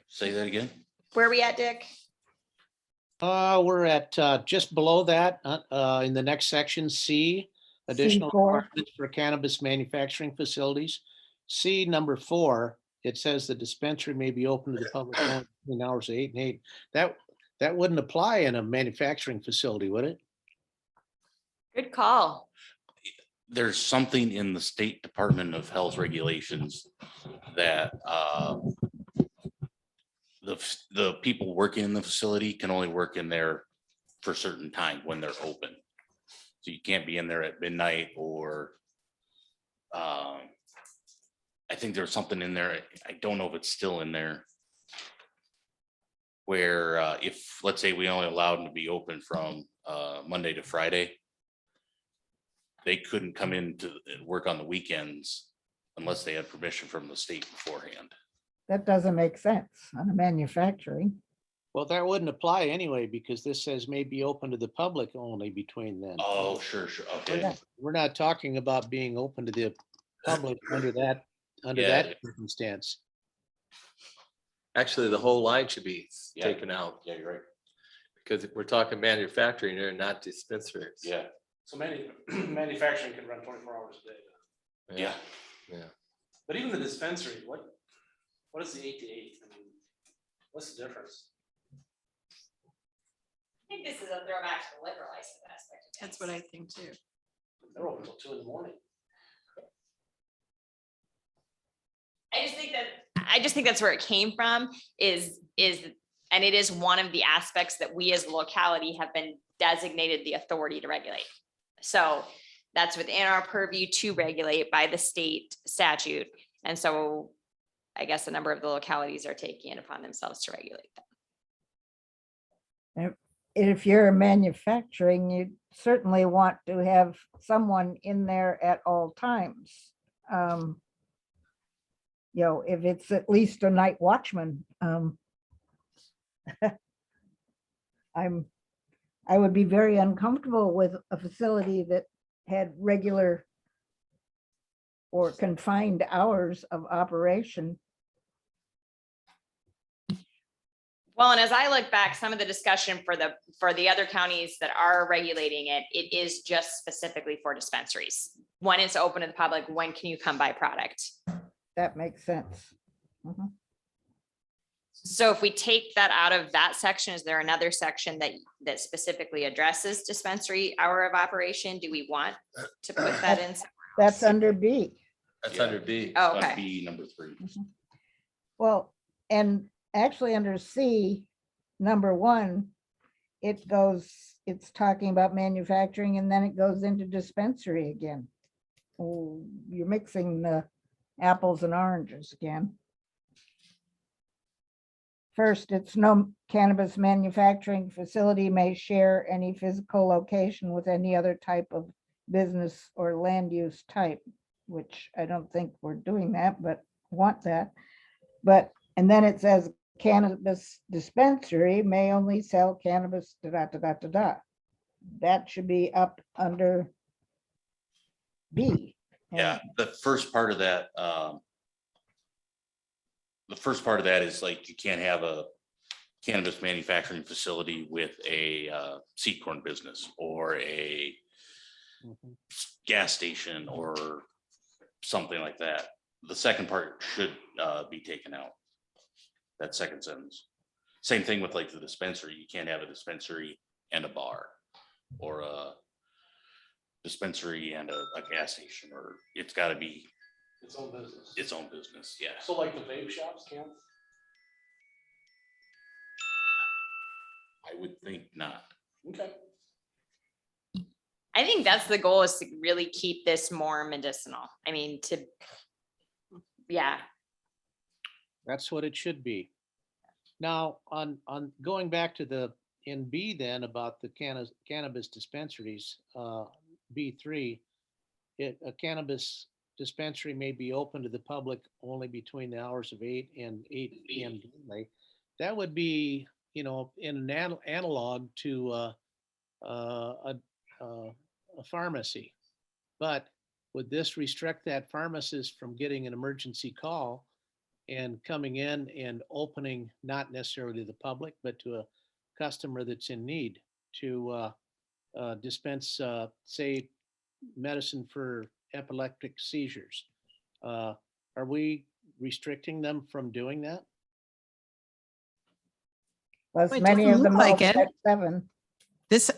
Say that again? Where are we at, Dick? We're at, just below that, in the next section, C, additional C4. requirements for cannabis manufacturing facilities. C number 4, it says the dispensary may be open to the public only between hours of 8 and 8. That wouldn't apply in a manufacturing facility, would it? Good call. There's something in the State Department of Health regulations that the people working in the facility can only work in there for a certain time when they're open. So you can't be in there at midnight or I think there's something in there. I don't know if it's still in there. Where if, let's say we only allowed them to be open from Monday to Friday, they couldn't come in to work on the weekends unless they had permission from the state beforehand. That doesn't make sense on a manufacturing. Well, that wouldn't apply anyway, because this says may be open to the public only between then. Oh, sure, okay. We're not talking about being open to the public under that Yeah. circumstance. Actually, the whole line should be Yeah. taken out Yeah, you're right. because we're talking manufacturing there, not dispensaries. Yeah. So manufacturing can run 24 hours a day. Yeah. Yeah. But even the dispensary, what is the 8 to 8? I mean, what's the difference? I think this is a throwback to the liquor license aspect. of That's things. what I think too. They're open until 2 in the morning. I just think that's where it came from and it is one of the aspects that we as a locality have been designated the authority to regulate. So that's within our purview to regulate by the state statute. And so I guess a number of the localities are taking it upon themselves to regulate that. If you're manufacturing, you certainly want to have someone in there at all times. You know, if it's at least a night watchman, I would be very uncomfortable with a facility that had regular or confined hours of operation. Well, and as I look back, some of the discussion for the other counties that are regulating it, it is just specifically for dispensaries. When it's open to the public, when can you come buy product? That makes sense. Mhm. So if we take that out of that section, is there another section that specifically addresses dispensary hour of operation? Do we want to put that in? That's under B. That's under B. Oh, That'd okay. be number 3. Well, and actually under C, number 1, it's talking about manufacturing and then it goes into dispensary again. Oh, you're mixing the apples and oranges again. First, it's no cannabis manufacturing facility may share any physical location with any other type of business or land use type, which I don't think we're doing that, but want that. But, and then it says cannabis dispensary may only sell cannabis, da, da, da, da, da, da. That should be up under B. Yeah, the first part of that, is like, you can't have a cannabis manufacturing facility with a seed corn business or a gas station or something like that. The second part should be taken out. That second sentence. Same thing with like the dispensary. You can't have a dispensary and a bar or a dispensary and a gas station, or it's got to be Its own business. its own business. Yeah. So like the vape shops can? I would think not. Okay. I think that's the goal, is to really keep this more medicinal. I mean, yeah. That's what it should be. Now, on going back to in B then about the cannabis dispensaries, B3, a cannabis dispensary may be open to the public only between the hours of 8 and 8 p.m. daily. That would be, in an analog to a pharmacy. But would this restrict that pharmacist from getting an emergency call and coming in and opening, not necessarily to the public, but to a customer that's in need to dispense, say, medicine for epileptic seizures? Are we restricting them from doing that? Plus It many doesn't of them look like open it. at 7.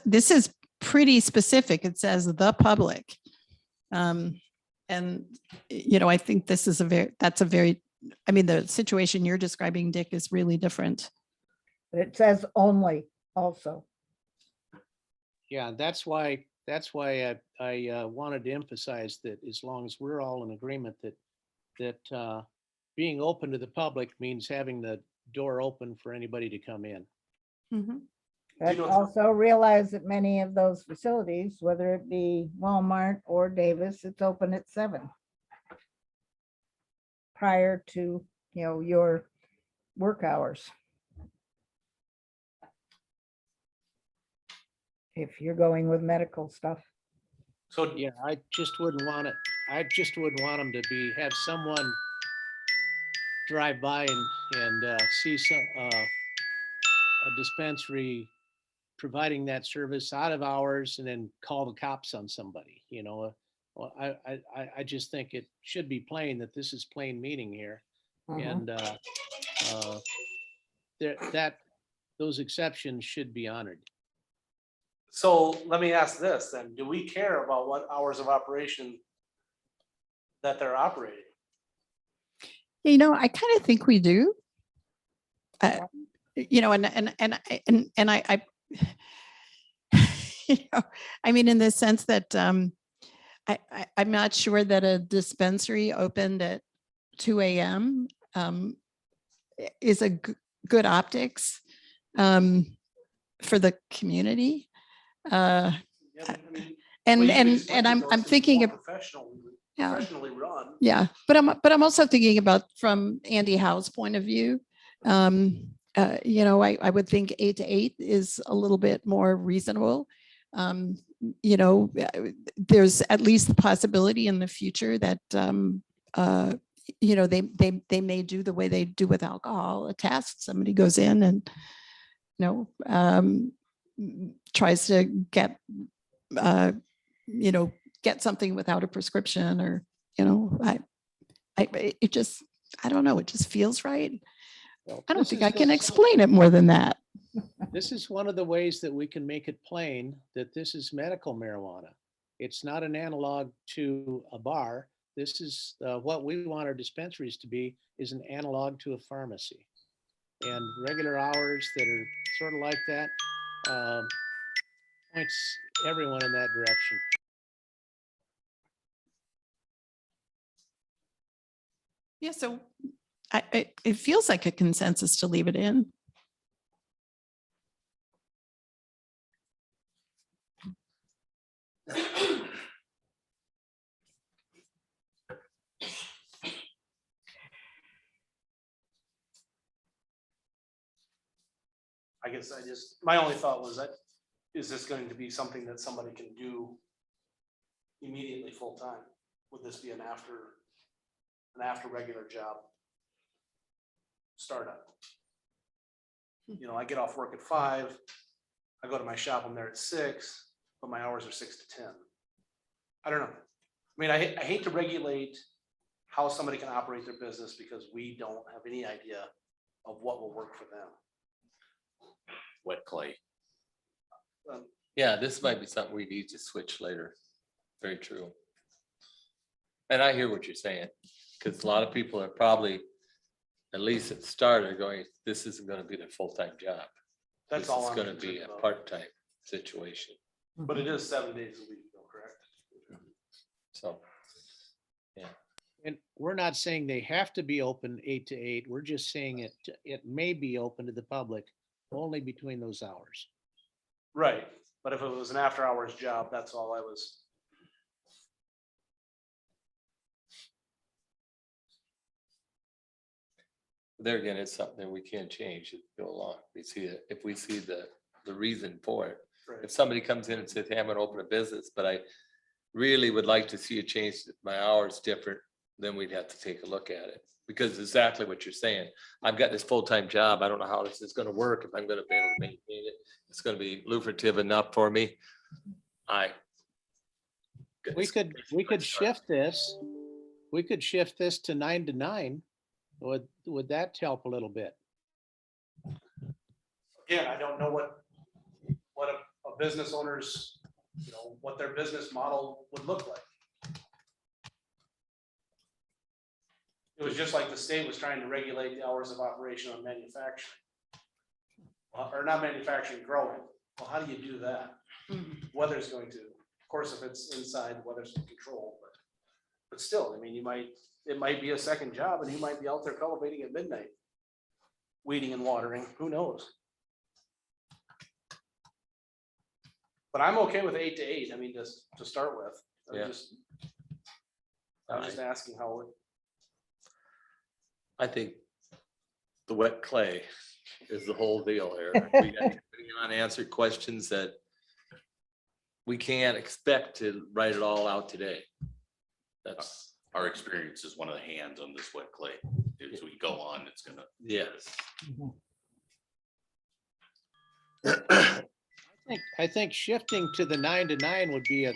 This is pretty specific. It says the public. And, you know, I think this is I mean, the situation you're describing, Dick, is really different. But it says only also. Yeah, that's why I wanted to emphasize that as long as we're all in agreement that being open to the public means having the door open for anybody to come in. But also realize that many of those facilities, whether it be Walmart or Davis, it's open at 7. Prior to, you know, your work hours. If you're going with medical stuff. So, yeah, I just wouldn't want it. I just wouldn't want them to have someone drive by and see a dispensary providing that service out of hours and then call the cops on somebody, you know. Well, I just think it should be plain that this is plain meaning here. And those exceptions should be honored. So let me ask this then, do we care about what hours of operation that they're operating? You know, I kind of think we do. You know, and I you know, I mean, in the sense that I'm not sure that a dispensary opened at 2 a.m. Is a good optics for the community. And I'm thinking of Professionally run. yeah, but I'm also thinking about from Andy Howe's point of view. You know, I would think 8 to 8 is a little bit more reasonable. You know, there's at least the possibility in the future that you know, they may do the way they do with alcohol, a test. Somebody goes in and, you know, tries to get, you know, get something without a prescription, or, you know, it just, I don't know, it just feels right. Well, I don't this think is I can the- explain it more than that. This is one of the ways that we can make it plain that this is medical marijuana. It's not an analog to a bar. This is what we want our dispensaries to be, is an analog to a pharmacy. And regular hours that are sort of like that points everyone in that direction. Yeah, so it feels like a consensus to leave it in. I guess my only thought was that, is this going to be something that somebody can do immediately full time? Would this be an after regular job startup? You know, I get off work at 5, I go to my shop, I'm there at 6, but my hours are 6 to 10. I don't know. I mean, I hate to regulate how somebody can operate their business because we don't have any idea of what will work for them. Wet clay. Yeah, this might be something we need to switch later. Very true. And I hear what you're saying, because a lot of people are probably, at least at the start, are going, this isn't going to be their full-time job. That's all This I'm is going to be concerned a about. part-time situation. But it is 7 days a week, though, correct? So, yeah. And we're not saying they have to be open 8 to 8. We're just saying it may be open to the public only between those hours. Right, but if it was an after hours job, that's all I was. There again, it's something we can't change as we go along. We see it, if we see the reason for it. Right. If somebody comes in and says, hey, I'm gonna open a business, but really would like to see a change, my hours different, then we'd have to take a look at it. Because exactly what you're saying, I've got this full-time job. I don't know how this is gonna work, if I'm gonna be able to maintain it. It's gonna be lucrative enough for me. We could shift this. We could shift this to 9 to 9. Would that help a little bit? Again, I don't know what a business owner's, what their business model would look like. It was just like the state was trying to regulate the hours of operation on manufacturing. Or not manufacturing, growing. Well, how do you do that? Weather's going to, of course, if it's inside, weather's in control, but still, I mean, it might be a second job and you might be out there cultivating at midnight. Weeding and watering, who knows? But I'm okay with 8 to 8. I mean, just to start with. Yeah. I'm just asking how it. I think the wet clay is the whole deal here. We got unanswered questions that we can't expect to write it all out today. That's Our experience is one of the hands on this wet clay. As we go on, it's gonna. yes. I think shifting to the 9 to 9 would be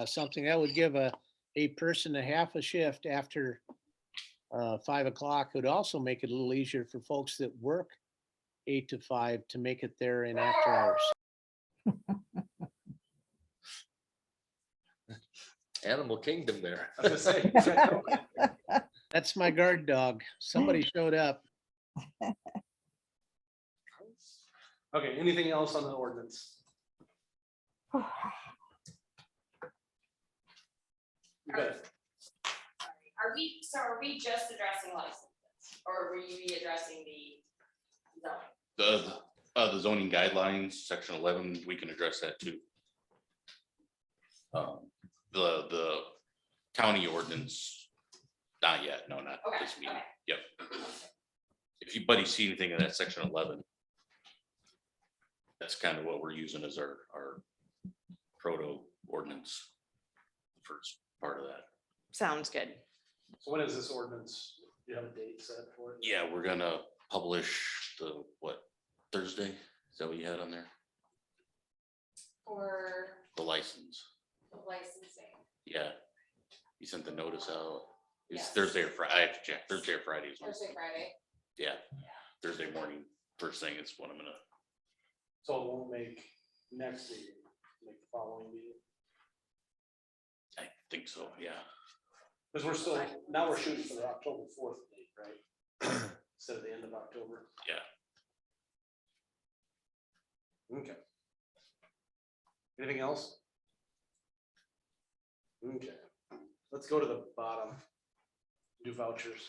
something that would give a person a half a shift after 5 o'clock. Would also make it a little easier for folks that work 8 to 5 to make it there in after hours. Animal kingdom there. I was gonna say, That's my guard dog. Somebody showed up. okay, anything else on the ordinance? Good. Are we just addressing licenses, or were you addressing the zoning? The zoning guidelines, section 11, we can address that too. The county ordinance, not yet, no, not Okay, this meeting, okay. yep. If you buddy see anything in that section 11, that's kind of what we're using as our proto ordinance. First part of that. Sounds good. So when is this ordinance? Do you have a date set for it? Yeah, we're gonna publish Thursday? Is that what you had on there? For The license. the licensing. Yeah. You sent the notice out. It's Yes. Thursday or Friday. I have to check. Thursday or Friday is when. Thursday, Friday. Yeah. Thursday morning, first thing is what I'm gonna. So it won't make next meeting, make the following meeting. I think so, yeah. Because now we're shooting for the October 4th date, right? Instead of the end of October. Yeah. Okay. Anything else? Okay, let's go to the bottom. Do vouchers.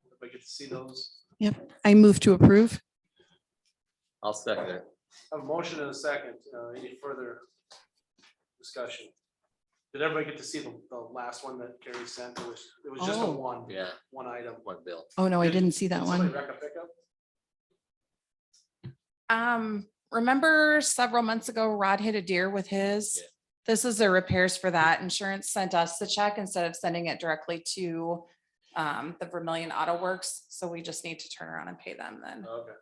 Everybody get to see those? Yep, I move to approve. I'll second it. I have a motion and a second. Any further discussion? Did everybody get to see the last one that Carrie sent? It was just a Oh. one item. One bill. Oh, no, I didn't see that Did somebody one. wreck a pickup? Remember several months ago, Rod hit a deer with his? Yeah. This is the repairs for that. Insurance sent us the check instead of sending it directly to the Vermillion Auto Works. So we just need to turn around and pay them then. Okay.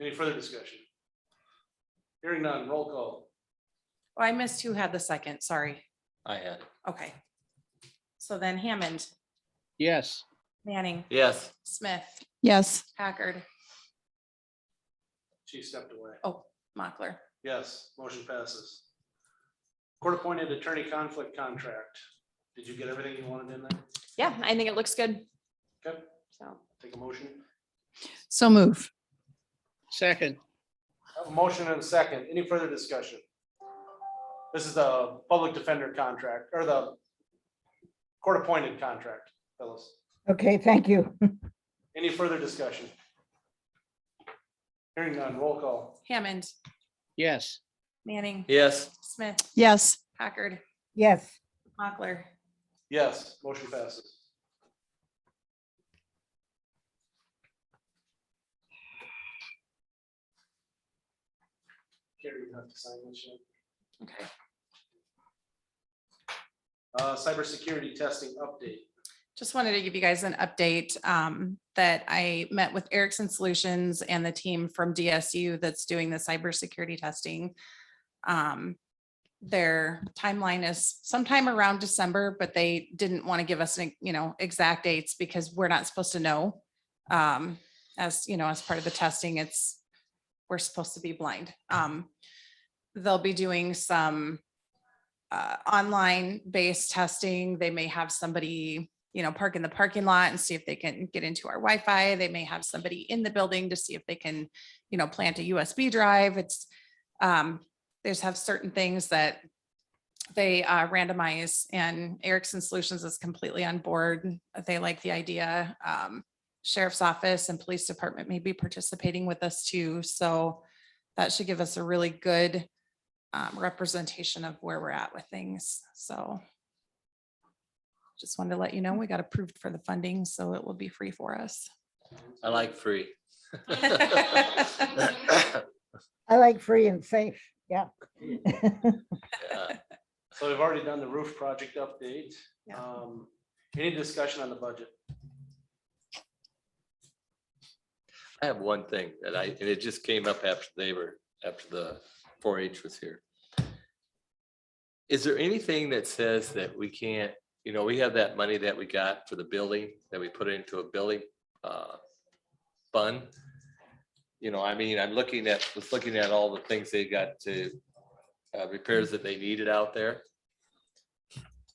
Any further discussion? Hearing none, roll call. Oh, I missed who had the second, sorry. I had it. Okay. So then Hammond, Yes. Manning, Yes. Smith, Yes, Packard, She stepped away. oh, Mochler. Yes, motion passes. Court-appointed attorney conflict contract. Did you get everything you wanted in there? Yeah, I think it looks good. Okay, So take a motion. so move. Second. I have a motion and a second. Any further discussion? This is the public defender contract or the court-appointed contract, Phyllis. Okay, thank you. Any further discussion? Hearing none, roll call. Hammond, Yes. Manning, Yes. Smith, Yes, Packard, Yes. Mochler. Yes, motion passes. Carrie, you have to sign this yet. Okay. Cybersecurity testing update. Just wanted to give you guys an update that I met with Ericsson Solutions and the team from DSU that's doing the cybersecurity testing. Their timeline is sometime around December, but they didn't want to give us, exact dates because we're not supposed to know. As you know, as part of the testing, we're supposed to be blind. They'll be doing some online based testing. They may have somebody, park in the parking lot and see if they can get into our Wi-Fi. They may have somebody in the building to see if they can, plant a USB drive. They just have certain things that they randomize, and Ericsson Solutions is completely on board. They like the idea. Sheriff's Office and Police Department may be participating with us too. So that should give us a really good representation of where we're at with things. So just wanted to let you know, we got approved for the funding, so it will be free for us. I like free. I like free and safe. Yeah. So we've already done the roof project update. Yeah. Any discussion on the budget? I have one thing and it just came up after the 4-H was here. Is there anything that says that we can't, we have that money that we got for the building that we put into a building fund? I'm looking at all the things they got to repairs that they needed out there.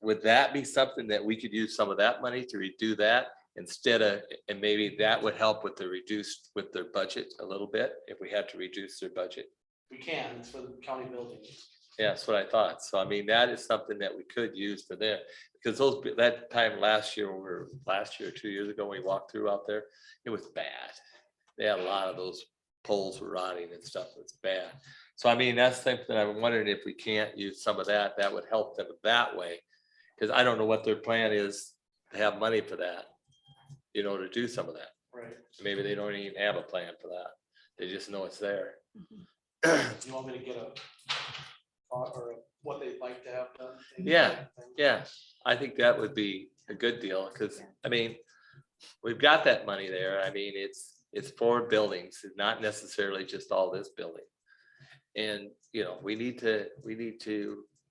Would that be something that we could use some of that money to redo that instead of, and maybe that would help with their budget a little bit if we had to reduce their budget? We can, it's for the county building. Yeah, that's what I thought. So that is something that we could use for them, because that time last year, 2 years ago, when we walked through out there, it was bad. They had a lot of those poles were rotting and stuff. It's bad. So that's something I'm wondering if we can't use some of that, that would help them that way. Because I don't know what their plan is to have money for that, to do some of that. Right. Maybe they don't even have a plan for that. They just know it's there. You want me to get what they'd like to have done? Yeah. I think that would be a good deal because, we've got that money there. It's for buildings, it's not necessarily just all this building. And, we need to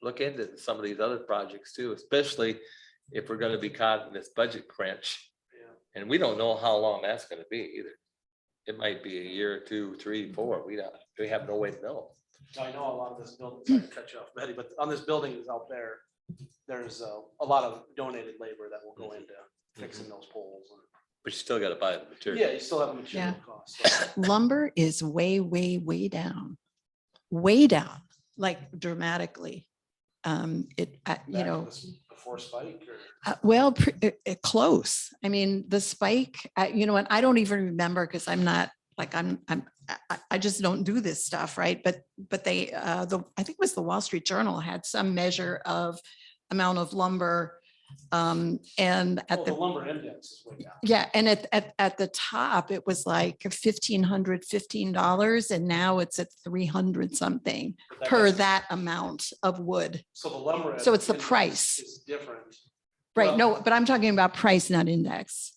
look into some of these other projects too, especially if we're going to be caught in this budget crunch. And we don't know how long that's going to be either. It might be a year, 2, 3, 4. We have no way to know. I know a lot of this building, sorry to cut you off, Betty, but on this building is out there, there's a lot of donated labor that will go into fixing those poles. But you still got to buy the material. Yeah, you still have a material cost. So. Lumber is way, way, way down, like dramatically. Before spike or? Well, close. the spike, and I don't even remember because I'm not like, I just don't do this stuff. Right. But they, I think it was the Wall Street Journal had some measure of amount of lumber. And at the lumber index is way down. Yeah. And at the top, it was like $1,515 and now it's at 300 something per that amount of wood. So the lumber. So it's the index price. is different. Right. Well- No, but I'm talking about price, not index.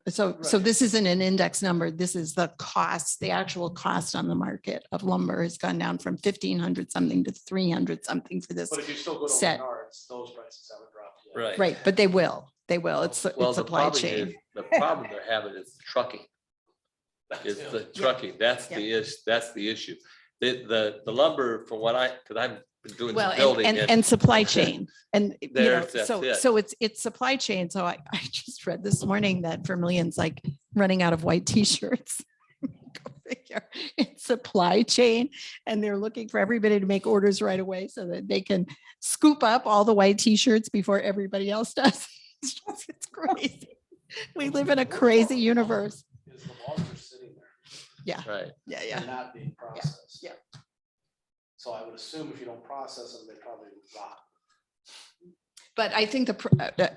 So this isn't an index number. This is the cost, the actual cost on the market of lumber has gone down from 1,500 something to 300 something for this But if you still go to set. Menards, those prices haven't dropped yet. Right. Right, but they will. It's Well, it's the supply problem chain. is, the problem they're having is trucking. It's the trucking. That's the issue. That's the issue. The lumber from what because I've been doing Well, some building. and supply chain and That's it. so it's supply chain. So I just read this morning that Vermilion's like running out of white t-shirts. Go figure. It's supply chain and they're looking for everybody to make orders right away so that they can scoop up all the white t-shirts before everybody else does. It's crazy. We live in a crazy universe. Is the logs are sitting there. Yeah. Right. Yeah. They're not being processed. Yeah. So I would assume if you don't process them, they probably rot. But I think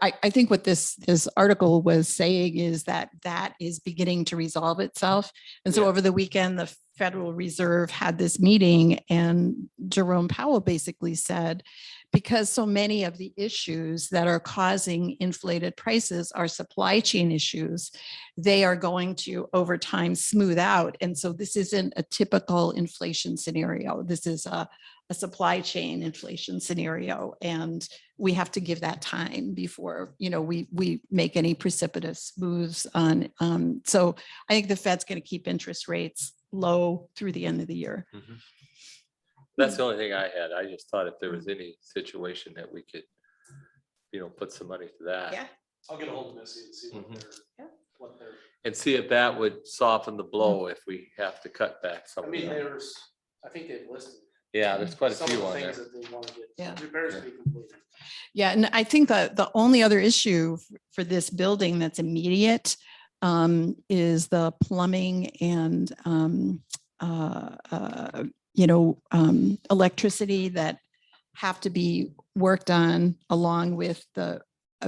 I think what this article was saying is that that is beginning to resolve itself. And so Yeah. over the weekend, the Federal Reserve had this meeting and Jerome Powell basically said, because so many of the issues that are causing inflated prices are supply chain issues, they are going to over time smooth out. And so this isn't a typical inflation scenario. This is a supply chain inflation scenario. And we have to give that time before, we make any precipitous moves on. So I think the Fed's going to keep interest rates low through the end of the year. That's the only thing I had. I just thought if there was any situation that we could, put some money to that. Yeah. I'll get a hold of Missy and see Mhm. what they're, And see if that would soften the blow if we have to cut back some I of mean, them. I think they've listed. Yeah, there's quite a some of few the on there. things that they want to get, Yeah. repairs to be completed. Yeah, and I think that the only other issue for this building that's immediate is the plumbing and electricity that have to be worked on along with the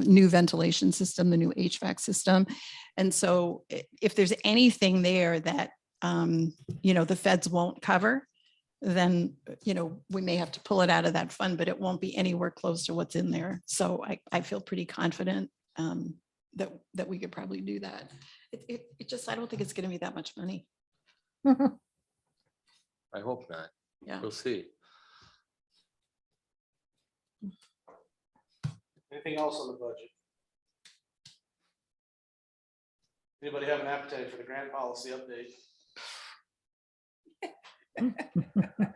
new ventilation system, the new HVAC system. And so if there's anything there that, the feds won't cover, then, we may have to pull it out of that fund, but it won't be anywhere close to what's in there. So I feel pretty confident that we could probably do that. I don't think it's going to be that much money. I hope not. Yeah. We'll see. Anything else on the budget? Anybody have an appetite for the grant policy update?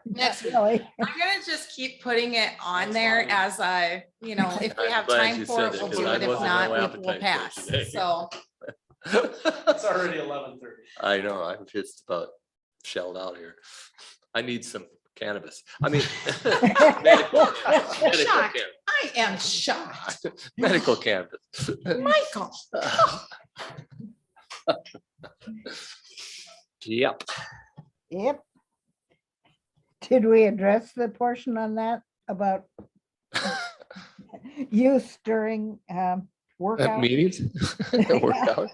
Next week. Really? I'm gonna just keep putting it on That's there fine. as if we I'm have glad time you for said it, that, we'll 'cause do I it. If wasn't not, no we'll appetite for it pass. today. So It's already 11:30. I know, I'm just about shelled out here. I need some cannabis. I mean. medical shocked. cannabis. I am shocked. Medical cannabis. Michael. Yep. Yep. Did we address the portion on that about use during workout? Meetings. Workout.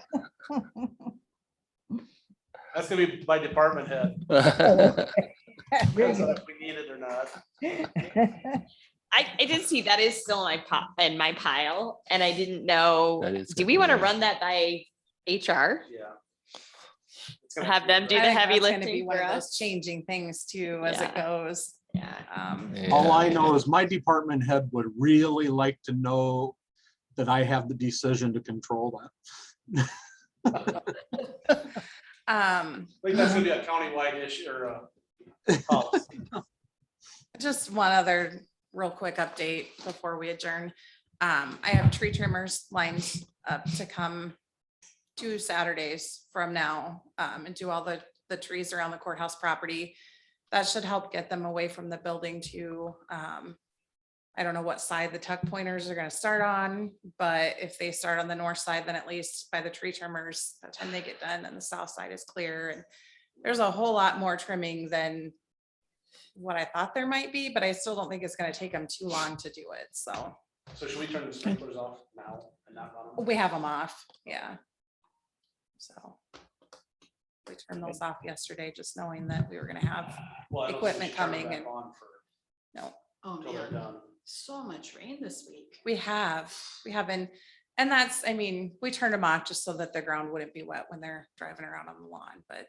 That's gonna be by department head. Very Depends on good. if we need it or not. I did see that is still in my pile, and I didn't know, That is do good we to want to know. run that by HR? Yeah. It's gonna Have them do I the think heavy that's gonna be lifting one for of those us? changing things too, as it Yeah. goes. Yeah. All I know is my department head would really like to know that I have the decision to control that. I think that's gonna be a countywide issue or a policy. Just one other real quick update before we adjourn. I have tree trimmers lined up to come 2 Saturdays from now and do all the trees around the courthouse property. That should help get them away from the building to, I don't know what side the tuck pointers are gonna start on, but if they start on the north side, then at least by the tree trimmers, by the time they get done, then the south side is clear. And there's a whole lot more trimming than what I thought there might be, but I still don't think it's gonna take them too long to do it, so. So should we turn the sprinklers off now and not run them? We have them off, yeah. So. We turned those off yesterday, just knowing that we were gonna have Well, I don't think we equipment should turn them coming back and, on for Oh, till they're done. so much rain this week. we haven't, and that's, I mean, we turned them off just so that the ground wouldn't be wet when they're driving around on the lawn, but.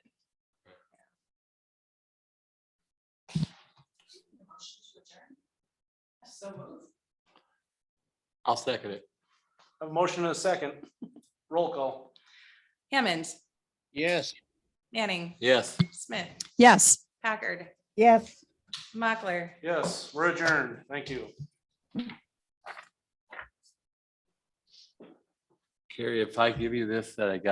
So. I'll second it. A motion and a second. Roll call. Hammond, Yes. Manning, Yes. Smith, Yes. Packard, Yes. Mochler. Yes, we're adjourned. Thank you. Carrie, if I give you this that I got